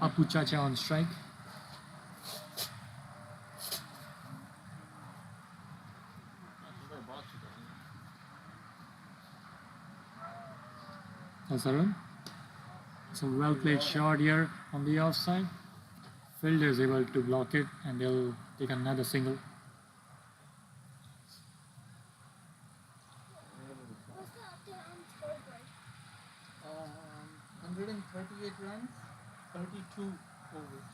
Apu Chacha on strike. That's Arun. It's a well played shot here on the offside. Fielder is able to block it and they'll take another single. What's the update on scoreboard? 138 runs, 32 overs.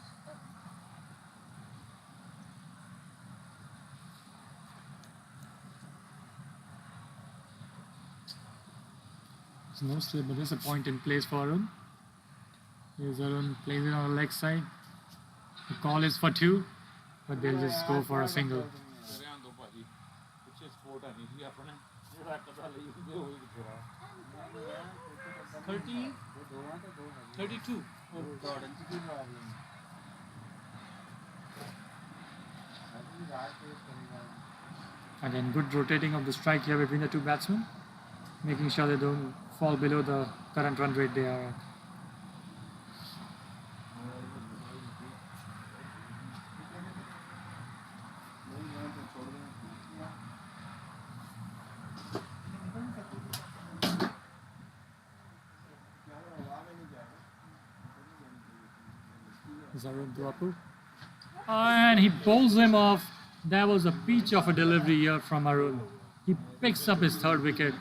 It's no slip, but there's a point in place for Arun. Here's Arun, plays it on the leg side. The call is for 2, but they'll just go for a single. ਰਹਿਣ ਦੋ ਭਾਜੀ ਪਿੱਛੇ support ਹੈ ਨਹੀਂ ਸੀ ਆਪਣੇ ਜਿਹੜਾ ਕਦਾ ਲਈ ਉਹਦੇ ਹੋਈ ਕਿਥੋਂ 30, 32 overs. Again, good rotating of the strike here between the two batsmen, making sure they don't fall below the current run rate they are at. Arun to Apu. And he bowls him off. That was a peach of a delivery here from Arun. He picks up his 3rd wicket.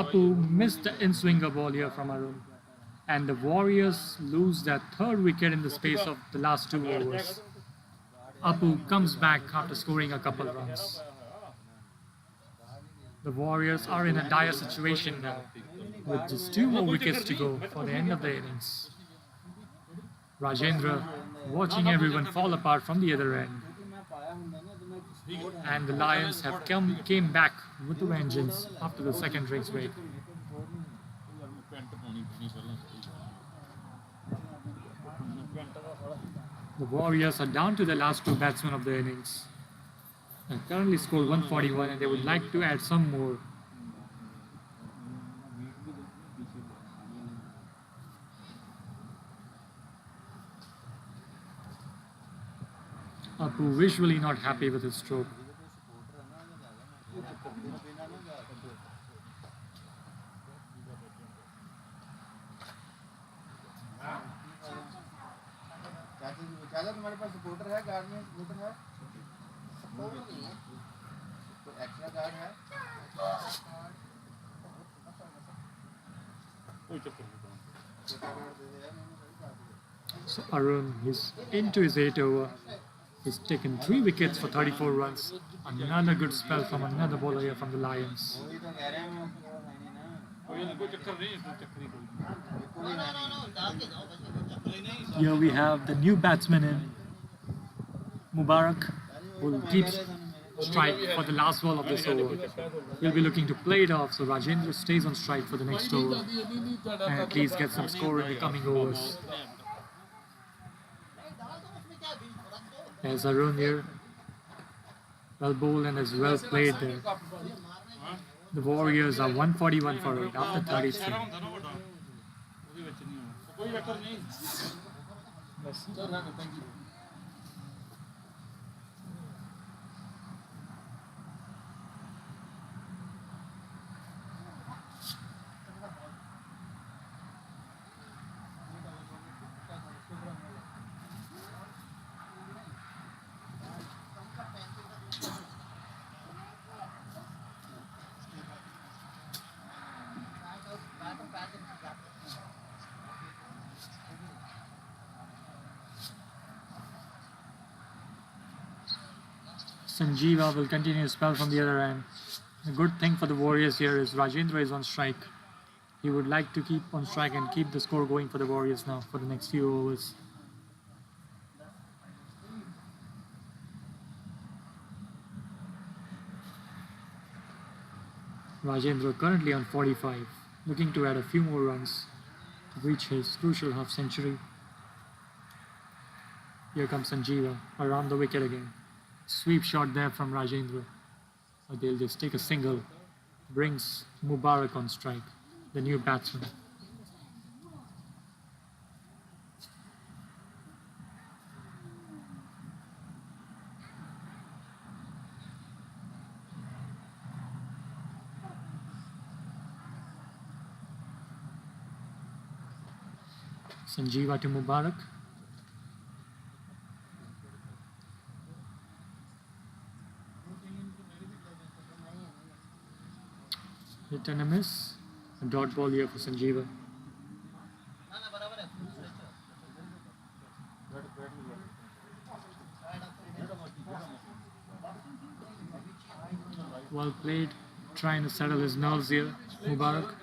Apu missed the in-swinger ball here from Arun. And the Warriors lose that 3rd wicket in the space of the last 2 overs. Apu comes back after scoring a couple runs. The Warriors are in a dire situation now, with just 2 more wickets to go for the end of the innings. Rajendra watching everyone fall apart from the other end. And the Lions have came back with a vengeance after the 2nd drinks break. The Warriors are down to the last 2 batsmen of the innings. They currently scored 141 and they would like to add some more. Apu visually not happy with his stroke. चाचा तुम्हारे पास supporter है guard में supporter है support नहीं है तो extra guard है So Arun, he's into his 8th over. He's taken 3 wickets for 34 runs. Another good spell from another bowler here from the Lions. वही तो कह रहे हैं मैं कोई चक्कर नहीं कोई चक्कर ही कोई Here we have the new batsman in, Mubarak, who keeps strike for the last ball of this over. He'll be looking to play it off, so Rajendra stays on strike for the next over and at least get some score in the coming overs. As Arun here, well bowled and as well played there. The Warriors are 141 for 8 after 33. Sanjeeva will continue his spell from the other end. The good thing for the Warriors here is Rajendra is on strike. He would like to keep on strike and keep the score going for the Warriors now for the next few overs. Rajendra currently on 45, looking to add a few more runs to reach his crucial half century. Here comes Sanjeeva around the wicket again. Sweep shot there from Rajendra. But they'll just take a single. Brings Mubarak on strike, the new batsman. Sanjeeva to Mubarak. Hit and a miss. A dot ball here for Sanjeeva. Well played. Trying to settle his nerves here. Mubarak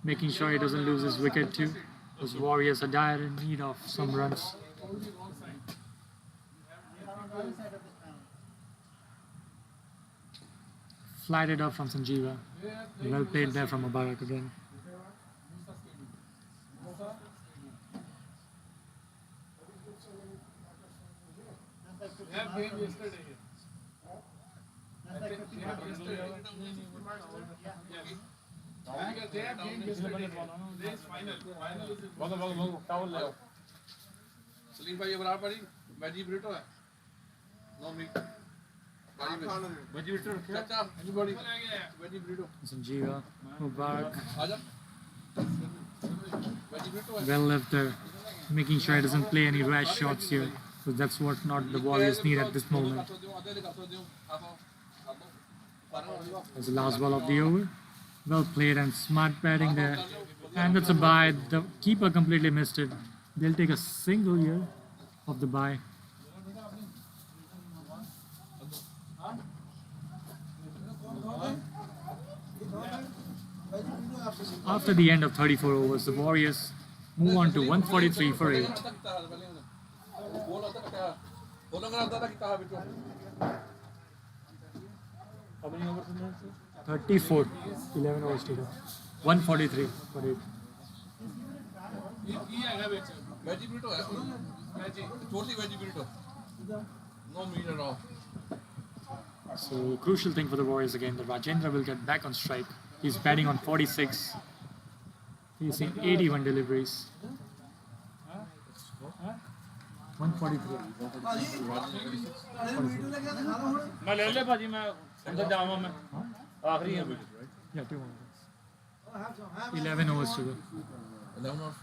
making sure he doesn't lose his wicket too. Those Warriors are dire in need of some runs. Flighted up from Sanjeeva. Well played there from Mubarak again. Salim भाई ये बराबर पड़ी veggie burrito है no meet veggie Brito चाचा anybody veggie Brito Sanjeeva, Mubarak. आजा veggie burrito है Well left there. Making sure he doesn't play any rash shots here. So that's what not the Warriors need at this moment. That's the last ball of the over. Well played and smart batting there. And that's a bye. The keeper completely missed it. They'll take a single here of the bye. After the end of 34 overs, the Warriors move on to 143 for 8. 34, 11 overs to go. 143 for 8. Veggie burrito है veggie छोटी veggie burrito no meat at all So crucial thing for the Warriors again, that Rajendra will get back on strike. He's batting on 46. He's seen 81 deliveries. 143. मैं ले ले भाजी मैं अंदर जाऊंगा मैं आखिरी है Yeah, 2 overs. 11 overs to go. 11 और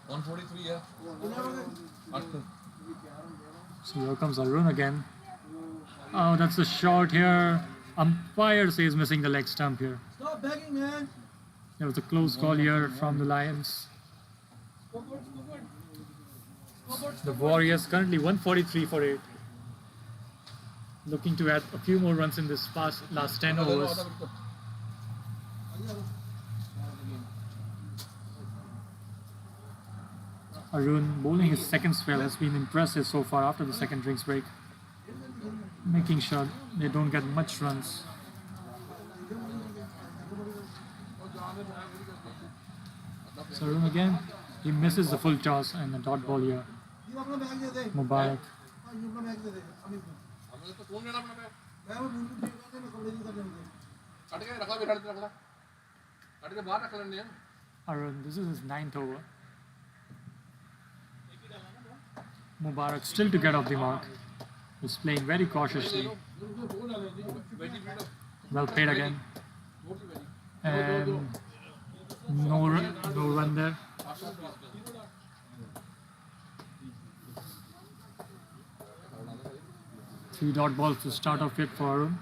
143 है 8 So here comes Arun again. Oh, that's a shot here. Umpire says missing the leg stump here. Stop begging, man. There was a close call here from the Lions. The Warriors currently 143 for 8. Looking to add a few more runs in this last 10 overs. Arun bowling his second spell has been impressive so far after the second drinks break, making sure they don't get much runs. So Arun again, he misses the full toss and the dot ball here. Mubarak. Arun, this is his 9th over. Mubarak still to get off the mark. He's playing very cautiously. Well played again. And no run there. Three dot balls to start off with for Arun.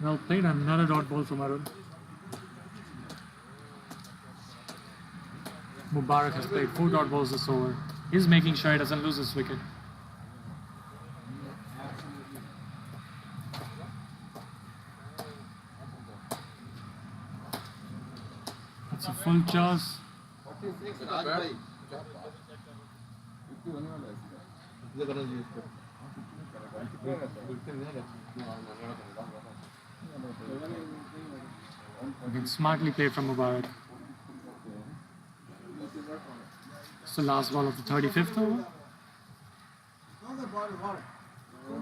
Well played, another dot ball from Arun. Mubarak has played 4 dot balls this over. He's making sure he doesn't lose his wicket. It's a full toss. Again, smartly played from Mubarak. It's the last ball of the 35th over.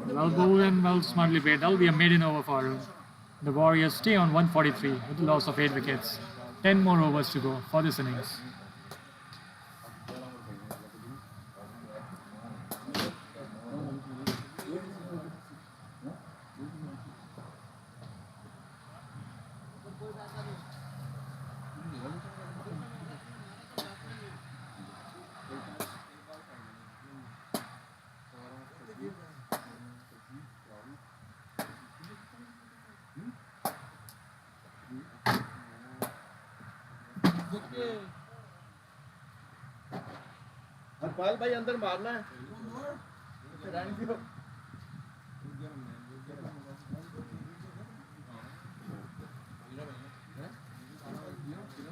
Well bowled and well smartly played. That'll be a maiden over for Arun. The Warriors stay on 143 with a loss of 8 wickets. 10 more overs to go for this innings. Harpal भाई अंदर मारना है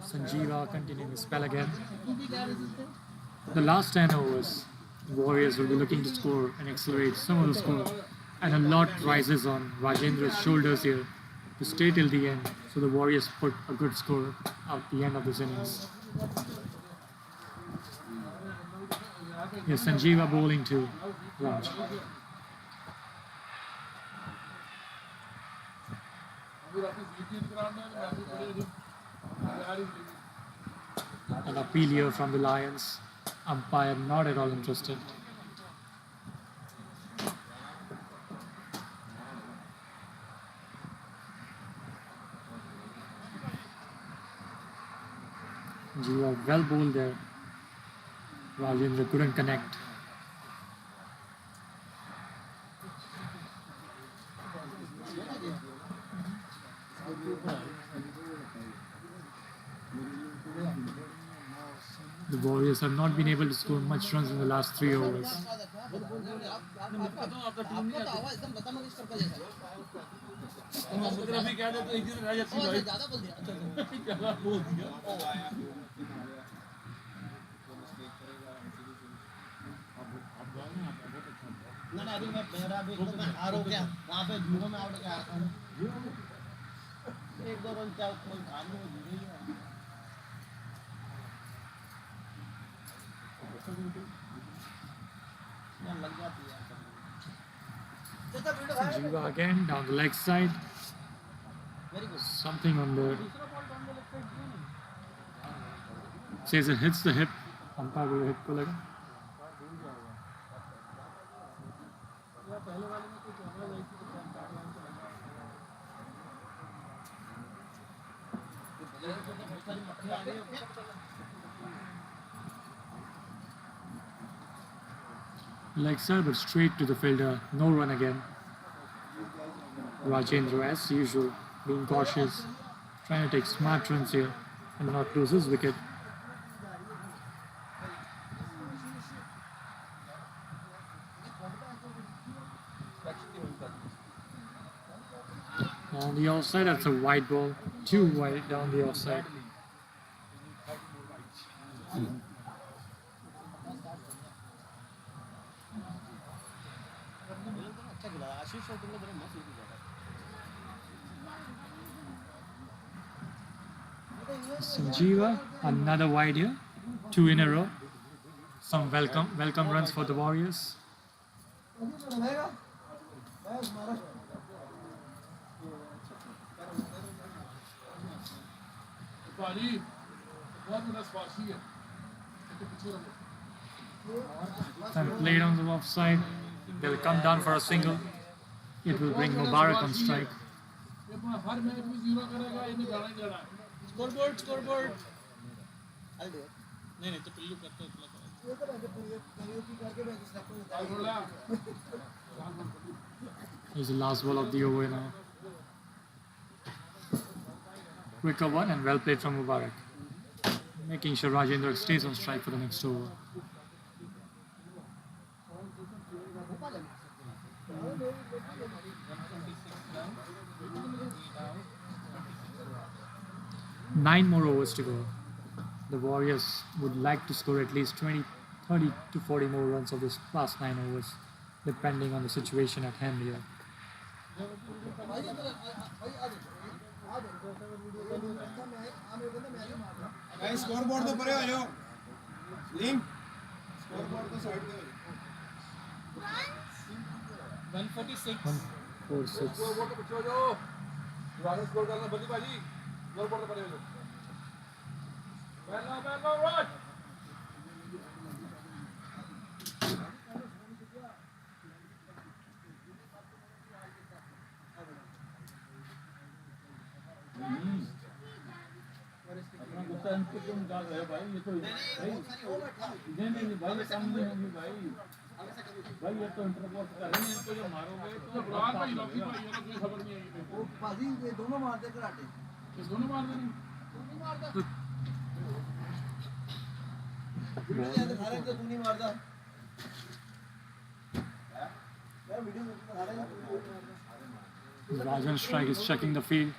Sanjeeva continuing the spell again. The last 10 overs, the Warriors will be looking to score and accelerate some of the score. And a lot rises on Rajendra's shoulders here to stay till the end. So the Warriors put a good score at the end of this innings. Yes, Sanjeeva bowling to Raj. An appeal here from the Lions. Umpire not at all interested. Jiva well bowled there. Rajendra couldn't connect. The Warriors have not been able to score much runs in the last 3 overs. अभी मैं मेरा भी तो मैं हार हो गया वहाँ पे जीरो में आउट गया था एक दो रन क्या कोई काम नहीं जीरो ही है लग जाती है Jiva again down the leg side. Something on the says it hits the hip. Umpire will hit ko laga. Leg side but straight to the fielder. No run again. Rajendra as usual being cautious, trying to take smart runs here and not lose his wicket. On the offside, that's a wide ball. Too wide down the offside. Sanjeeva, another wide here. 2 in a row. Some welcome runs for the Warriors. भाजी बहुत बड़ा स्पार्शी है तो पीछे रखो And played on the offside. They'll come down for a single. It will bring Mubarak on strike. ये अपना हर match में 0 करेगा इन्हें जाना ही जाना है स्कोरबोर्ड नहीं तो पिल्लू करते इतना बोला Here's the last ball of the over now. Quicker one and well played from Mubarak. Making sure Rajendra stays on strike for the next over. Nine more overs to go. The Warriors would like to score at least 20, 30 to 40 more runs of this last 9 overs, depending on the situation at hand here. Guys scoreboard तो परे हो जाओ link scoreboard तो side पे हो 146 146. Scoreboard तो पीछे हो जाओ दुबारा स्कोर करना बल्ली बाजी स्कोरबोर्ड तो परे हो जाओ बैलो रन अपना गुस्सा इनको क्यों निकाल रहे हो भाई ये तो भाई नहीं भाई ये काम नहीं होगी भाई ये तो इंटरपोर्ट कर रहे हैं इनको जो मारोगे तो बुरा भाई लॉकी भाई ये तो कोई खबर नहीं आई मेरे को बाजी ये दोनों मारते कराटे किस दोनों मार देंगे वीडियो दिखा रहे थे तू नहीं मारता यार वीडियो दिखा रहे हैं Rajan Strike is checking the field.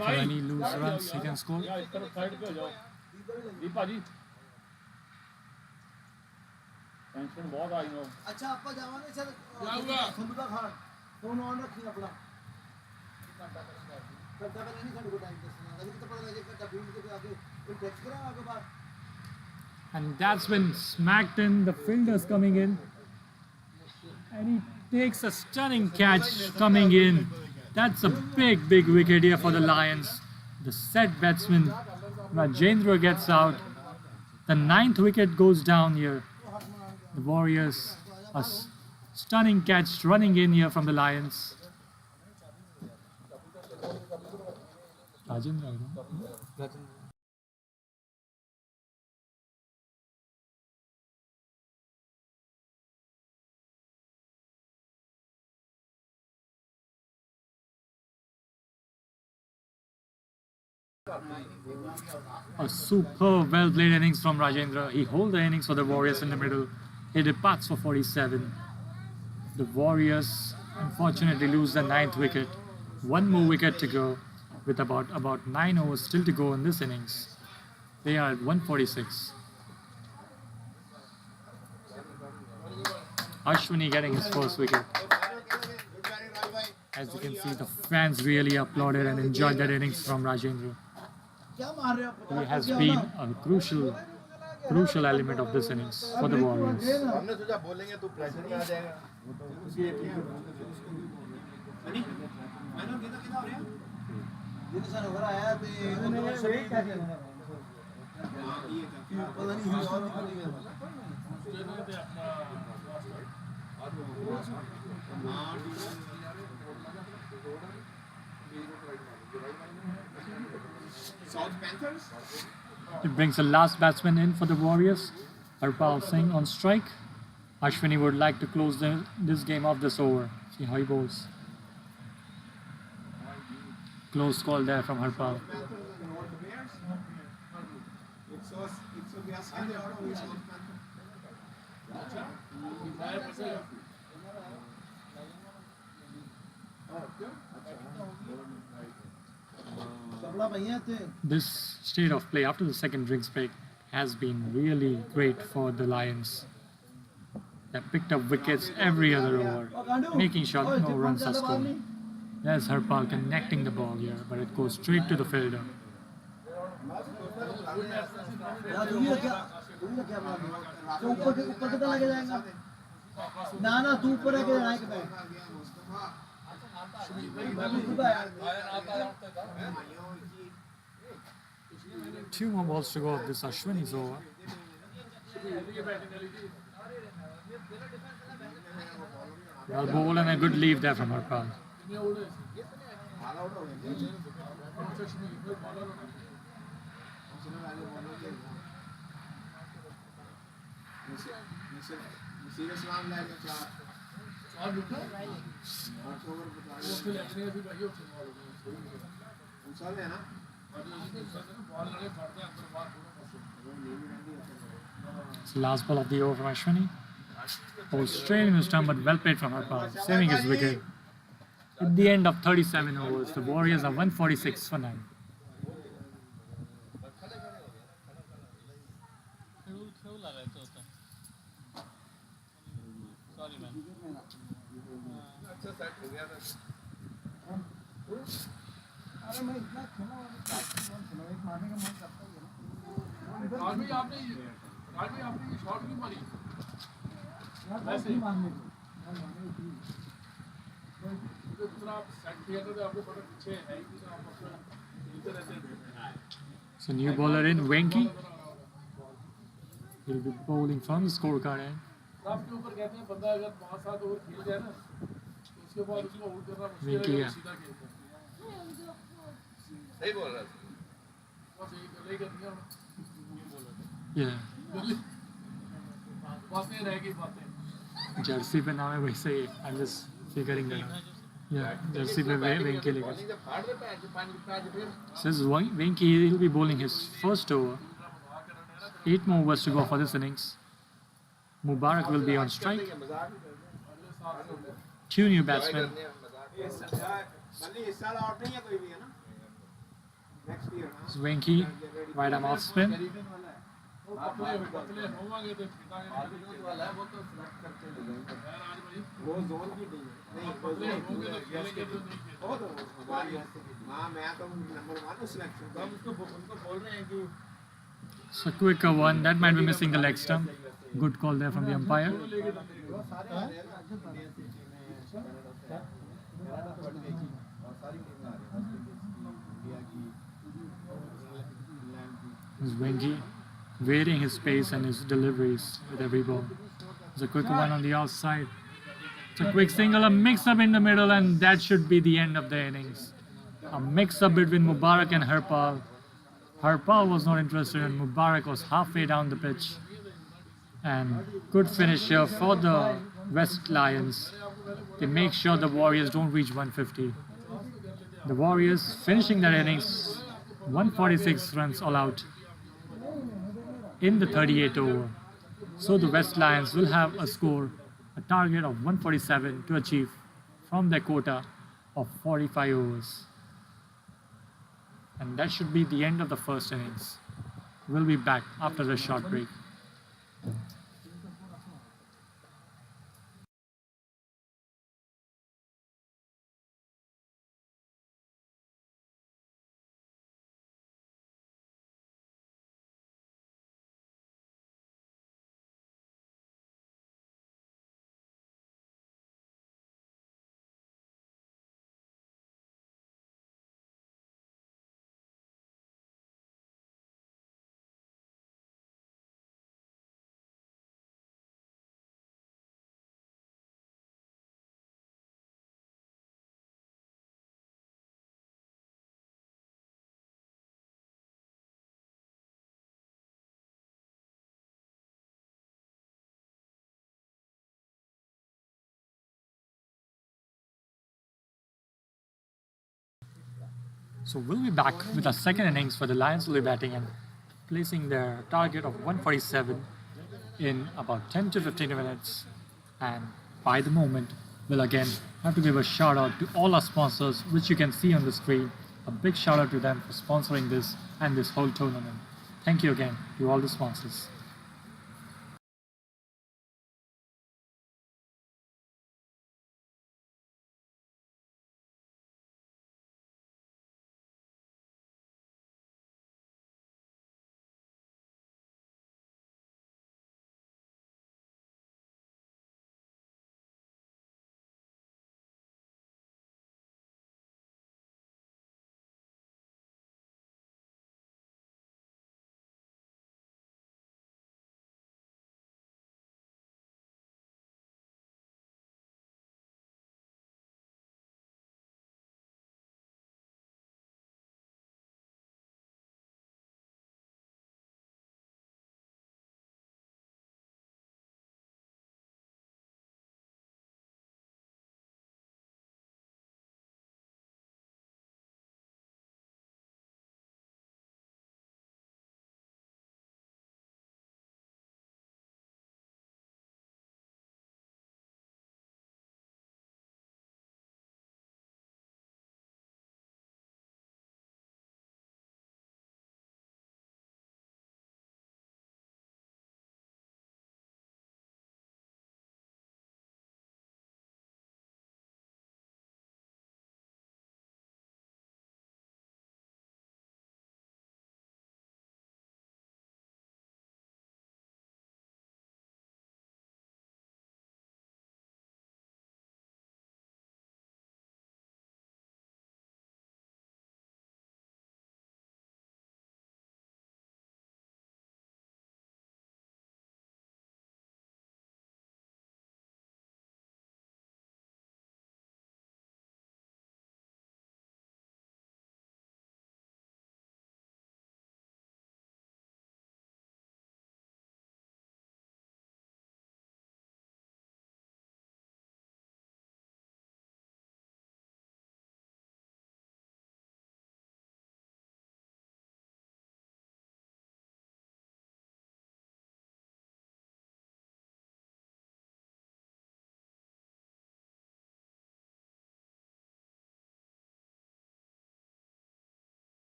For any loose runs, he can score. या इस तरफ साइड पे हो जाओ दीपा जी टेंशन बहुत आई हो अच्छा आपका जावांगे सर क्या हुआ? संबुदा खान फोन ऑन रखिए अपना करता पहले नहीं खड़ को टाइम दसना अभी तो पता लगे करता फील्ड के आगे कोई टच करा आगे बार And that's been smacked in. The fielder's coming in. And he takes a stunning catch coming in. That's a big wicket here for the Lions. The set batsman Rajendra gets out. The 9th wicket goes down here. The Warriors, a stunning catch running in here from the Lions. Rajendra, no? A superb, well-played innings from Rajendra. He holds the innings for the Warriors in the middle. He departs for 47. The Warriors unfortunately lose the 9th wicket. One more wicket to go with about 9 overs still to go in this innings. They are at 146. Ashwini getting his first wicket. As you can see, the fans really applauded and enjoyed that innings from Rajendra. He has been a crucial element of this innings for the Warriors. हमने सोचा बोलेंगे तो pressure में आ जाएगा ये तो sir over आया तो ये क्या करना पता नहीं और निकल South Panthers. It brings the last batsman in for the Warriors, Harpal Singh on strike. Ashwini would like to close this game off this over. See how he bowls. Close call there from Harpal. This state of play after the second drinks break has been really great for the Lions. They picked up wickets every other over, making sure no runs are scored. There's Harpal connecting the ball here, but it goes straight to the fielder. Two more balls to go of this Ashwini's over. Well bowled and a good leave there from Harpal. It's the last ball of the over from Ashwini. Ball straight in his stump, but well played from Harpal, saving his wicket. At the end of 37 overs, the Warriors are 146 for 9. So new bowler in, Venki. He'll be bowling from the scorecard end. Venki, yeah. Yeah. Jersey पे नाम है वैसे ही I'm just figuring that out. Yeah, Jersey पे वेंकी लिखा. Says Venki, he'll be bowling his first over. 8 more overs to go for this innings. Mubarak will be on strike. 2 new batsmen. It's Venki, right arm off spin. So quicker one, that might be missing the leg stump. Good call there from the umpire. Venki varying his pace and his deliveries with every ball. It's a quick one on the outside. It's a quick single, a mix-up in the middle, and that should be the end of the innings. A mix-up between Mubarak and Harpal. Harpal was not interested and Mubarak was halfway down the pitch. And good finish here for the West Lions. They make sure the Warriors don't reach 150. The Warriors finishing their innings 146 runs all out in the 38th over. So the West Lions will have a score, a target of 147 to achieve from their quota of 45 overs. And that should be the end of the first innings. We'll be back after a short break. So we'll be back with our second innings for the Lions will be batting and placing their target of 147 in about 10 to 15 minutes. And by the moment, we'll again I have to give a shout out to all our sponsors, which you can see on the screen. A big shout out to them for sponsoring this and this whole tournament. Thank you again to all the sponsors.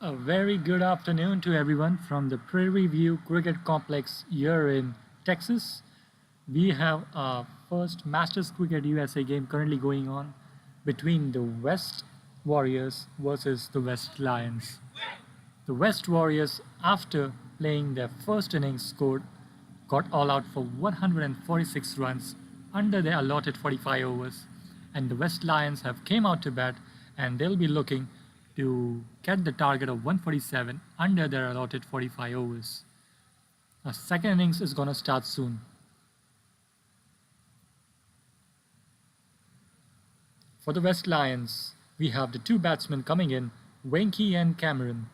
A very good afternoon to everyone from the Prairie View Cricket Complex here in Texas. We have our first Masters Cricket USA game currently going on between the West Warriors versus the West Lions. The West Warriors, after playing their first innings, got all out for 146 runs under their allotted 45 overs, and the West Lions have came out to bat, and they'll be looking to get the target of 147 under their allotted 45 overs. Our second innings is going to start soon. For the West Lions, we have the two batsmen coming in, Wenky and Cameron.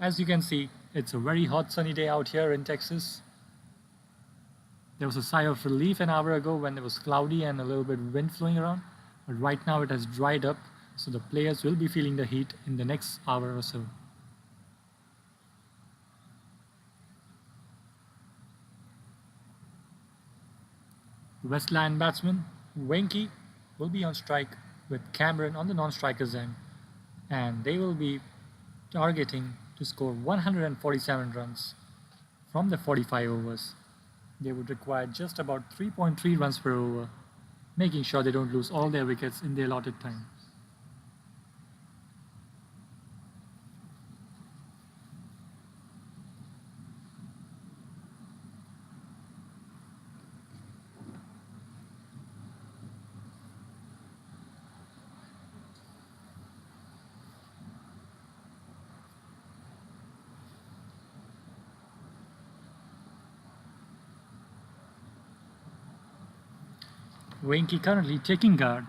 As you can see, it's a very hot sunny day out here in Texas. There was a sigh of relief an hour ago when it was cloudy and a little bit of wind flowing around, but right now it has dried up, so the players will be feeling the heat in the next hour or so. The West Lion batsman, Wenky, will be on strike with Cameron on the non-striker's end, and they will be targeting to score 147 runs from the 45 overs. They would require just about 3.3 runs per over, making sure they don't lose all their wickets in the allotted time. Wenky currently taking guard.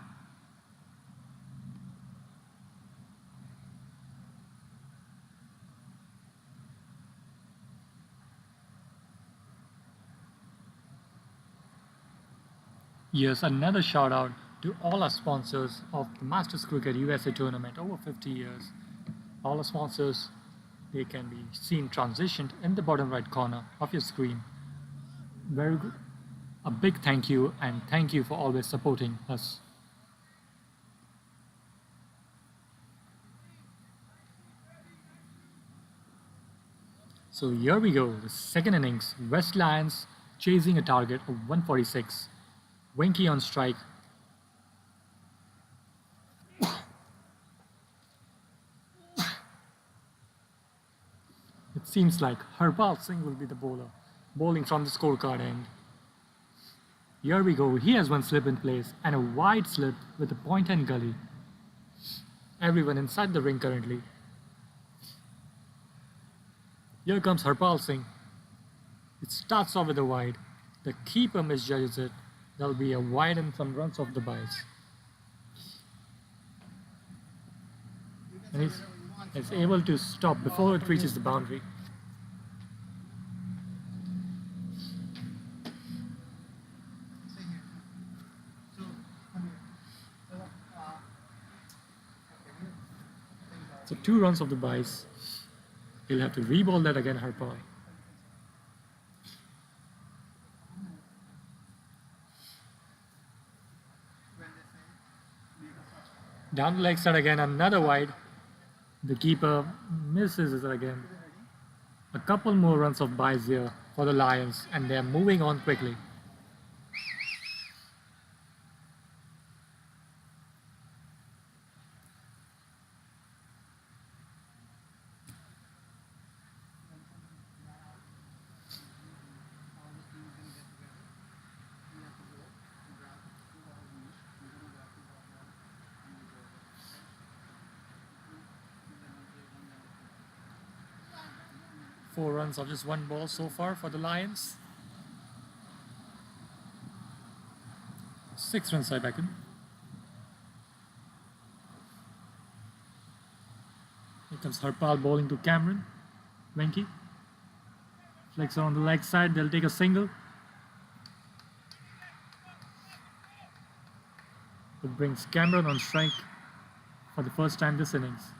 Here's another shout out to all our sponsors of the Masters Cricket USA tournament over 50 years. All our sponsors, they can be seen transitioned in the bottom right corner of your screen. Very good. A big thank you, and thank you for always supporting us. So here we go, the second innings, West Lions chasing a target of 146. Wenky on strike. It seems like Harpal Singh will be the bowler, bowling from the scorecard end. Here we go, he has one slip in place and a wide slip with a point and gully. Everyone inside the ring currently. Here comes Harpal Singh. It starts off with a wide. The keeper misjudges it. There'll be a wide and some runs off the byes. And he's able to stop before it reaches the boundary. So 2 runs of the byes. He'll have to re-ball that again, Harpal. Down the leg side again, another wide. The keeper misses it again. A couple more runs of byes here for the Lions, and they're moving on quickly. Four runs of just one ball so far for the Lions. 6 runs I reckon. Here comes Harpal bowling to Cameron. Wenky. Flicks on the leg side, they'll take a single. It brings Cameron on strike for the first time this innings.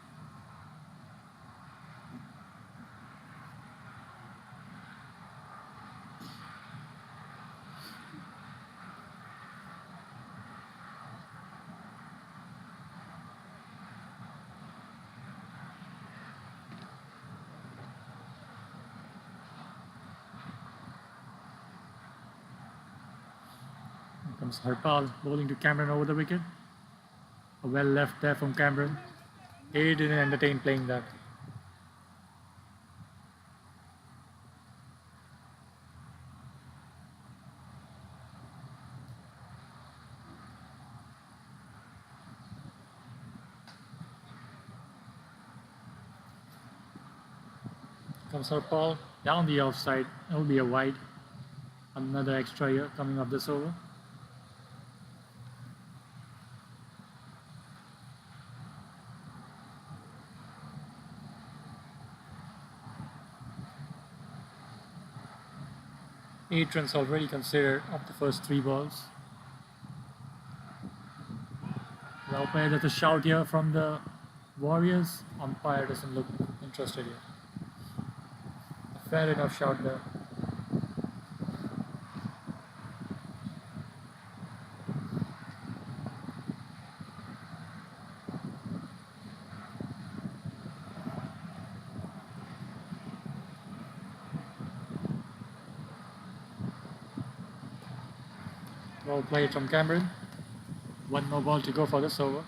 Comes Harpal bowling to Cameron over the wicket. A well left there from Cameron. He didn't entertain playing that. Comes Harpal down the offside. It will be a wide. Another extra here coming up this over. Eight runs already considered of the first 3 balls. The umpire, there's a shout here from the Warriors. Umpire doesn't look interested here. A fair enough shout there. Well played from Cameron. 1 more ball to go for this over.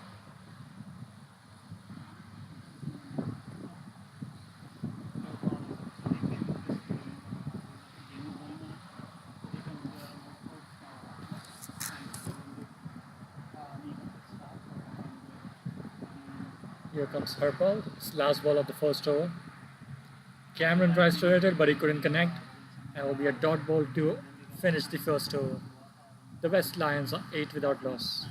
Here comes Harpal. It's last ball of the first over. Cameron tries to hit it, but he couldn't connect. And it will be a dot ball to finish the first over. The West Lions are 8 without loss.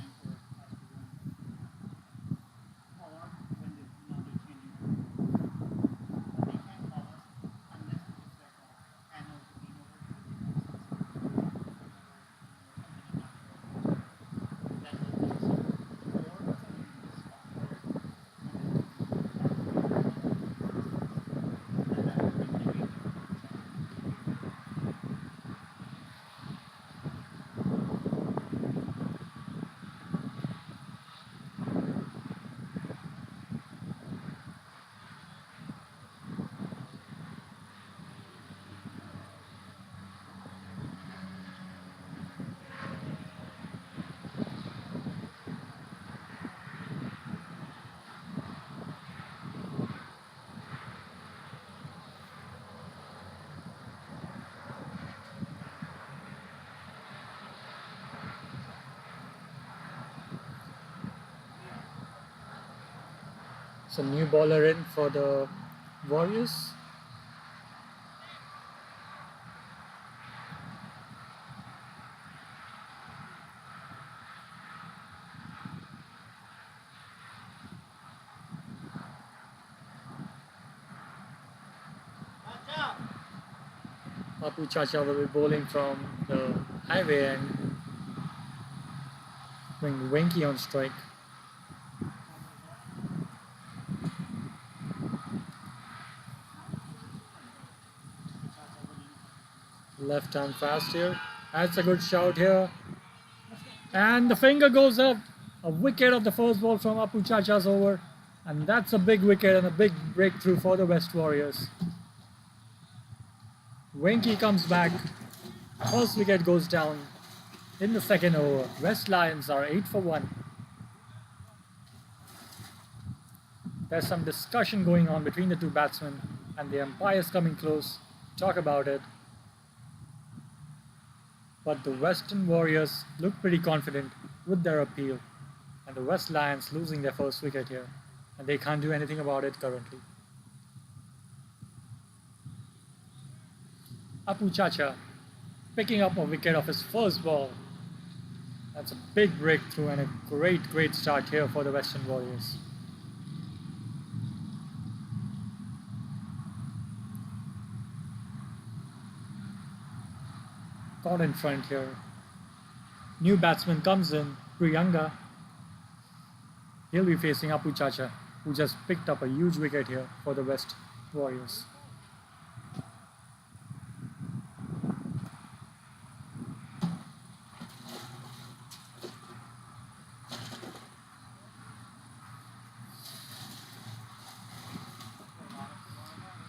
Some new bowler in for the Warriors. Apu Chacha will be bowling from the highway and bring Wenky on strike. Left arm fast here. That's a good shout here. And the finger goes up. A wicket of the first ball from Apu Chacha's over. And that's a big wicket and a big breakthrough for the West Warriors. Wenky comes back. First wicket goes down in the second over. West Lions are 8 for 1. There's some discussion going on between the two batsmen and the umpires coming close to talk about it. But the Western Warriors look pretty confident with their appeal, and the West Lions losing their first wicket here, and they can't do anything about it currently. Apu Chacha picking up a wicket of his first ball. That's a big breakthrough and a great start here for the Western Warriors. Caught in front here. New batsman comes in, Prairie. He'll be facing Apu Chacha, who just picked up a huge wicket here for the West Warriors.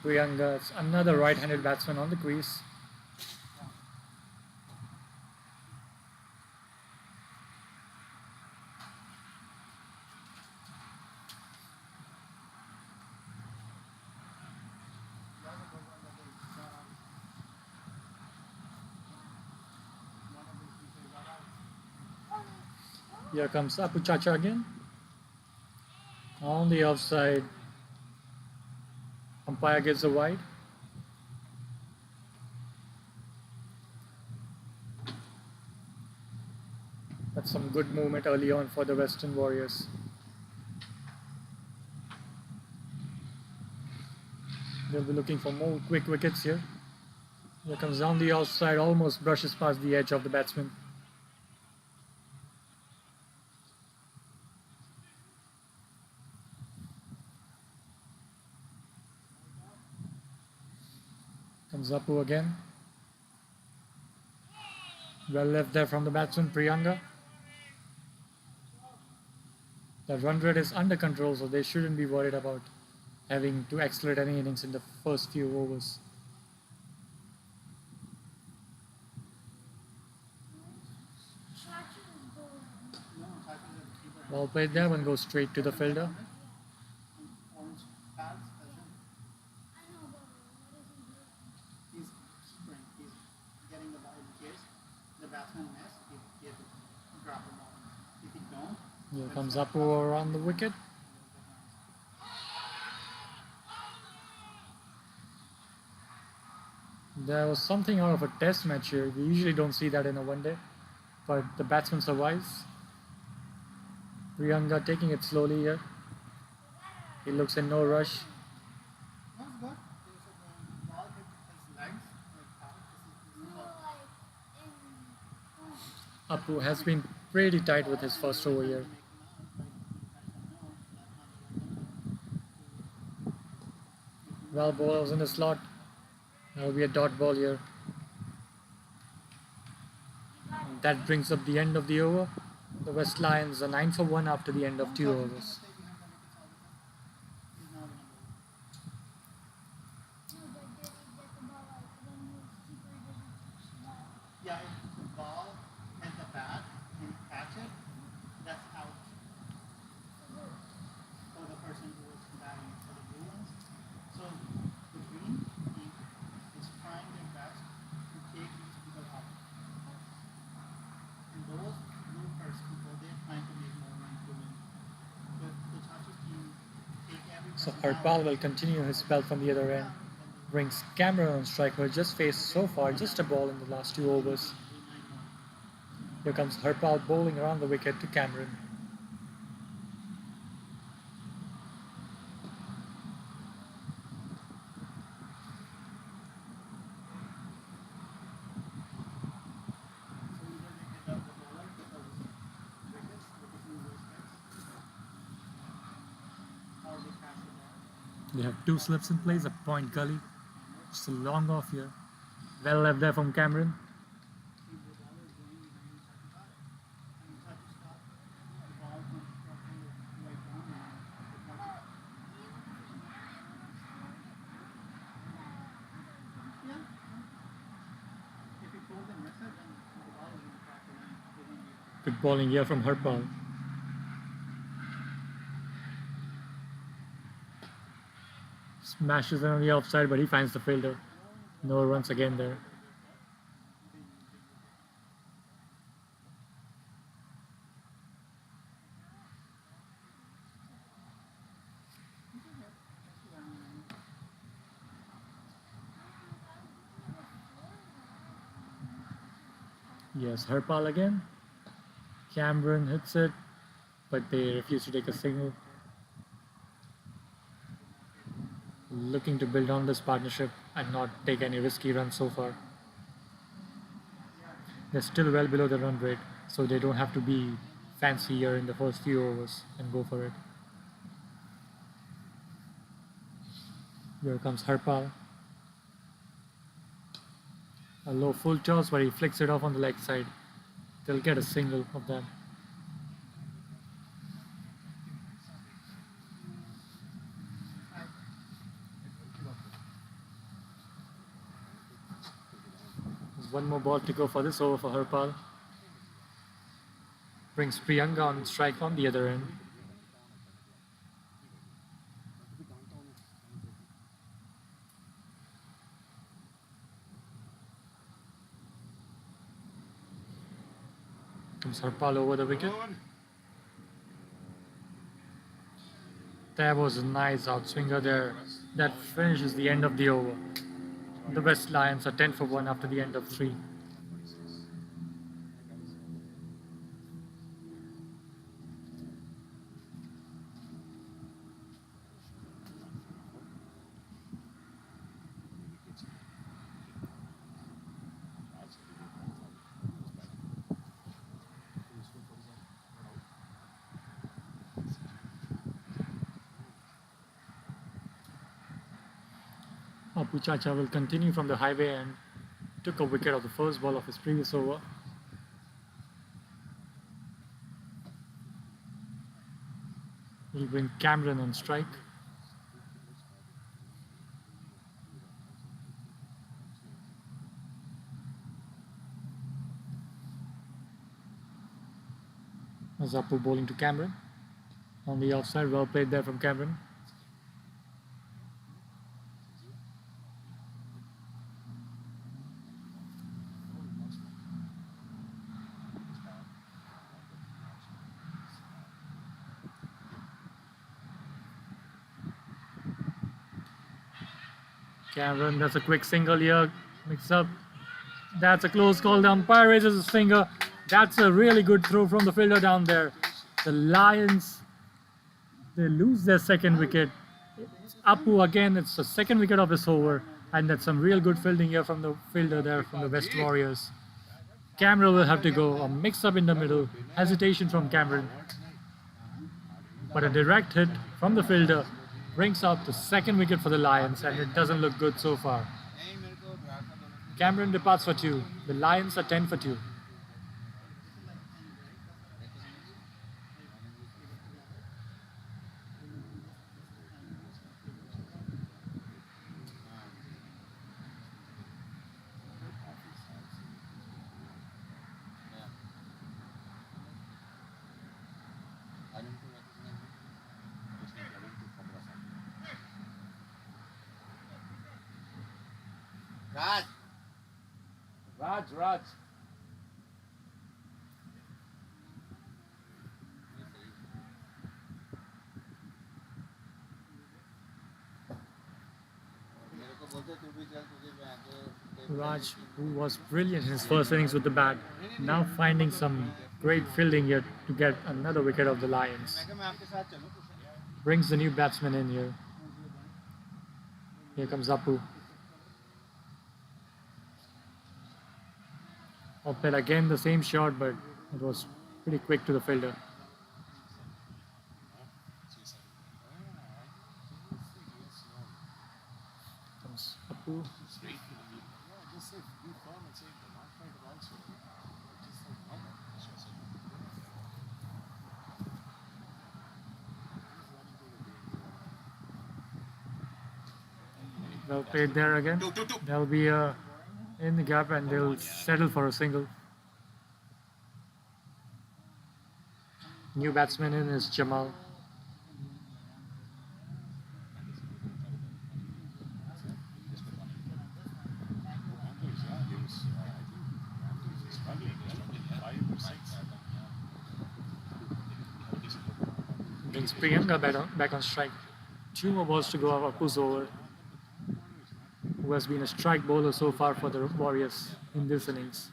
Prairie, it's another right-handed batsman on the crease. Here comes Apu Chacha again. On the offside. Umpire gives a wide. That's some good movement early on for the Western Warriors. They'll be looking for more quick wickets here. Here comes down the outside, almost brushes past the edge of the batsman. Comes Apu again. Well left there from the batsman, Priyanga. The run rate is under control, so they shouldn't be worried about having to accelerate any innings in the first few overs. Ball played there, one goes straight to the fielder. He's getting the ball in case the batsman miss, he has to drop the ball. If he don't, Here comes Apu around the wicket. There was something out of a test match here. We usually don't see that in a one day, but the batsman survives. Priyanga taking it slowly here. He looks in no rush. that was good. The ball hit his legs, like how Apu has been pretty tight with his first over here. Well, ball was in the slot. That will be a dot ball here. And that brings up the end of the over. The West Lions are 9 for 1 after the end of 2 overs. yeah, if the ball hit the bat and you catch it, that's out for the person who was batting for the blue ones. So the green team is trying their best to take these people out. And those blue first people, they're trying to make more runs to win. But the Chachi team take every So person Harpal out. will continue his spell from the other end. Brings Cameron on strike, who has just faced so far just a ball in the last 2 overs. Here comes Harpal bowling around the wicket to Cameron. They have 2 slips in place, a point gully. Just a long off here. Well left there from Cameron. Good bowling here from Harpal. Smashes it on the offside, but he finds the fielder. No runs again there. Yes, Harpal again. Cameron hits it, but they refuse to take a single. Looking to build on this partnership and not take any risky runs so far. They're still well below the run rate, so they don't have to be fancy here in the first few overs and go for it. Here comes Harpal. A low full toss, but he flicks it off on the leg side. They'll get a single of that. There's one more ball to go for this over for Harpal. Brings Priyanga on strike on the other end. Comes Harpal over the wicket. That was a nice outswinger there. That finishes the end of the over. The West Lions are 10 for 1 after the end of 3. Apu Chacha will continue from the highway and took a wicket of the first ball of his previous over. He'll bring Cameron on strike. As Apu bowling to Cameron. On the outside, well played there from Cameron. Cameron, that's a quick single here. Mix up. That's a close call. The umpire raises his finger. That's a really good throw from the fielder down there. The Lions, they lose their second wicket. It's Apu again. It's the second wicket of this over. And that's some real good fielding here from the fielder there from the West Warriors. Cameron will have to go. A mix up in the middle. Hesitation from Cameron. But a direct hit from the fielder brings out the second wicket for the Lions, and it doesn't look good so far. Cameron departs for 2. The Lions are 10 for 2. Raj. Raj, who was brilliant in his first innings with the bat, now finding some great fielding here to get another wicket of the Lions. Brings the new batsman in here. Here comes Apu. Opted again the same shot, but it was pretty quick to the fielder. Comes Apu. Well played there again. There'll be a in the gap and they'll settle for a single. New batsman in is Jamal. Brings Priyanka back on strike. 2 more balls to go of Apu's over, who has been a strike bowler so far for the Warriors in this innings.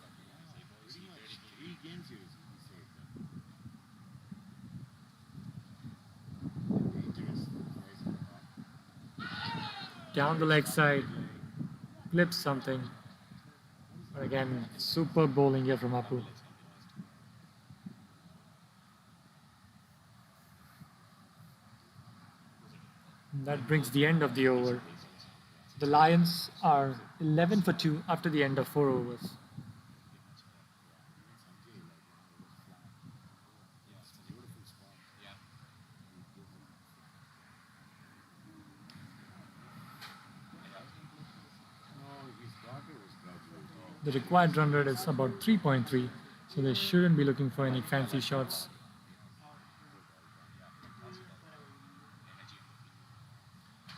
Down the leg side, clips something. But again, super bowling here from Apu. That brings the end of the over. The Lions are 11 for 2 after the end of 4 overs. The required run rate is about 3.3, so they shouldn't be looking for any fancy shots.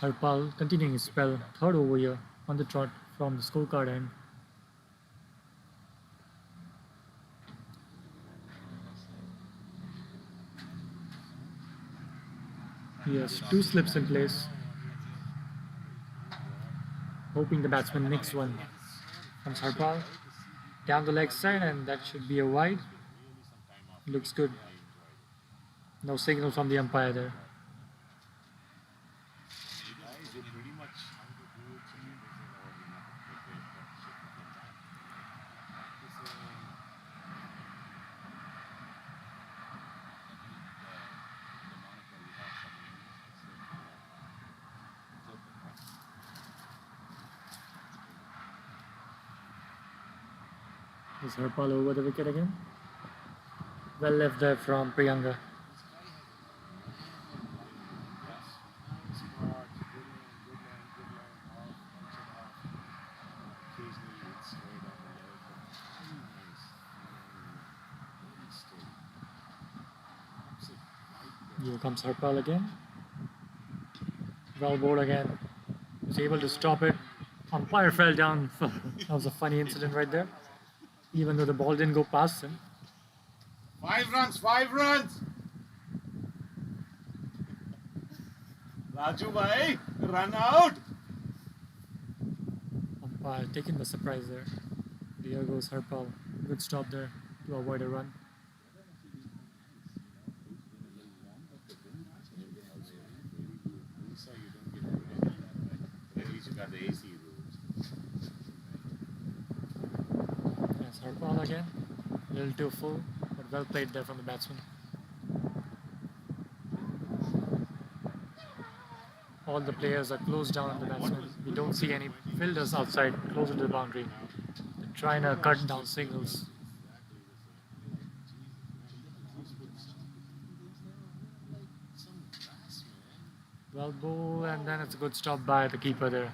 Harpal continuing his spell, third over here on the trot from the scorecard end. He has two slips in place, hoping the batsman nicks one. Comes Harpal down the leg side, and that should be a wide. Looks good. No signal from the umpire there. Is Harpal over the wicket again? Well left there from Priyanka. Here comes Harpal again. Well bowled again. Was able to stop it. Umpire fell down. That was a funny incident right there. Even though the ball didn't go past him. 5 runs, 5 runs. Raju bhai, run out. Umpire taking the surprise there. There goes Harpal. Good stop there to avoid a run. Yes, Harpal again. A little too full, but well played there from the batsman. All the players are closed down on the batsman. We don't see any fielders outside closer to the boundary. They're trying to cut down signals. Well bowled, and then it's a good stop by the keeper there.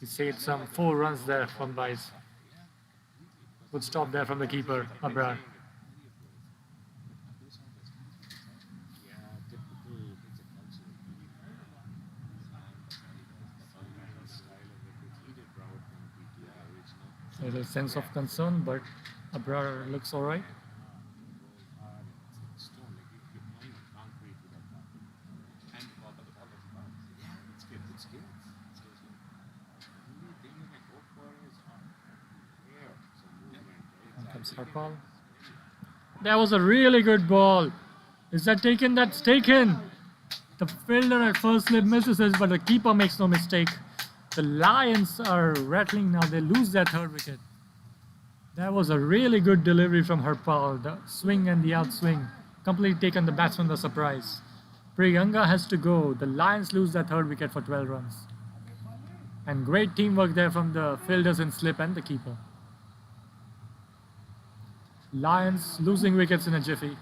He saved some 4 runs there from Vice. Good stop there from the keeper, Abrar. There's a sense of concern, but Abrar looks alright. Here comes Harpal. That was a really good ball. Is that taken? That's taken. The fielder at first slip misses it, but the keeper makes no mistake. The Lions are rattling now. They lose their 3rd wicket. That was a really good delivery from Harpal. The swing and the outswing completely taken the batsman by surprise. Priyanka has to go. The Lions lose their 3rd wicket for 12 runs. And great teamwork there from the fielders in slip and the keeper. Lions losing wickets in a jiffy.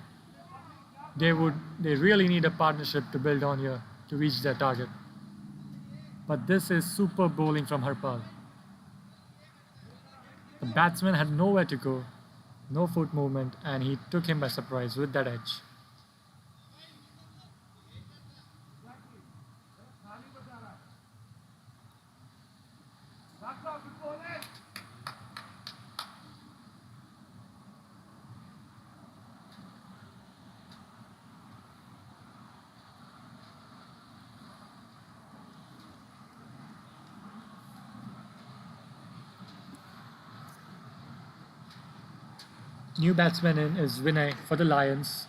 They really need a partnership to build on here to reach their target. But this is super bowling from Harpal. The batsman had nowhere to go, no foot movement, and he took him by surprise with that edge. New batsman in is Vinay for the Lions.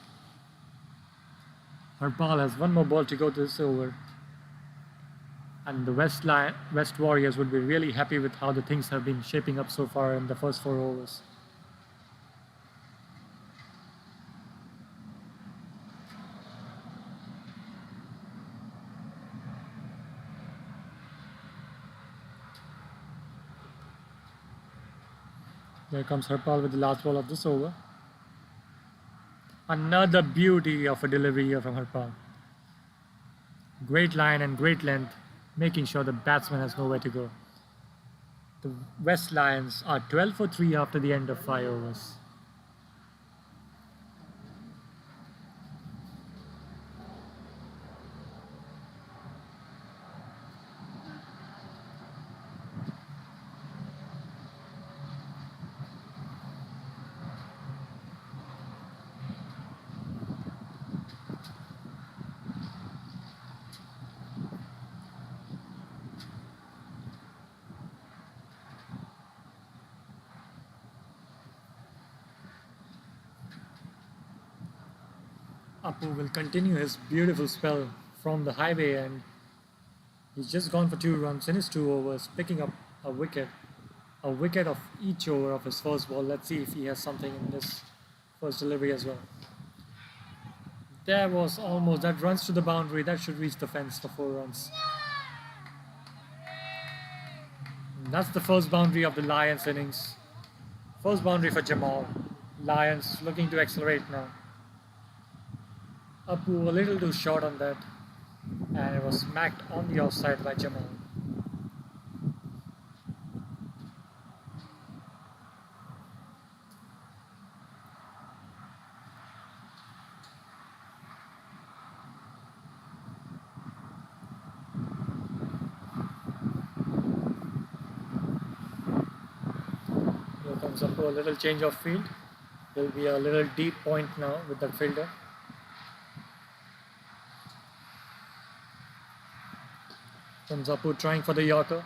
Harpal has 1 more ball to go this over. And the West Warriors would be really happy with how the things have been shaping up so far in the first 4 overs. There comes Harpal with the last ball of this over. Another beauty of a delivery here from Harpal. Great line and great length, making sure the batsman has nowhere to go. The West Lions are 12 for 3 after the end of 5 overs. Apu will continue his beautiful spell from the highway, and he's just gone for 2 runs in his 2 overs, picking up a wicket. A wicket of each over of his first ball. Let's see if he has something in this first delivery as well. There was almost, that runs to the boundary, that should reach the fence for 4 runs. And that's the first boundary of the Lions innings. First boundary for Jamal. Lions looking to accelerate now. Apu a little too short on that, and it was smacked on the offside by Jamal. Here comes Apu, a little change of field. Will be a little deep point now with the fielder. Comes Apu trying for the Yorker,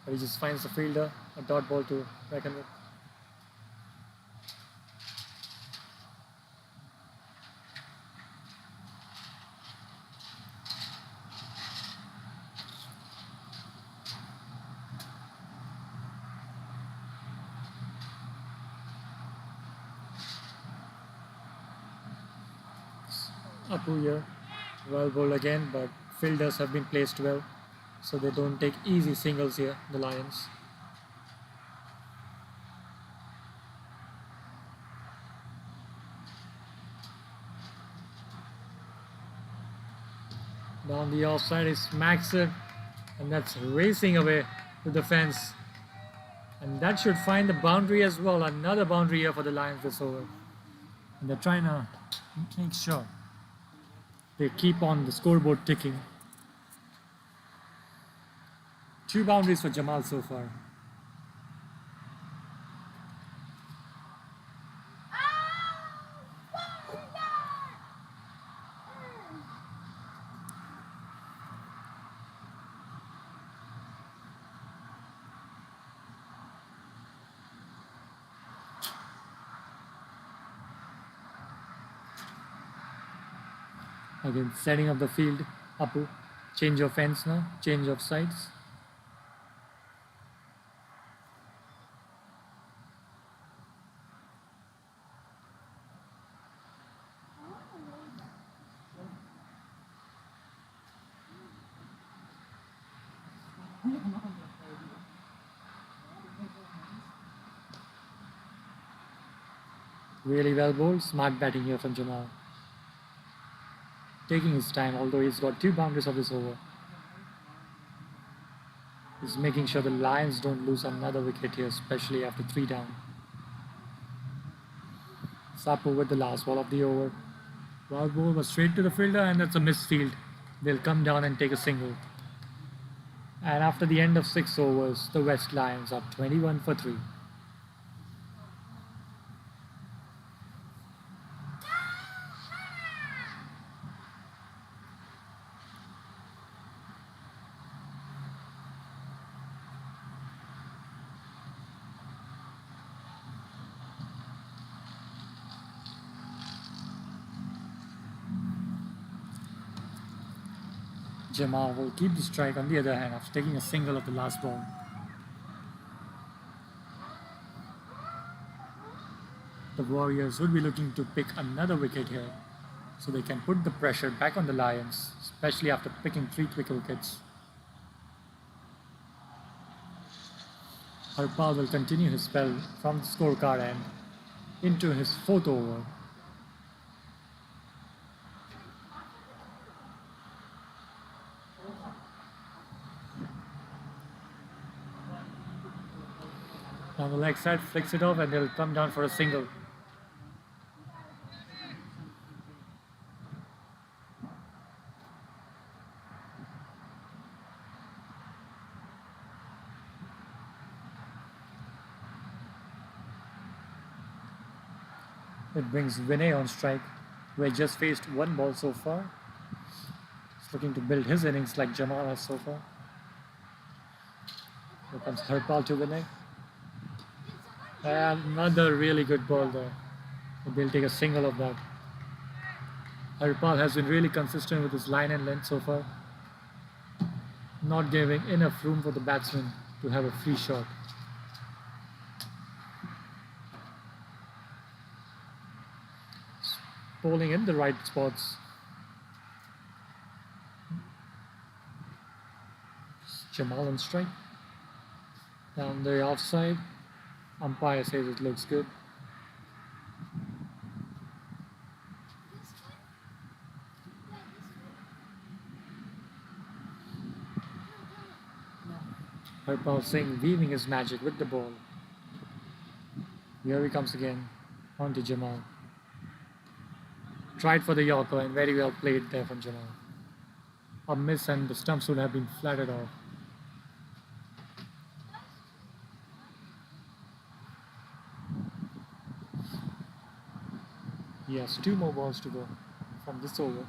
but he just finds the fielder, a dot ball to reckon with. Apu here, well bowled again, but fielders have been placed well, so they don't take easy singles here, the Lions. Down the offside, he smacks it, and that's racing away to the fence. And that should find the boundary as well. Another boundary here for the Lions this over. And they're trying to make sure they keep on the scoreboard ticking. 2 boundaries for Jamal so far. Again, setting up the field, Apu. Change of ends now, change of sides. Really well bowled, smart batting here from Jamal. Taking his time, although he's got 2 boundaries of this over. He's making sure the Lions don't lose another wicket here, especially after 3 down. Sapu with the last ball of the over. Wild ball was straight to the fielder, and that's a missed field. They'll come down and take a single. And after the end of 6 overs, the West Lions are 21 for 3. Jamal will keep the strike on the other hand after taking a single of the last ball. The Warriors would be looking to pick another wicket here, so they can put the pressure back on the Lions, especially after picking 3 quick wickets. Harpal will continue his spell from the scorecard end into his 4th over. Down the leg side, flicks it off, and they'll come down for a single. It brings Vinay on strike, who has just faced 1 ball so far. He's looking to build his innings like Jamal has so far. Here comes Harpal to Vinay. And another really good ball there. They'll take a single of that. Harpal has been really consistent with his line and length so far, not giving enough room for the batsman to have a free shot. Bowling in the right spots. Jamal on strike. Down the offside. Umpire says it looks good. Harpal Singh weaving his magic with the ball. Here he comes again. On to Jamal. Tried for the Yorker and very well played there from Jamal. A miss and the stumps would have been flattened off. He has 2 more balls to go from this over.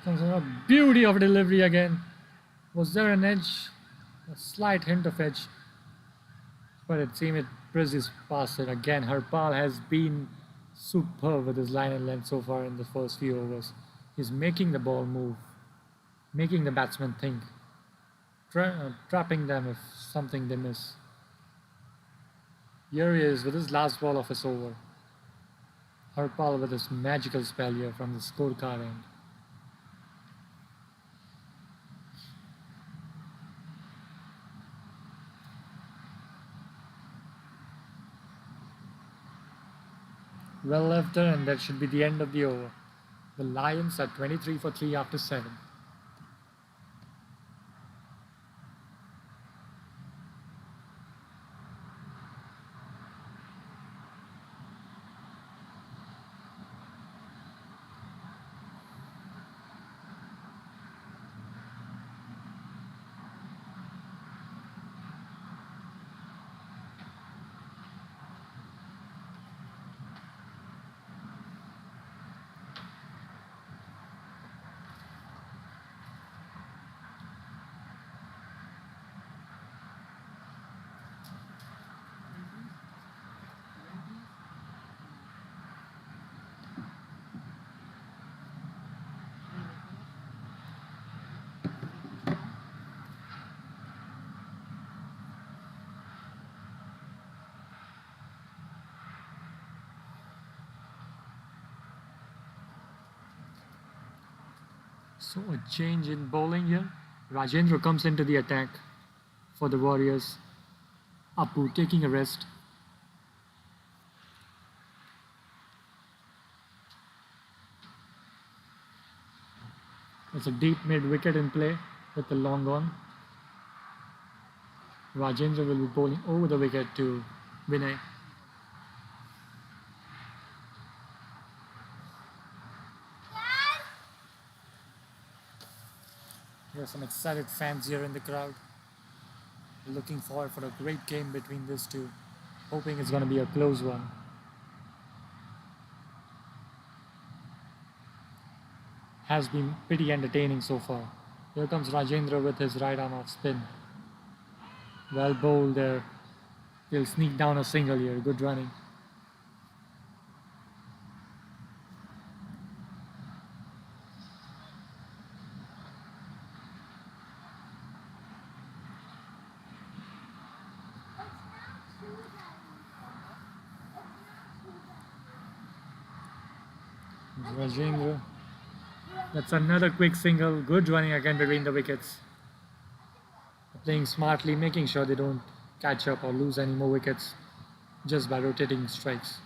Comes a beauty of delivery again. Was there an edge? A slight hint of edge. But it seemed it breezes past it. Again, Harpal has been superb with his line and length so far in the first few overs. He's making the ball move, making the batsman think, trapping them if something they miss. Here he is with his last ball of his over. Harpal with his magical spell here from the scorecard end. Well left there, and that should be the end of the over. The Lions are 23 for 3 after 7. So a change in bowling here. Rajendra comes into the attack for the Warriors. Apu taking a rest. It's a deep mid wicket in play with the long on. Rajendra will be bowling over the wicket to Vinay. There are some excited fans here in the crowd. Looking forward for a great game between these two. Hoping it's going to be a close one. Has been pretty entertaining so far. Here comes Rajendra with his right arm off spin. Well bowled there. He'll sneak down a single here. Good running. Rajendra. That's another quick single. Good running again between the wickets. Playing smartly, making sure they don't catch up or lose any more wickets just by rotating strikes.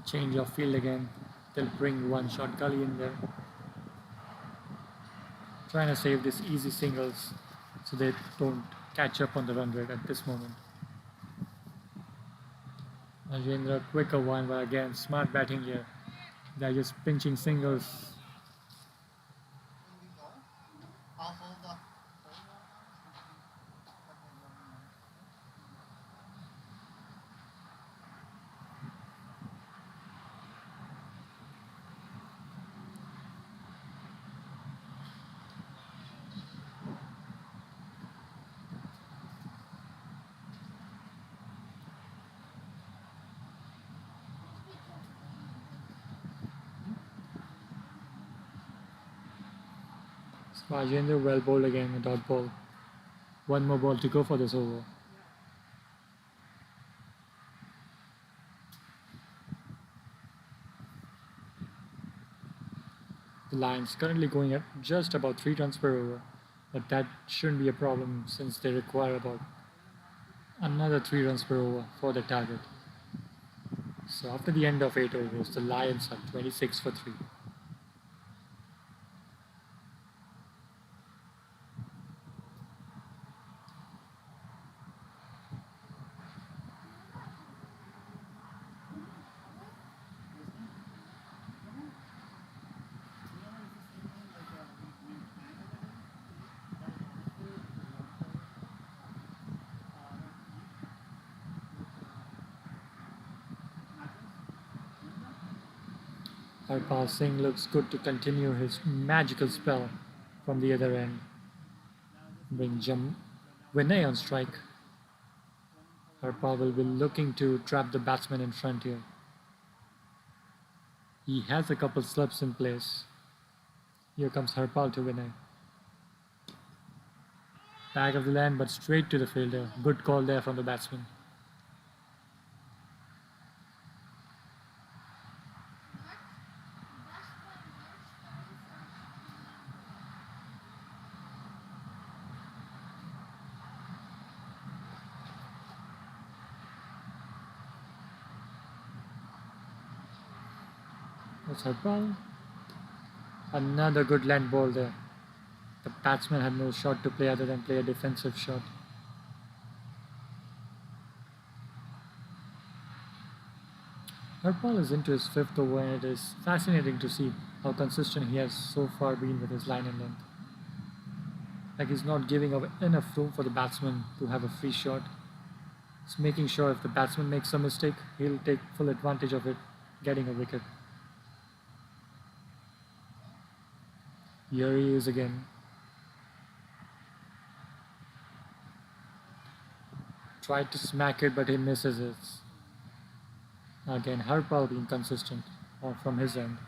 Change of field again. They'll bring one shot gully in there. Trying to save these easy singles so they don't catch up on the run rate at this moment. Rajendra, quicker one, but again, smart batting here. They're just pinching singles Rajendra well bowled again, a dot ball. One more ball to go for this over. The Lions currently going at just about 3 runs per over, but that shouldn't be a problem since they require about another 3 runs per over for the target. So after the end of 8 overs, the Lions are 26 for 3. Harpal Singh looks good to continue his magical spell from the other end. Bring Vinay on strike. Harpal will be looking to trap the batsman in front here. He has a couple slips in place. Here comes Harpal to Vinay. Back of the land but straight to the fielder. Good call there from the batsman. That's Harpal. Another good land ball there. The batsman had no shot to play other than play a defensive shot. Harpal is into his 5th over and it is fascinating to see how consistent he has so far been with his line and length. Like he's not giving up enough room for the batsman to have a free shot. He's making sure if the batsman makes a mistake, he'll take full advantage of it, getting a wicket. Here he is again. Tried to smack it but he misses it. Again, Harpal being consistent from his end.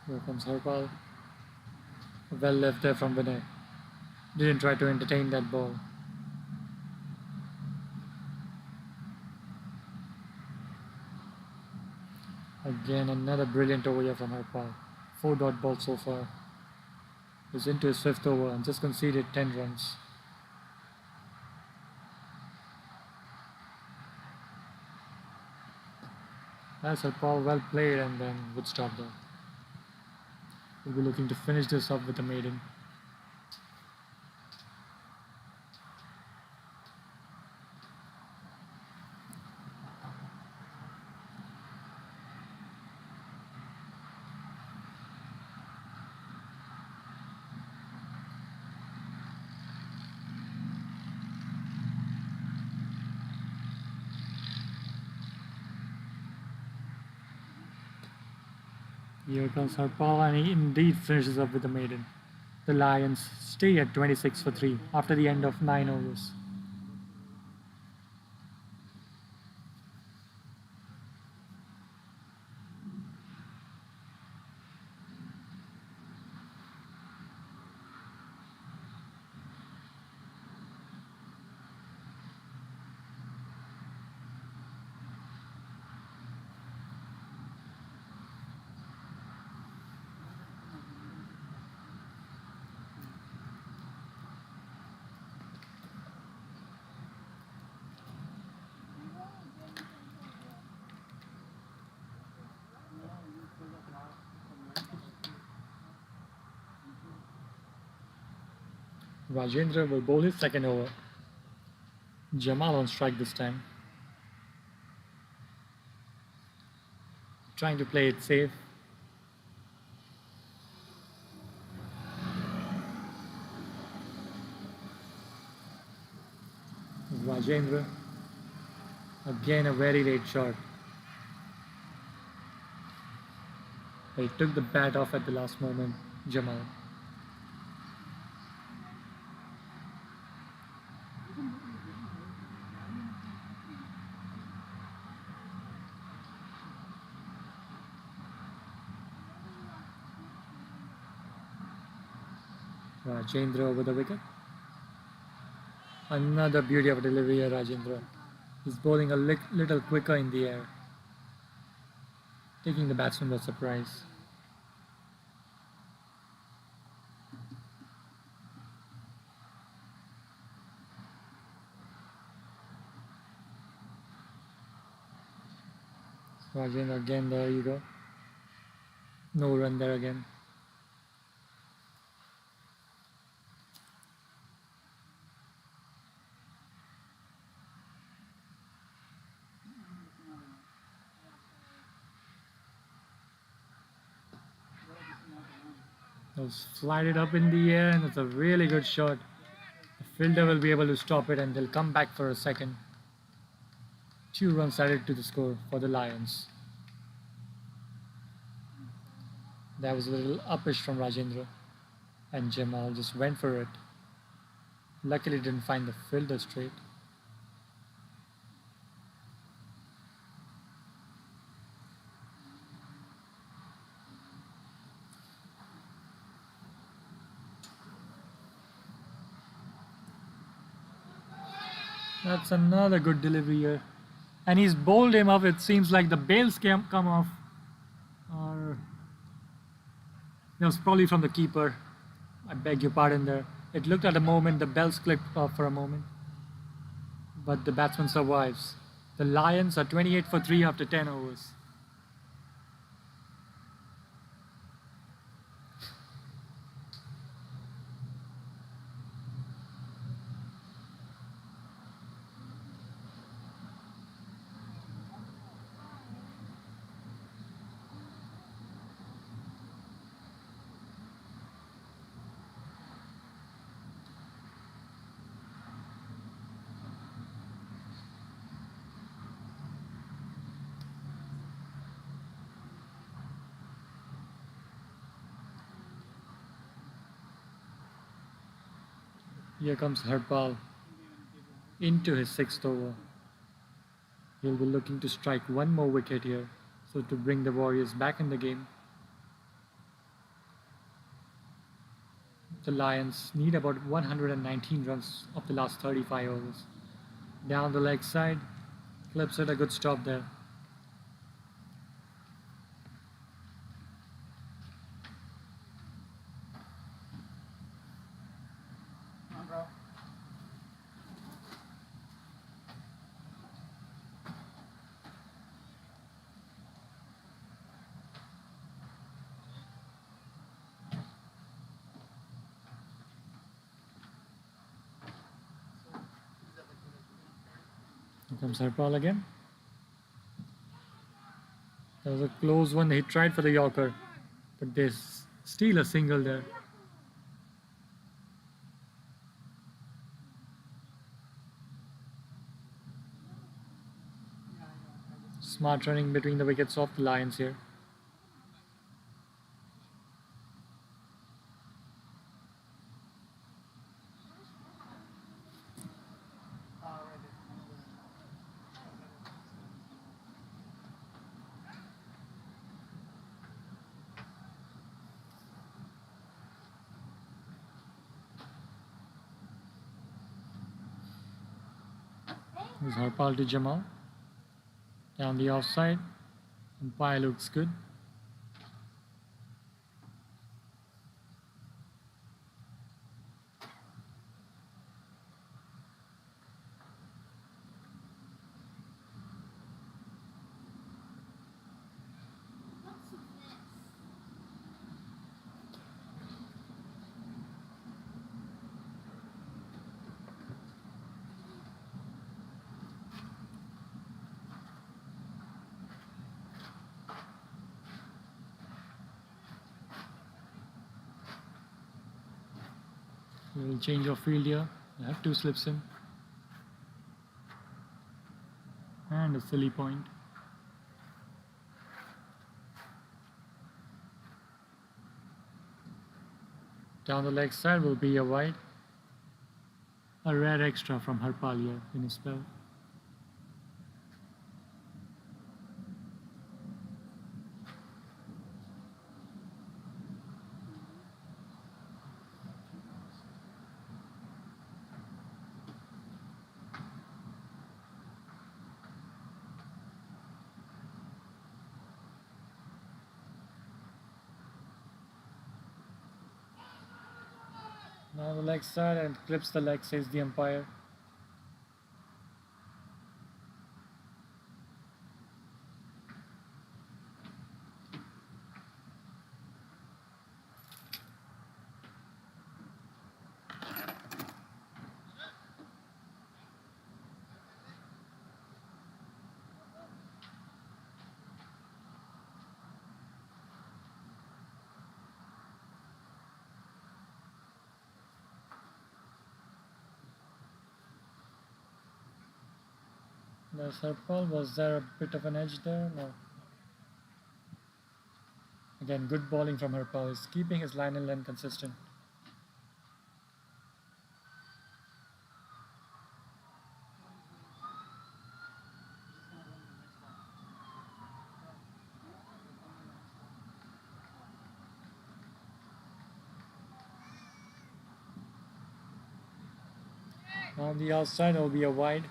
Here comes Harpal. Well left there from Vinay. Didn't try to entertain that ball. Again, another brilliant over here from Harpal. 4 dot balls so far. He's into his 5th over and just conceded 10 runs. That's Harpal, well played, and then would stop there. We'll be looking to finish this up with a maiden. Here comes Harpal and he indeed finishes up with the maiden. The Lions stay at 26 for 3 after the end of 9 overs. Rajendra will bowl his 2nd over. Jamal on strike this time. Trying to play it safe. Rajendra. Again a very late shot. He took the bat off at the last moment. Jamal. Rajendra over the wicket. Another beauty of delivery here, Rajendra. He's bowling a little quicker in the air, taking the batsman by surprise. Rajendra again, there you go. No run there again. It was flighted up in the air and it's a really good shot. The fielder will be able to stop it and they'll come back for a second. 2 runs added to the score for the Lions. That was a little uppish from Rajendra and Jamal just went for it. Luckily didn't find the fielder straight. That's another good delivery here. And he's bowled him up. It seems like the bails come off. Or that was probably from the keeper. I beg your pardon there. It looked at a moment, the bells clicked off for a moment. But the batsman survives. The Lions are 28 for 3 after 10 overs. Here comes Harpal into his 6th over. He'll be looking to strike 1 more wicket here, so to bring the Warriors back in the game. The Lions need about 119 runs of the last 35 overs. Down the leg side, clips it a good stop there. Here comes Harpal again. That was a close one. He tried for the Yorker, but they steal a single there. Smart running between the wickets of the Lions here. Here's Harpal to Jamal. Down the offside. Umpire looks good. We'll change of field here. I have 2 slips in. And a silly point. Down the leg side will be a wide. A rare extra from Harpal here in his spell. Now the leg side and clips the leg, says the umpire. There's Harpal. Was there a bit of an edge there? No. Again, good bowling from Harpal. He's keeping his line and length consistent. On the outside, it will be a wide.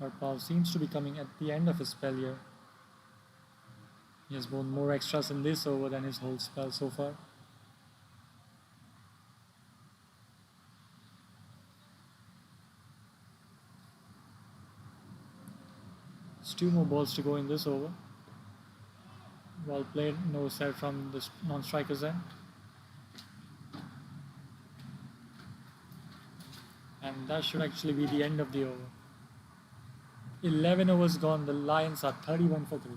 Harpal seems to be coming at the end of his spell here. He has won more extras in this over than his whole spell so far. There's 2 more balls to go in this over. Well played, no set from the non-striker's end. And that should actually be the end of the over. 11 overs gone, the Lions are 31 for 3.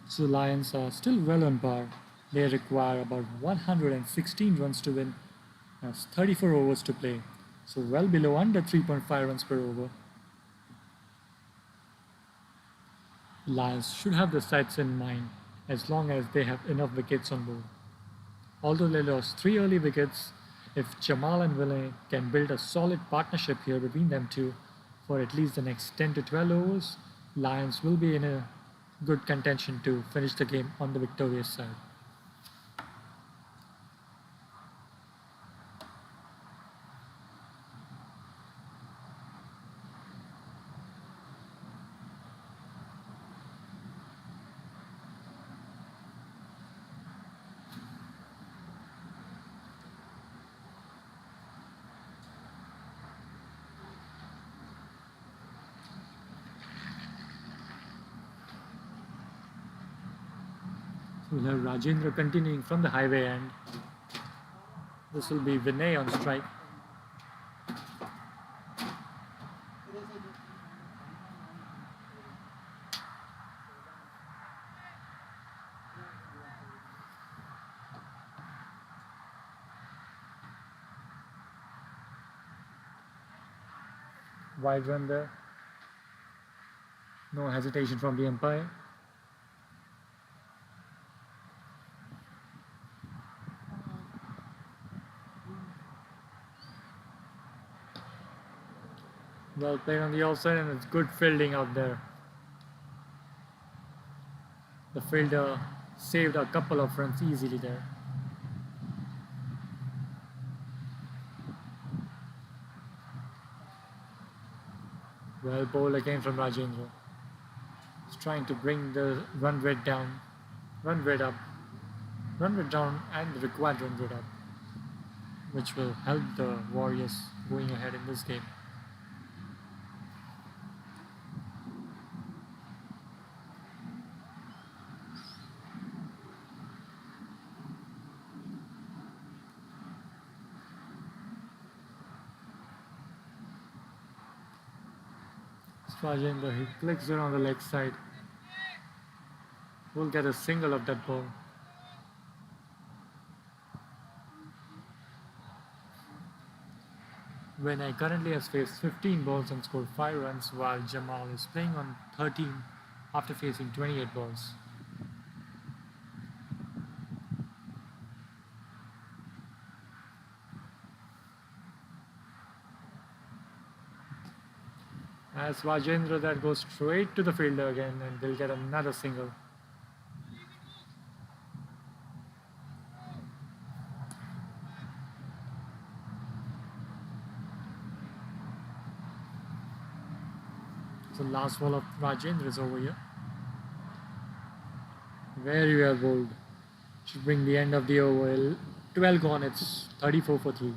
So the Lions are still well on par. They require about 116 runs to win. That's 34 overs to play. So well below under 3.5 runs per over. The Lions should have the sights in mind as long as they have enough wickets on board. Although they lost 3 early wickets, if Jamal and Vinay can build a solid partnership here between them two for at least the next 10 to 12 overs, Lions will be in a good contention to finish the game on the victorious side. We'll have Rajendra continuing from the highway end. This will be Vinay on strike. Wide run there. No hesitation from the umpire. Well played on the outside, and it's good fielding out there. The fielder saved a couple of runs easily there. Well bowled again from Rajendra. He's trying to bring the run rate down, run rate up, run rate down, and the required run rate up, which will help the Warriors going ahead in this game. Rajendra, he clicks it on the leg side. We'll get a single of that ball. Vinay currently has faced 15 balls and scored 5 runs, while Jamal is playing on 13 after facing 28 balls. As Rajendra that goes straight to the fielder again, and they'll get another single. So last ball of Rajendra is over here. Very well bowled. Should bring the end of the over. 12 gone, it's 34 for 3.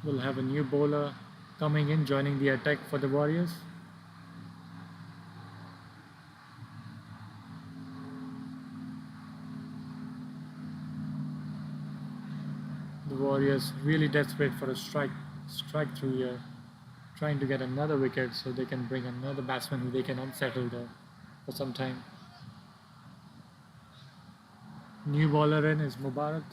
We'll have a new bowler coming in, joining the attack for the Warriors. The Warriors really desperate for a strike through here, trying to get another wicket so they can bring another batsman who they can unsettle there for some time. New bowler in is Mubarak.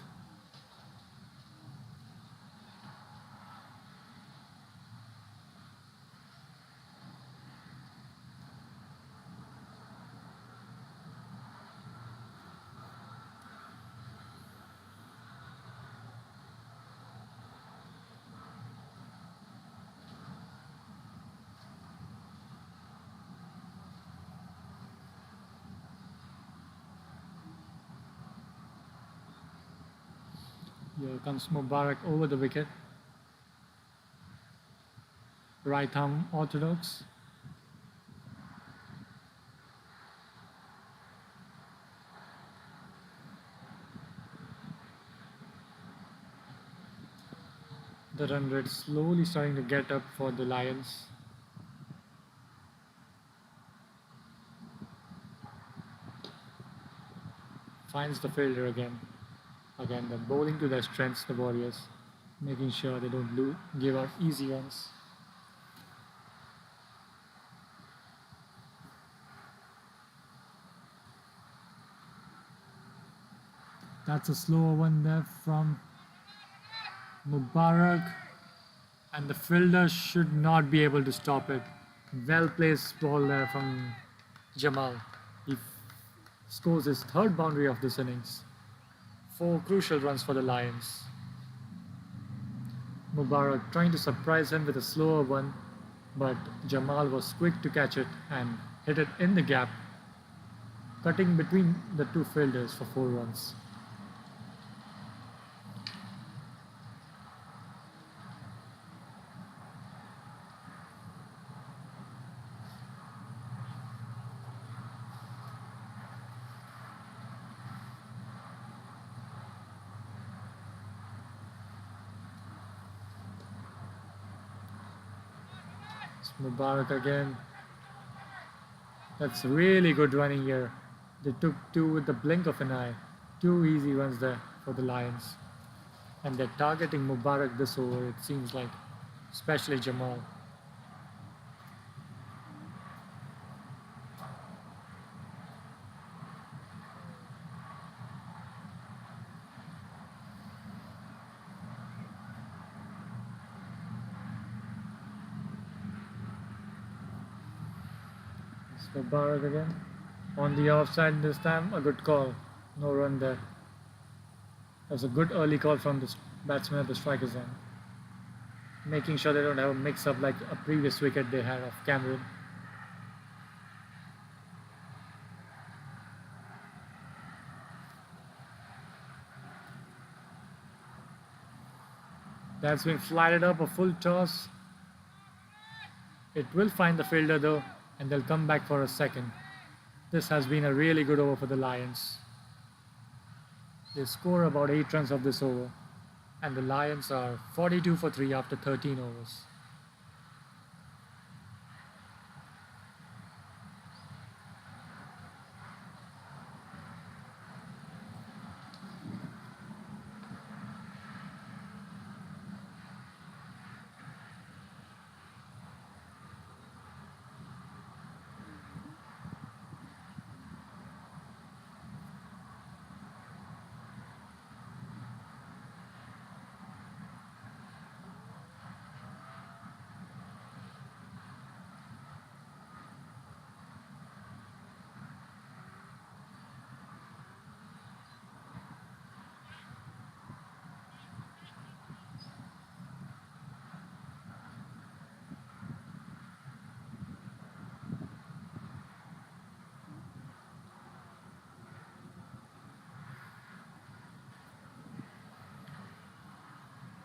Here comes Mubarak over the wicket. Right arm orthodox. The run rate slowly starting to get up for the Lions. Finds the fielder again. Again, they're bowling to their strengths, the Warriors, making sure they don't give out easy runs. That's a slower one there from Mubarak, and the fielder should not be able to stop it. Well placed ball there from Jamal. He scores his third boundary of this innings. 4 crucial runs for the Lions. Mubarak trying to surprise him with a slower one, but Jamal was quick to catch it and hit it in the gap, cutting between the two fielders for 4 runs. Mubarak again. That's really good running here. They took 2 with the blink of an eye. 2 easy runs there for the Lions. And they're targeting Mubarak this over, it seems like, especially Jamal. Mubarak again. On the offside this time, a good call. No run there. That was a good early call from the batsman at the striker's end. making sure they don't have a mix-up like a previous wicket they had of Cameron. That's been flatted up, a full toss. It will find the fielder though, and they'll come back for a second. This has been a really good over for the Lions. They score about 8 runs of this over, and the Lions are 42 for 3 after 13 overs.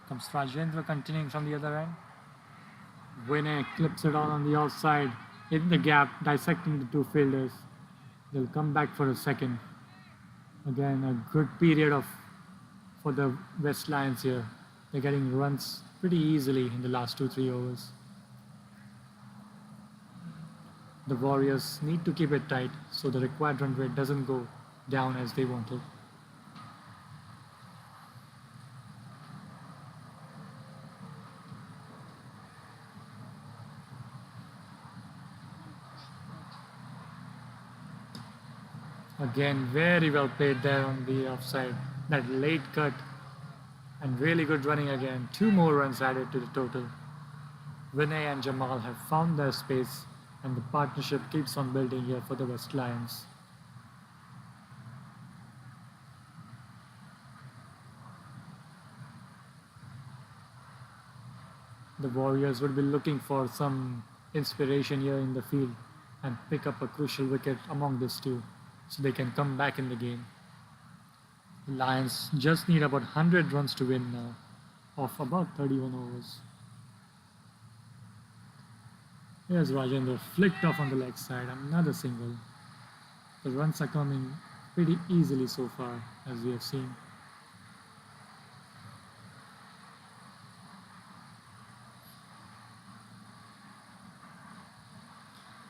Comes Rajendra continuing from the other end. Vinay clips it on the outside, in the gap, dissecting the two fielders. They'll come back for a second. Again, a good period for the West Lions here. They're getting runs pretty easily in the last 2-3 overs. The Warriors need to keep it tight so the required run rate doesn't go down as they wanted. Again, very well played there on the offside. That late cut and really good running again. 2 more runs added to the total. Vinay and Jamal have found their space and the partnership keeps on building here for the West Lions. The Warriors would be looking for some inspiration here in the field and pick up a crucial wicket among these two so they can come back in the game. The Lions just need about 100 runs to win now, of about 31 overs. Here's Rajendra, flicked off on the leg side, another single. The runs are coming pretty easily so far, as we have seen.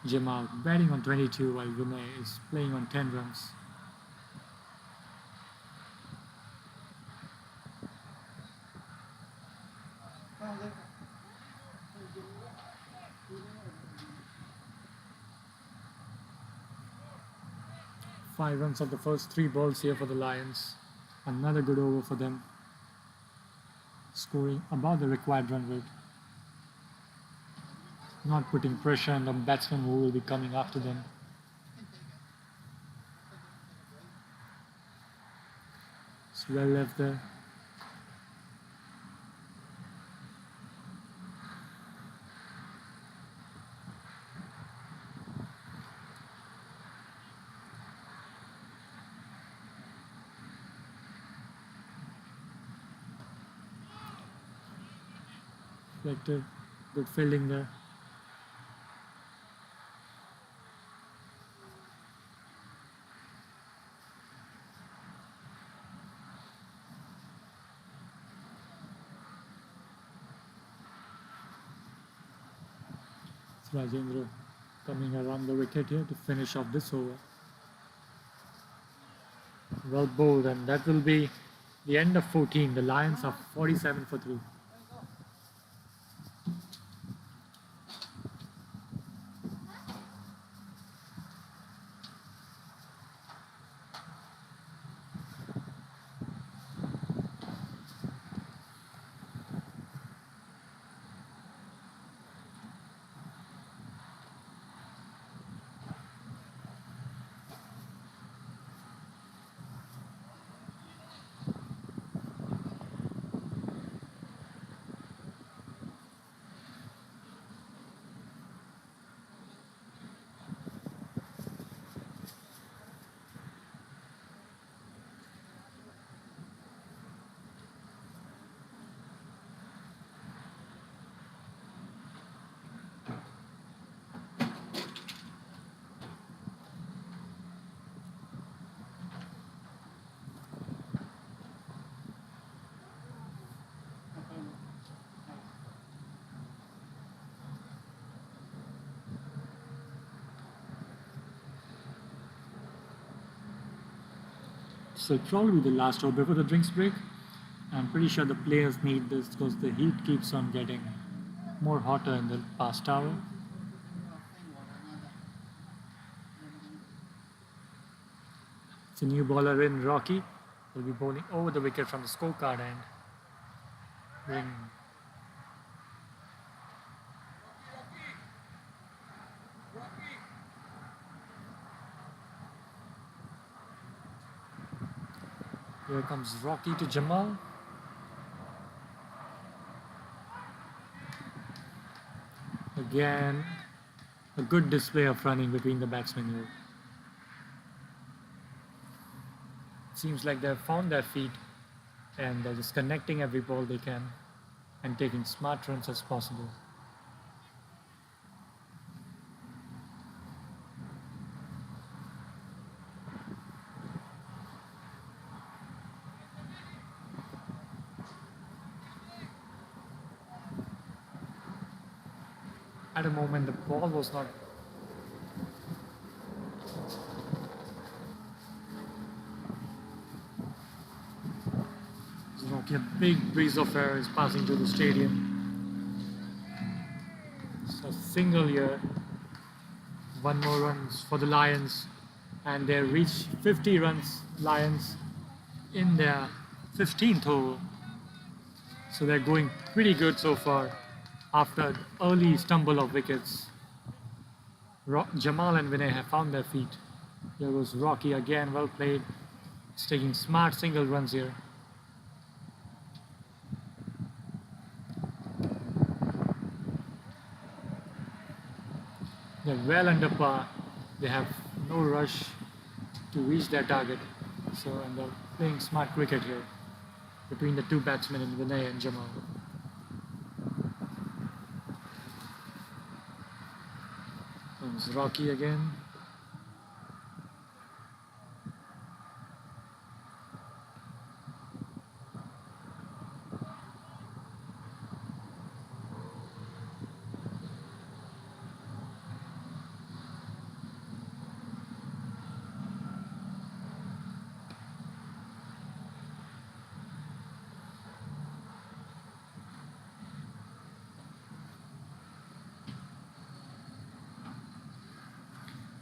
Jamal batting on 22 while Vinay is playing on 10 runs. Five runs of the first 3 balls here for the Lions. Another good over for them. Scoring above the required run rate. Not putting pressure on the batsmen who will be coming after them. It's well left there. Reflected, good fielding there. Rajendra coming around the wicket here to finish off this over. Well bowled, and that will be the end of 14. The Lions are 47 for 3. So it'll probably be the last over before the drinks break. I'm pretty sure the players need this because the heat keeps on getting more hotter in the past hour. It's a new bowler in Rocky. Will be bowling over the wicket from the scorecard and bring here comes Rocky to Jamal. Again, a good display of running between the batsmen here. Seems like they've found their feet and they're just connecting every ball they can and taking smart runs as possible. At a moment, the ball was not. Rocky, a big breeze of air is passing through the stadium. So single here. One more runs for the Lions, and they reach 50 runs. Lions in their 15th over. So they're going pretty good so far after an early stumble of wickets. Jamal and Vinay have found their feet. There goes Rocky again, well played. He's taking smart single runs here. They're well under par. They have no rush to reach their target. So, and they're playing smart cricket here between the two batsmen in Vinay and Jamal. Comes Rocky again.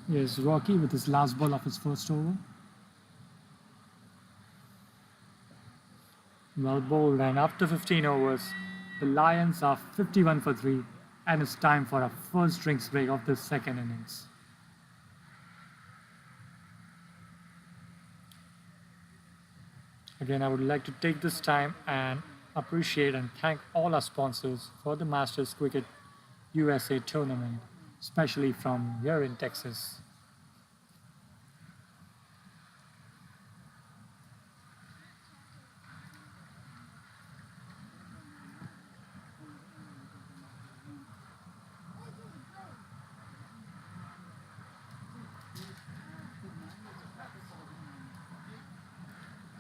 Here's Rocky with his last ball of his first over. Well bowled, and after 15 overs, the Lions are 51 for 3, and it's time for a first drinks break of the second innings. Again, I would like to take this time and appreciate and thank all our sponsors for the Masters Cricket USA tournament, especially from here in Texas.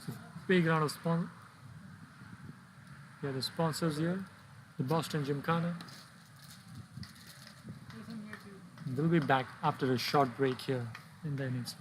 So big round of the sponsors here, the Boston Gymkhana. We'll be back after a short break here in the innings.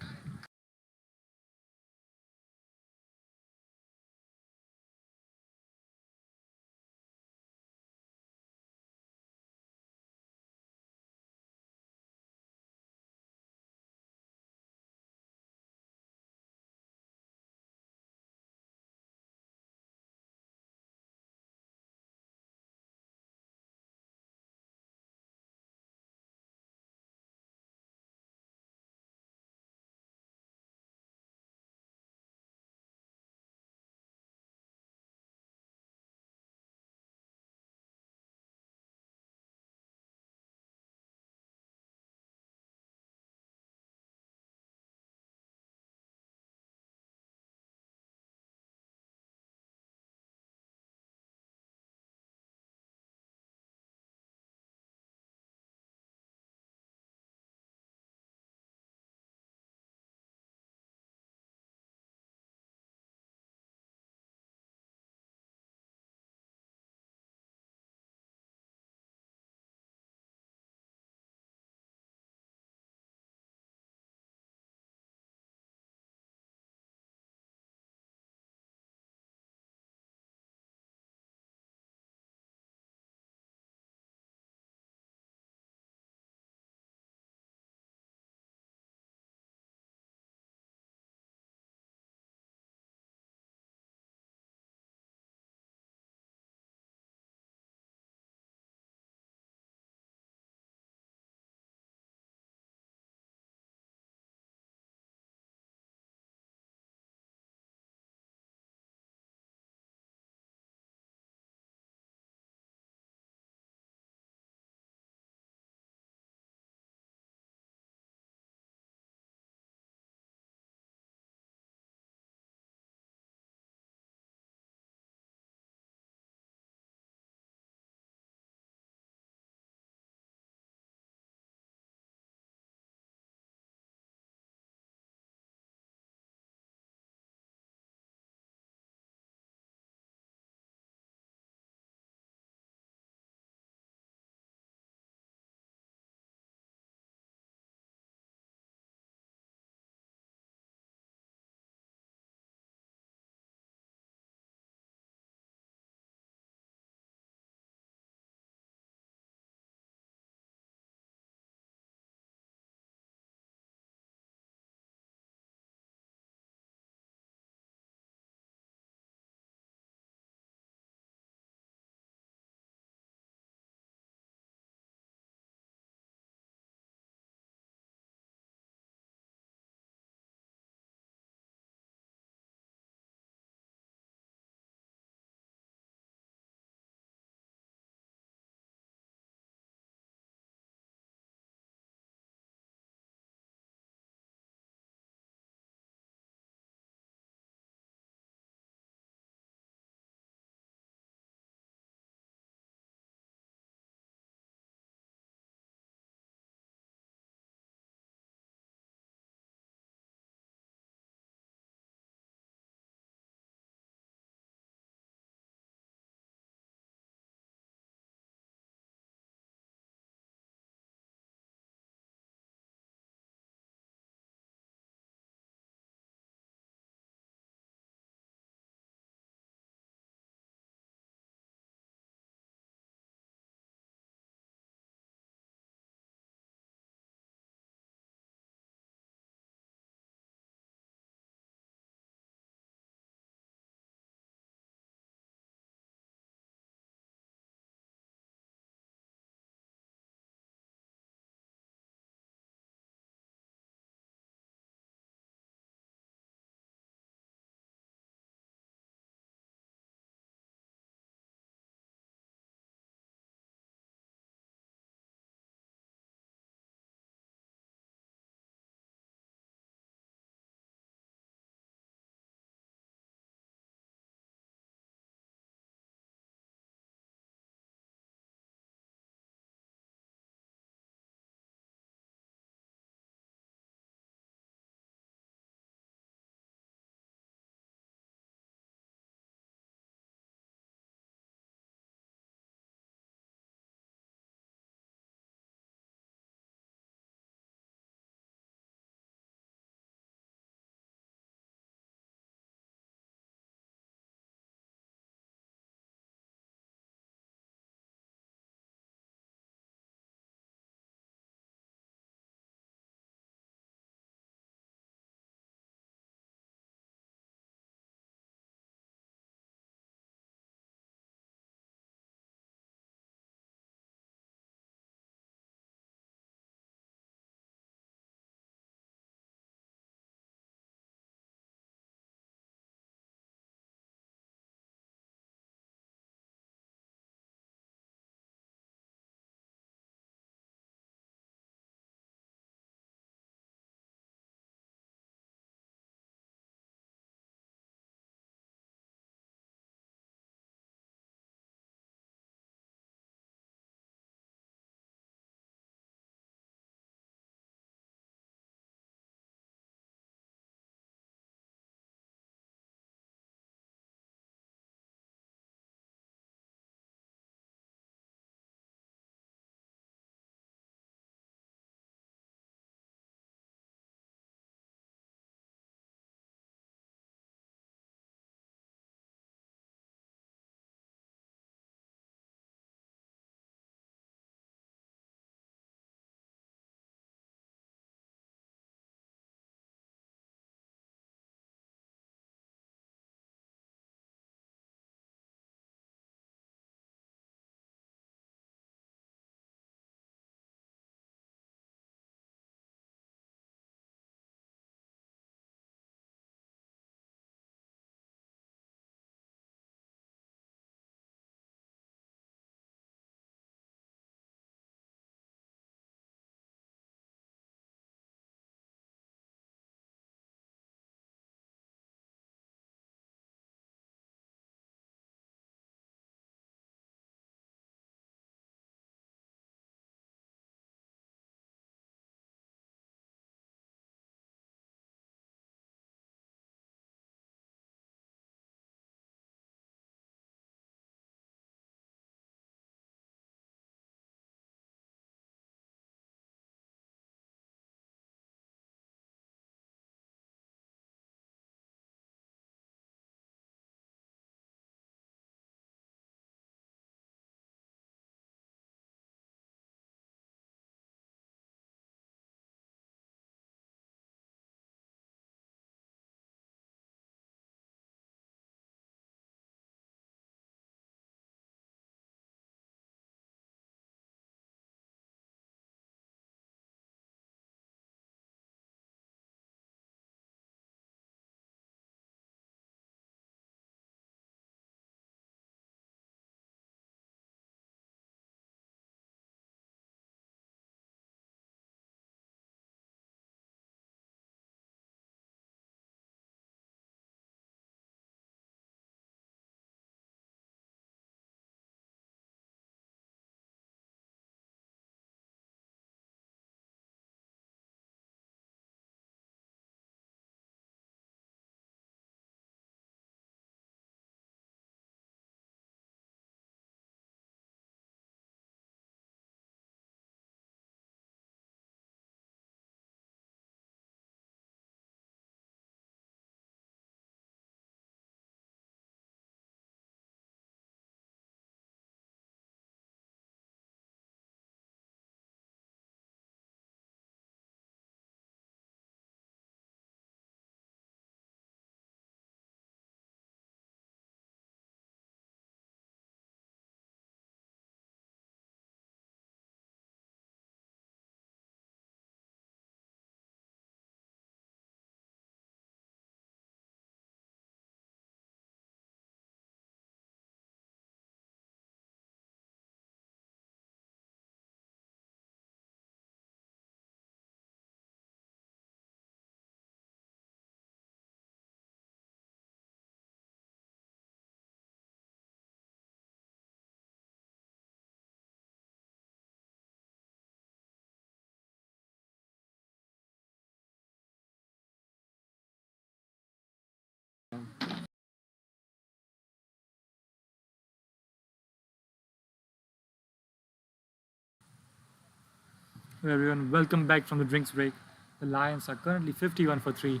Hello everyone, welcome back from the drinks break. The Lions are currently 51 for 3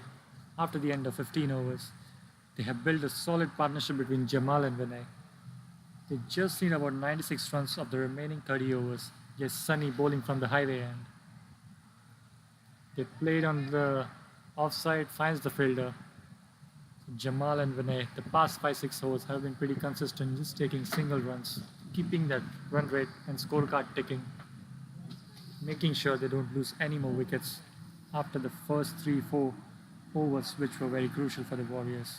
after the end of 15 overs. They have built a solid partnership between Jamal and Vinay. They just need about 96 runs of the remaining 30 overs. Yes, Sunny bowling from the highway end. They played on the offside, finds the fielder. Jamal and Vinay, the past 5-6 overs have been pretty consistent, just taking single runs, keeping that run rate and scorecard ticking, making sure they don't lose any more wickets after the first 3-4 overs, which were very crucial for the Warriors.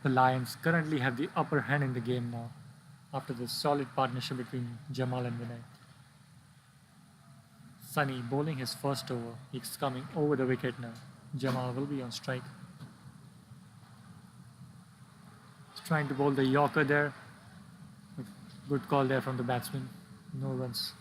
The Lions currently have the upper hand in the game now, after the solid partnership between Jamal and Vinay. Sunny bowling his first over. He's coming over the wicket now. Jamal will be on strike. He's trying to bowl the Yorker there. Good call there from the batsman. No runs.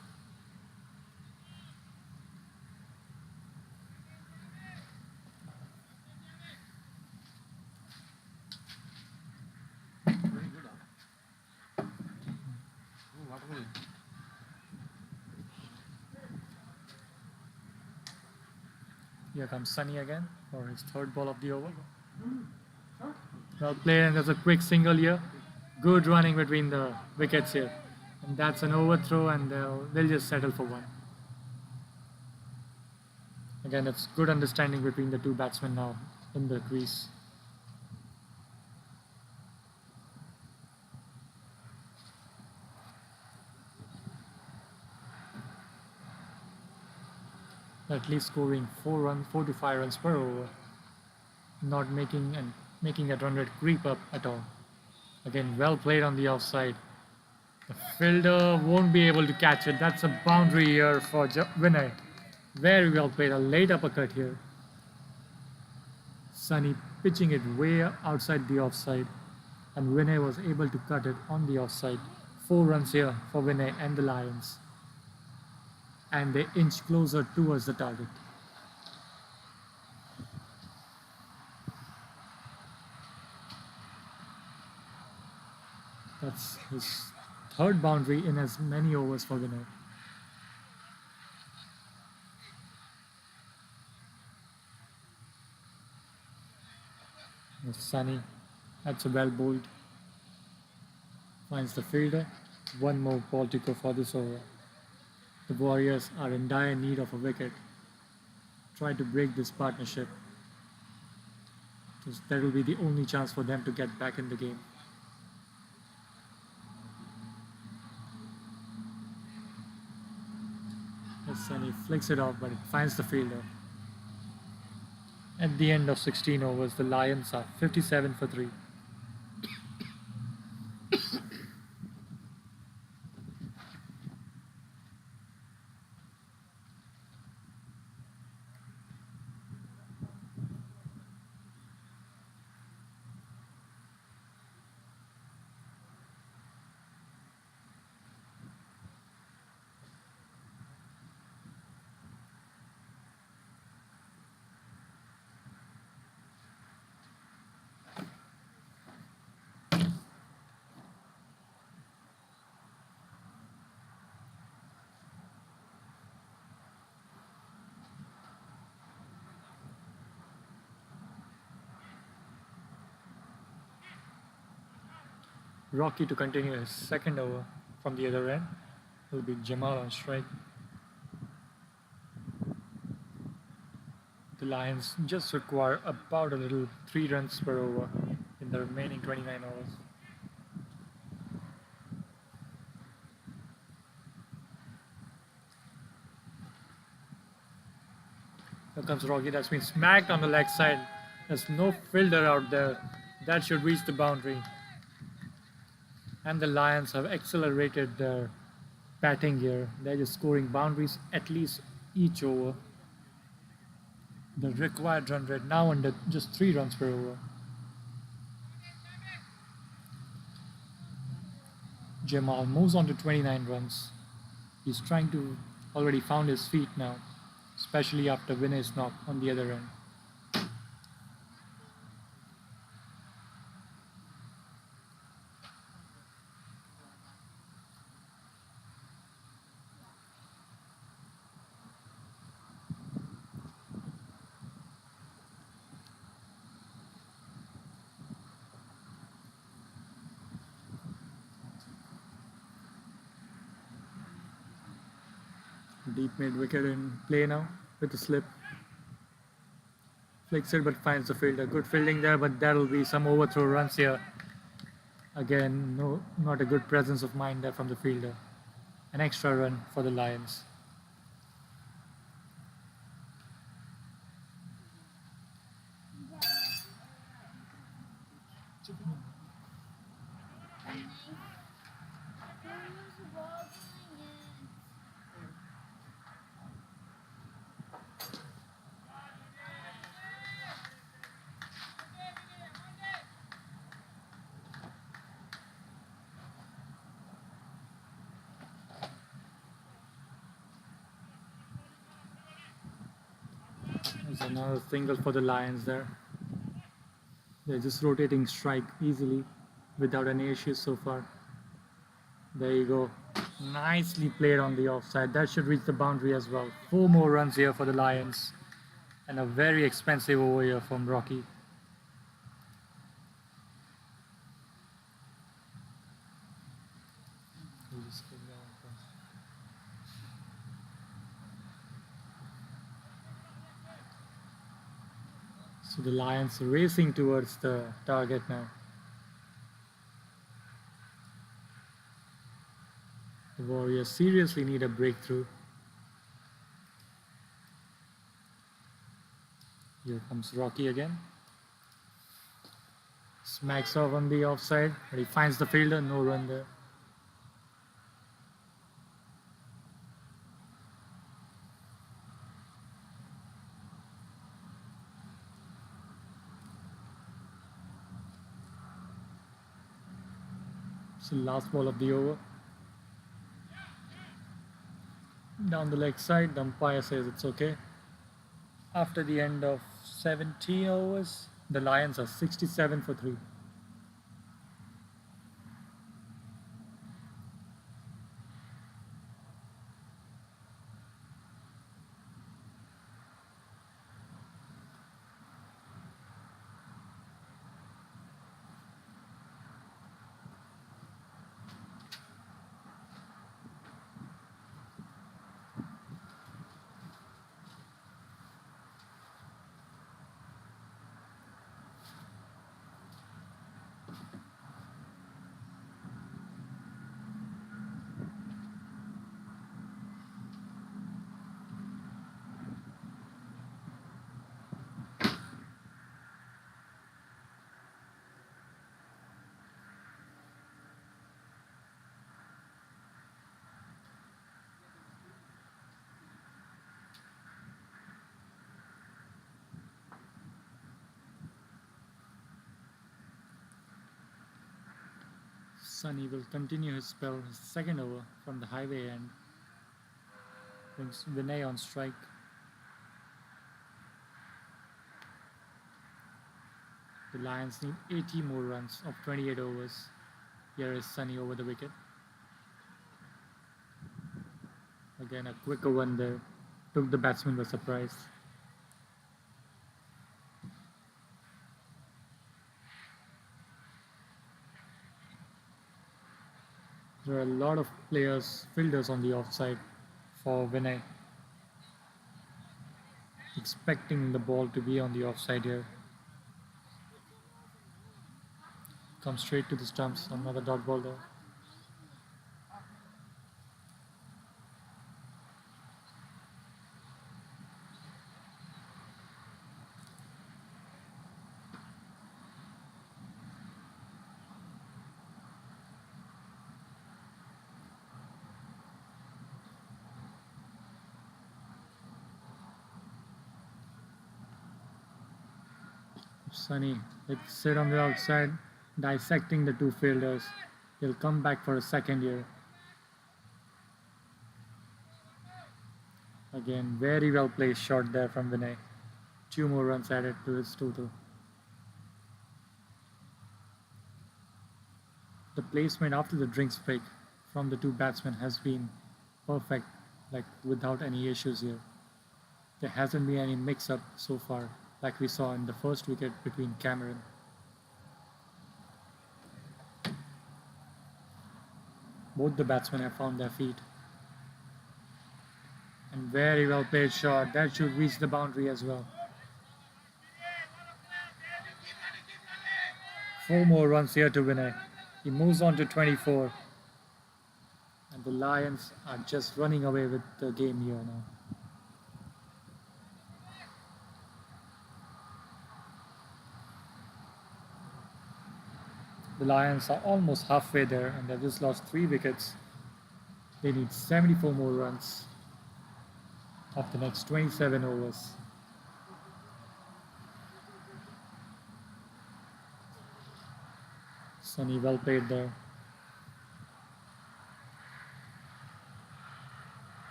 Here comes Sunny again for his third ball of the over. Well played, and there's a quick single here. Good running between the wickets here. And that's an overthrow, and they'll just settle for one. Again, it's good understanding between the two batsmen now in the crease. At least scoring 4 to 5 runs per over, not making that run rate creep up at all. Again, well played on the offside. The fielder won't be able to catch it. That's a boundary here for Vinay. Very well played. A late uppercut here. Sunny pitching it way outside the offside, and Vinay was able to cut it on the offside. 4 runs here for Vinay and the Lions, and they inch closer towards the target. That's his third boundary in as many overs for Vinay. Sunny, that's a well bowled. Finds the fielder. One more ball to go for this over. The Warriors are in dire need of a wicket. Try to break this partnership, because that will be the only chance for them to get back in the game. Sunny flicks it off, but it finds the fielder. At the end of 16 overs, the Lions are 57 for 3. Rocky to continue his second over from the other end. Will be Jamal on strike. The Lions just require about a little 3 runs per over in the remaining 29 overs. Here comes Rocky. That's been smacked on the leg side. There's no fielder out there. That should reach the boundary. And the Lions have accelerated their batting here. They're just scoring boundaries at least each over. The required run rate now under just 3 runs per over. Jamal moves on to 29 runs. He's trying to already found his feet now, especially after Vinay's knock on the other end. Deep mid wicket in play now with the slip. Flicks it but finds the fielder. Good fielding there, but that'll be some overthrow runs here. Again, no, not a good presence of mind there from the fielder. An extra run for the Lions. There's another single for the Lions there. They're just rotating strike easily without any issues so far. There you go. Nicely played on the offside. That should reach the boundary as well. 4 more runs here for the Lions. And a very expensive over here from Rocky. So the Lions are racing towards the target now. The Warriors seriously need a breakthrough. Here comes Rocky again. Smacks off on the offside, but he finds the fielder, no run there. So last ball of the over. Down the leg side, the umpire says it's okay. After the end of 17 overs, the Lions are 67 for 3. Sunny will continue his spell, his second over from the highway end. Brings Vinay on strike. The Lions need 80 more runs of 28 overs. Here is Sunny over the wicket. Again, a quicker one there. Took the batsman by surprise. There are a lot of fielders on the offside for Vinay. Expecting the ball to be on the offside here. Comes straight to the stumps. Another dot ball there. Sunny, let's sit on the outside, dissecting the two fielders. He'll come back for a second year. Again, very well placed shot there from Vinay. 2 more runs added to his total. The placement after the drinks break from the two batsmen has been perfect, like without any issues here. There hasn't been any mix-up so far, like we saw in the first wicket between Cameron. Both the batsmen have found their feet. Very well played shot. That should reach the boundary as well. 4 more runs here to Vinay. He moves on to 24. And the Lions are just running away with the game here now. The Lions are almost halfway there and they've just lost 3 wickets. They need 74 more runs of the next 27 overs. Sunny well played there.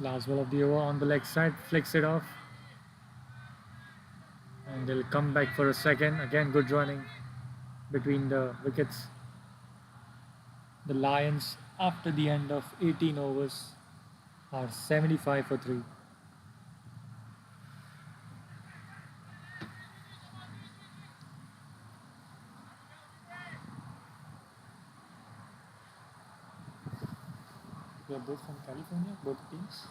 Last ball of the over on the leg side, flicks it off. And they'll come back for a second. Again, good running between the wickets. The Lions, after the end of 18 overs, are 75 for 3. They are both from California, both teams.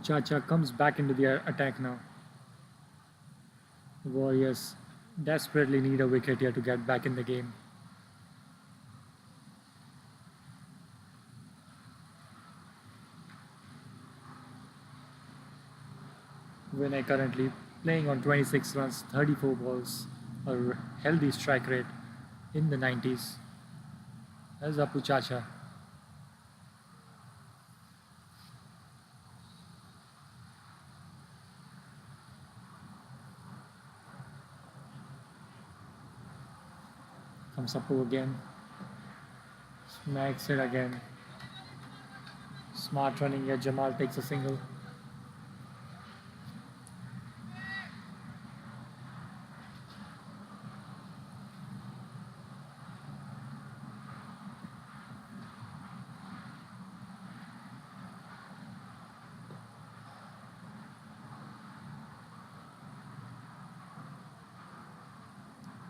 Chacha comes back into the attack now. The Warriors desperately need a wicket here to get back in the game. Vinay currently playing on 26 runs, 34 balls, a healthy strike rate in the 90s. There's Chacha. Comes up again, smacks it again. Smart running here, Jamal takes a single.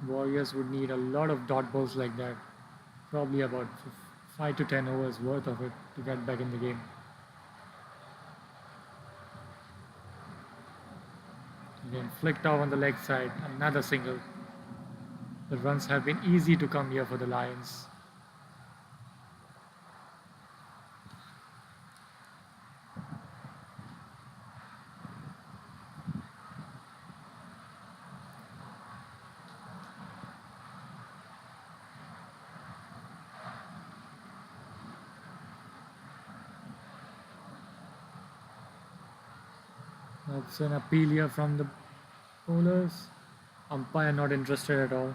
Warriors would need a lot of dot balls like that, probably about 5 to 10 overs worth of it to get back in the game. Again, flicked off on the leg side, another single. The runs have been easy to come here for the Lions. That's an appeal here from the bowlers. Umpire not interested at all.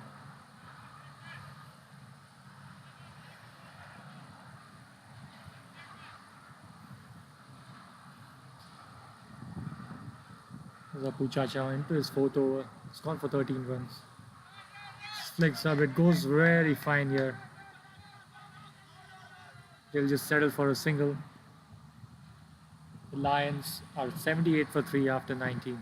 Chacha into his 4th over. It's gone for 13 runs. Flicks up, it goes very fine here. They'll just settle for a single. The Lions are 78 for 3 after 19.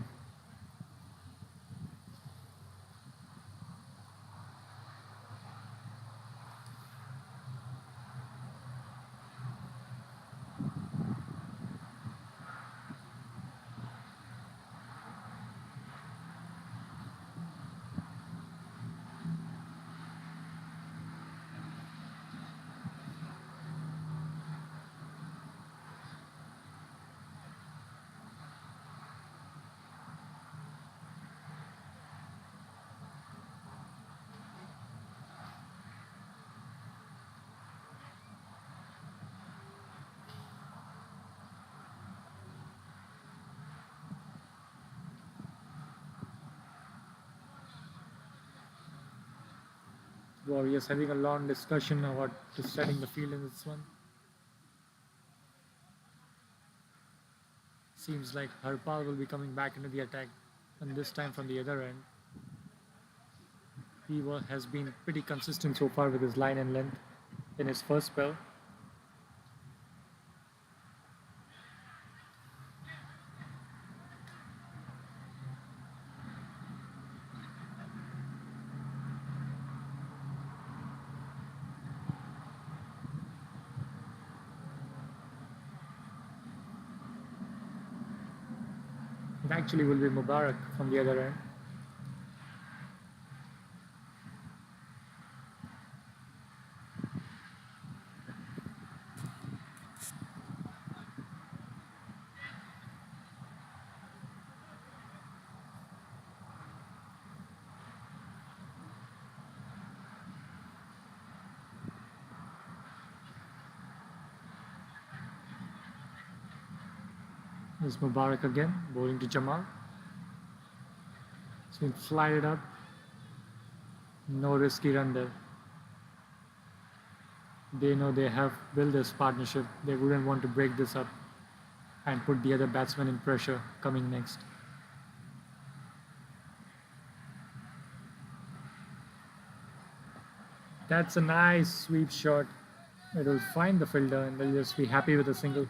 Warriors having a long discussion about setting the field in this one. Seems like Harpal will be coming back into the attack, and this time from the other end. He has been pretty consistent so far with his line and length in his first spell. It actually will be Mubarak from the other end. There's Mubarak again, bowling to Jamal. It's been flighted up. No risky run there. They know they have built this partnership. They wouldn't want to break this up and put the other batsman in pressure coming next. That's a nice sweep shot. It will find the fielder and they'll just be happy with a single.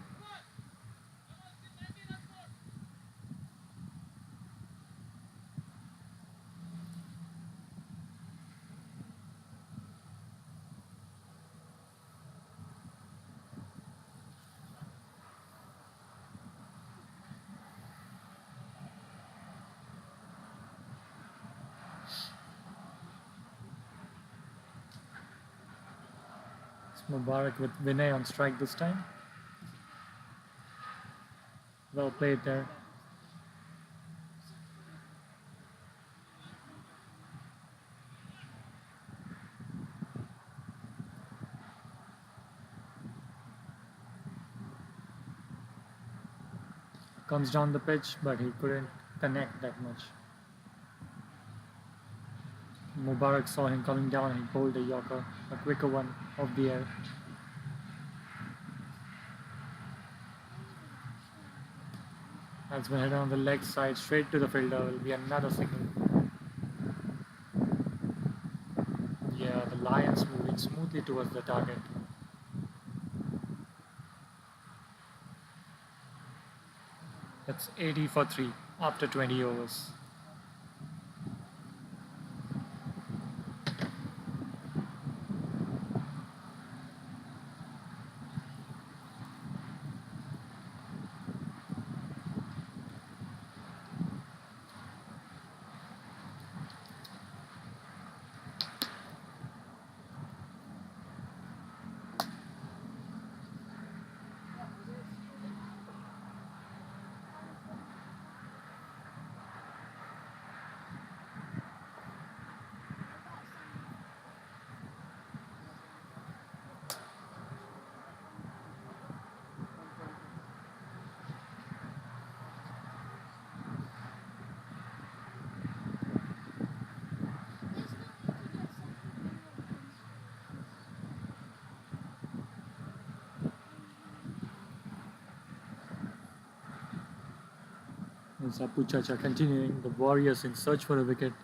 Mubarak with Vinay on strike this time. Well played there. Comes down the pitch, but he couldn't connect that much. Mubarak saw him coming down and he bowled a yorker, a quicker one off the air. That's been hit on the leg side, straight to the fielder. Will be another single. Yeah, the Lions moving smoothly towards the target. That's 80 for 3 after 20 overs. And Sapu Chacha continuing, the Warriors in search for a wicket.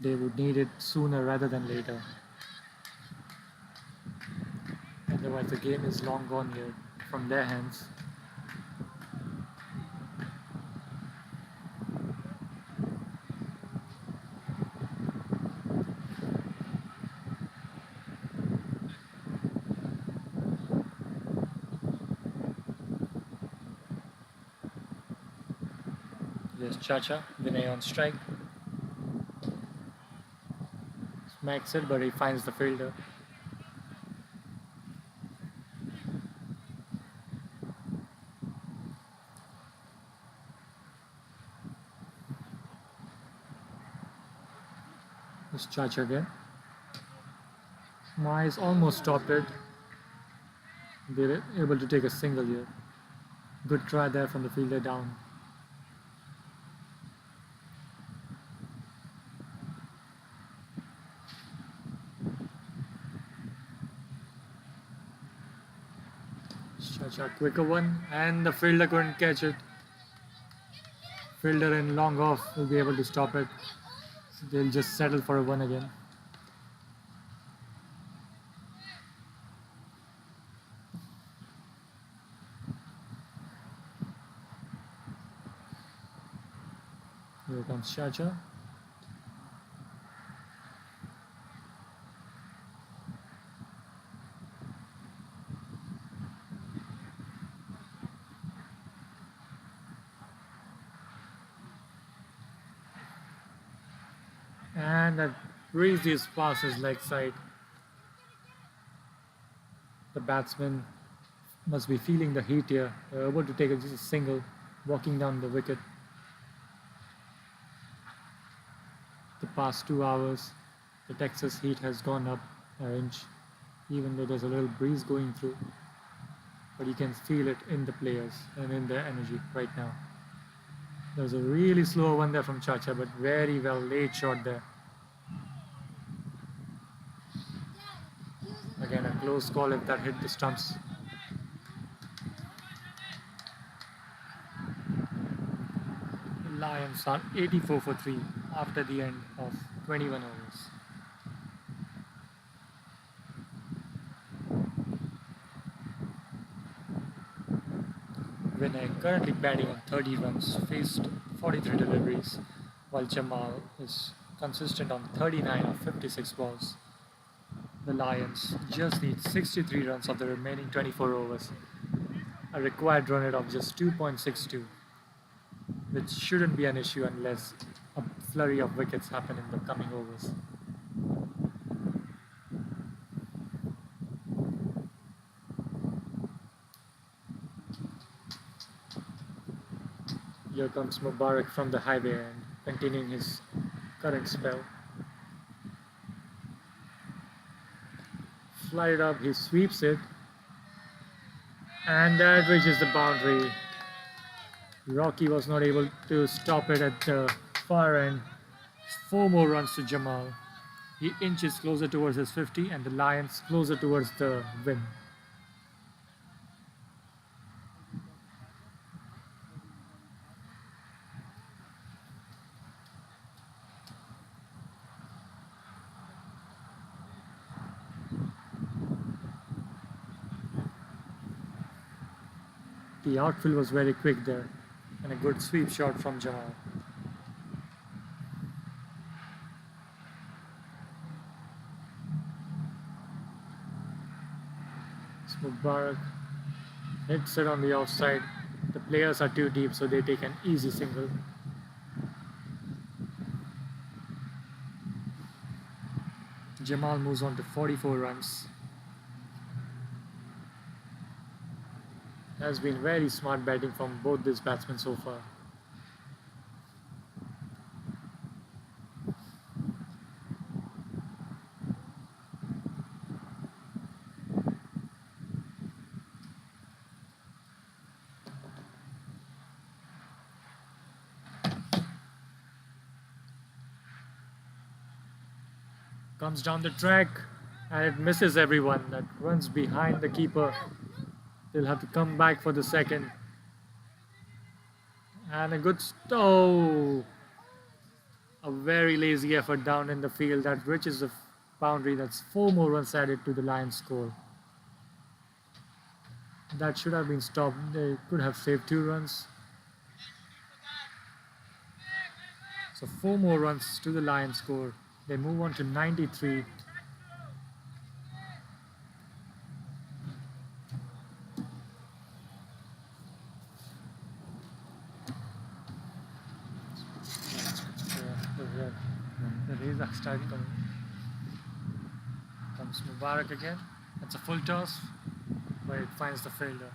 They would need it sooner rather than later. Otherwise the game is long gone here from their hands. There's Chacha, Vinay on strike. Smacks it, but he finds the fielder. There's Chacha again. Mize almost stopped it. They were able to take a single here. Good try there from the fielder down. Such a quicker one, and the fielder couldn't catch it. Fielder in long off will be able to stop it. So they'll just settle for a one again. Here comes Chacha. And that raised his past his leg side. The batsman must be feeling the heat here. They're able to take just a single, walking down the wicket. The past 2 hours, the Texas heat has gone up an inch, even though there's a little breeze going through. But you can feel it in the players and in their energy right now. There was a really slow one there from Chacha, but very well laid shot there. Again, a close call if that hit the stumps. The Lions are 84 for 3 after the end of 21 overs. Vinay, currently batting on 30 runs, faced 43 deliveries, while Jamal is consistent on 39 of 56 balls. The Lions just need 63 runs of the remaining 24 overs, a required run rate of just 2.62, which shouldn't be an issue unless a flurry of wickets happen in the coming overs. Here comes Mubarak from the highway and continuing his current spell. Flied up, he sweeps it, and that reaches the boundary. Rocky was not able to stop it at the far end. 4 more runs to Jamal. He inches closer towards his 50 and the Lions closer towards the win. The outfield was very quick there, and a good sweep shot from Jamal. Mubarak hits it on the offside. The players are too deep, so they take an easy single. Jamal moves on to 44 runs. Has been very smart batting from both these batsmen so far. Comes down the track and it misses everyone. That runs behind the keeper. They'll have to come back for the second. And a good a very lazy effort down in the field that reaches the boundary. That's 4 more runs added to the Lions score. That should have been stopped. They could have saved 2 runs. So 4 more runs to the Lions score. They move on to 93. The Rays are starting coming. Comes Mubarak again. It's a full toss, but it finds the fielder.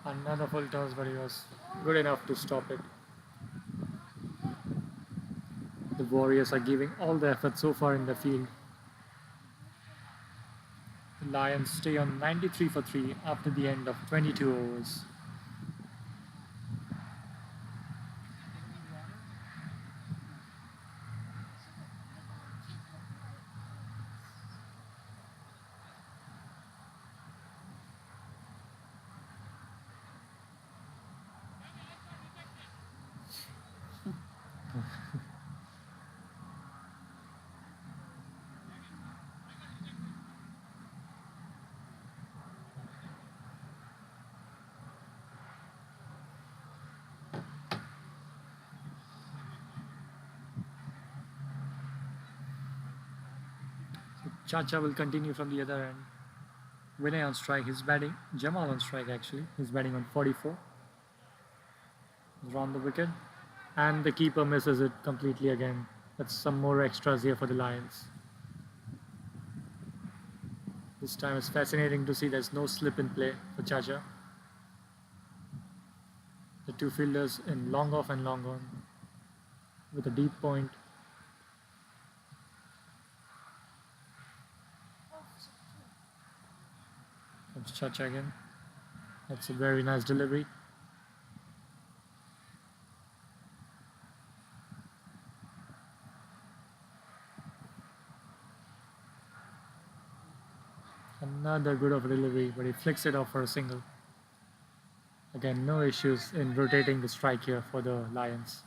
Another full toss, but he was good enough to stop it. The Warriors are giving all the effort so far in the field. The Lions stay on 93 for 3 after the end of 22 overs. Chacha will continue from the other end. Vinay on strike, he's batting. Jamal on strike actually, he's batting on 44. He's round the wicket. And the keeper misses it completely again. That's some more extras here for the Lions. This time it's fascinating to see there's no slip in play for Chacha. The two fielders in long off and long on with a deep point. Comes Chacha again. That's a very nice delivery. Another good of a delivery, but he flicks it off for a single. Again, no issues in rotating the strike here for the Lions.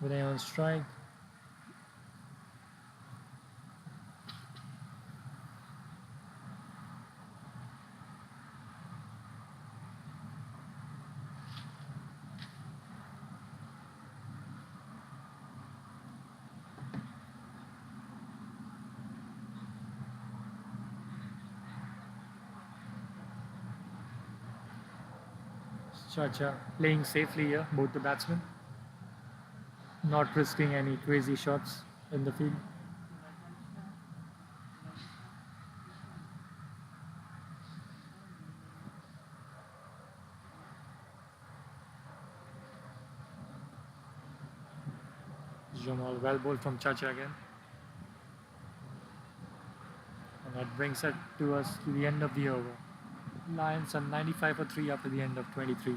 Vinay on strike. Chacha playing safely here, both the batsmen. Not risking any crazy shots in the field. Jamal well bowled from Chacha again. And that brings it to us to the end of the over. Lions are 95 for 3 after the end of 23.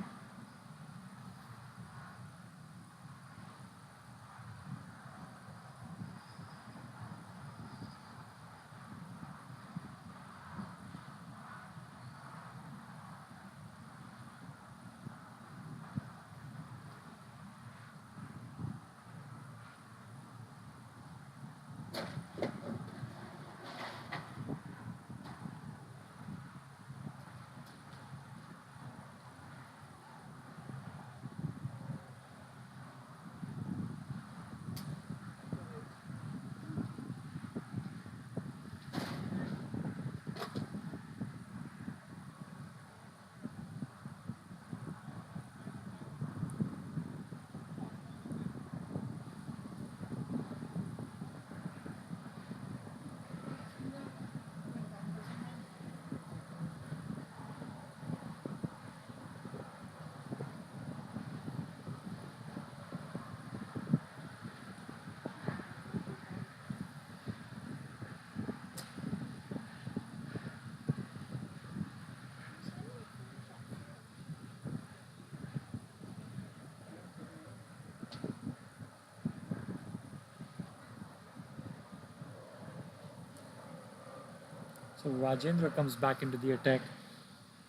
So Rajendra comes back into the attack.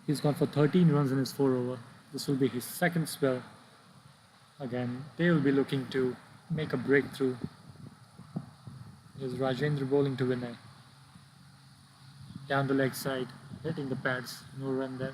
He's gone for 13 runs in his 4 over. This will be his second spell. Again, they will be looking to make a breakthrough. Here's Rajendra bowling to Vinay. Down the leg side, hitting the pads. No run there.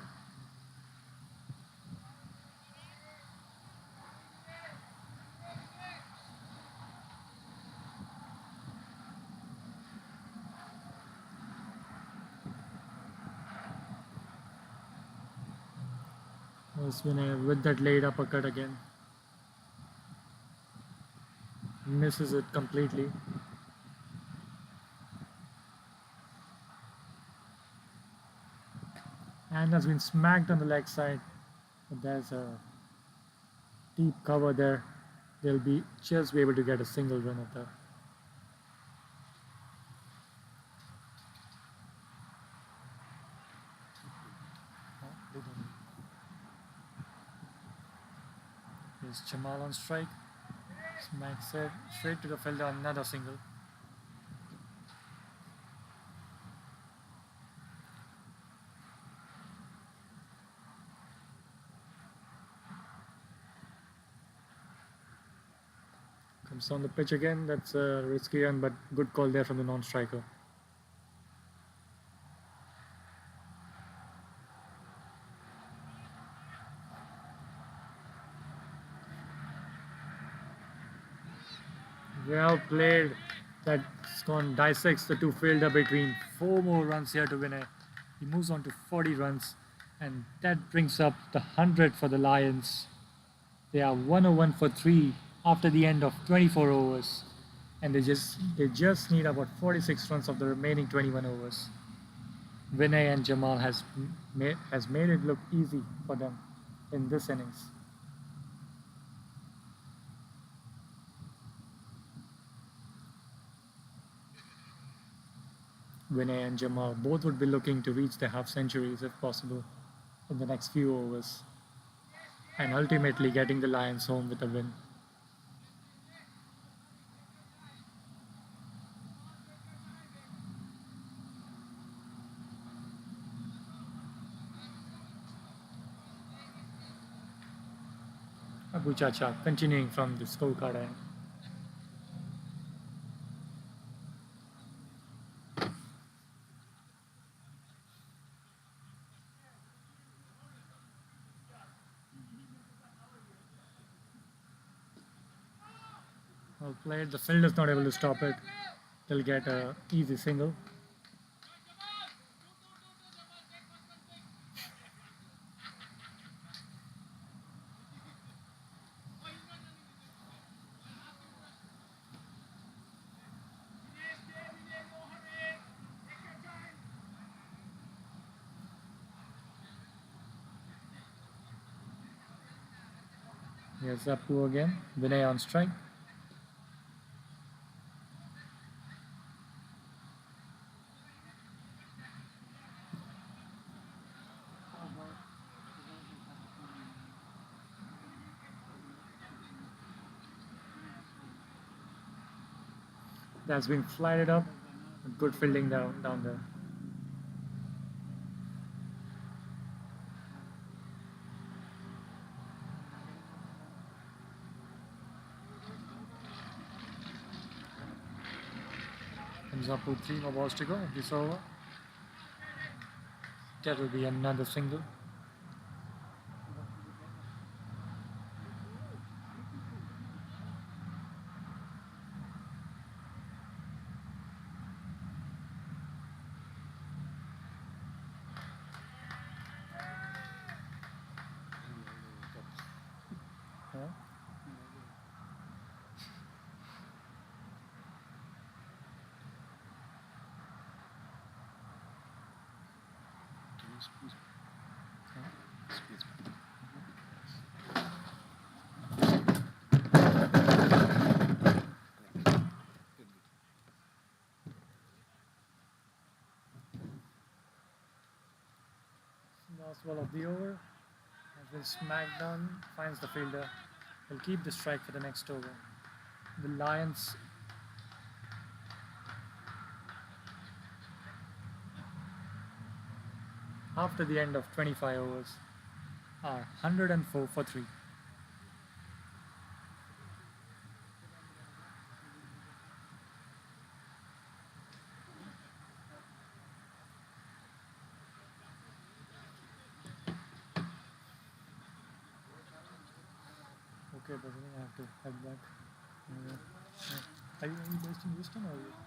There's Vinay with that late uppercut again. Misses it completely. Man has been smacked on the leg side, but there's a deep cover there. They'll be just be able to get a single run at that. Here's Jamal on strike. Smacks it straight to the fielder, another single. Comes on the pitch again. That's a risky run, but good call there from the non-striker. Well played. That's gone dissects the two fielder between 4 more runs here to win it. He moves on to 40 runs, and that brings up the 100 for the Lions. They are 101 for 3 after the end of 24 overs, and they just need about 46 runs of the remaining 21 overs. Vinay and Jamal has made it look easy for them in this innings. Vinay and Jamal both would be looking to reach their half centuries if possible in the next few overs, and ultimately getting the Lions home with a win. Abu Chacha continuing from the scorecard end. Well played. The fielder's not able to stop it. They'll get a easy single. Here's Appu again. Vinay on strike. That's been flighted up. Good fielding down there. Comes up with 3 more balls to go this over. That will be another single. Yeah. Last ball of the over has been smacked down, finds the fielder. Will keep the strike for the next over. The Lions after the end of 25 overs are 104 for 3. Okay, but I think I have to head back. Are you based in Houston or?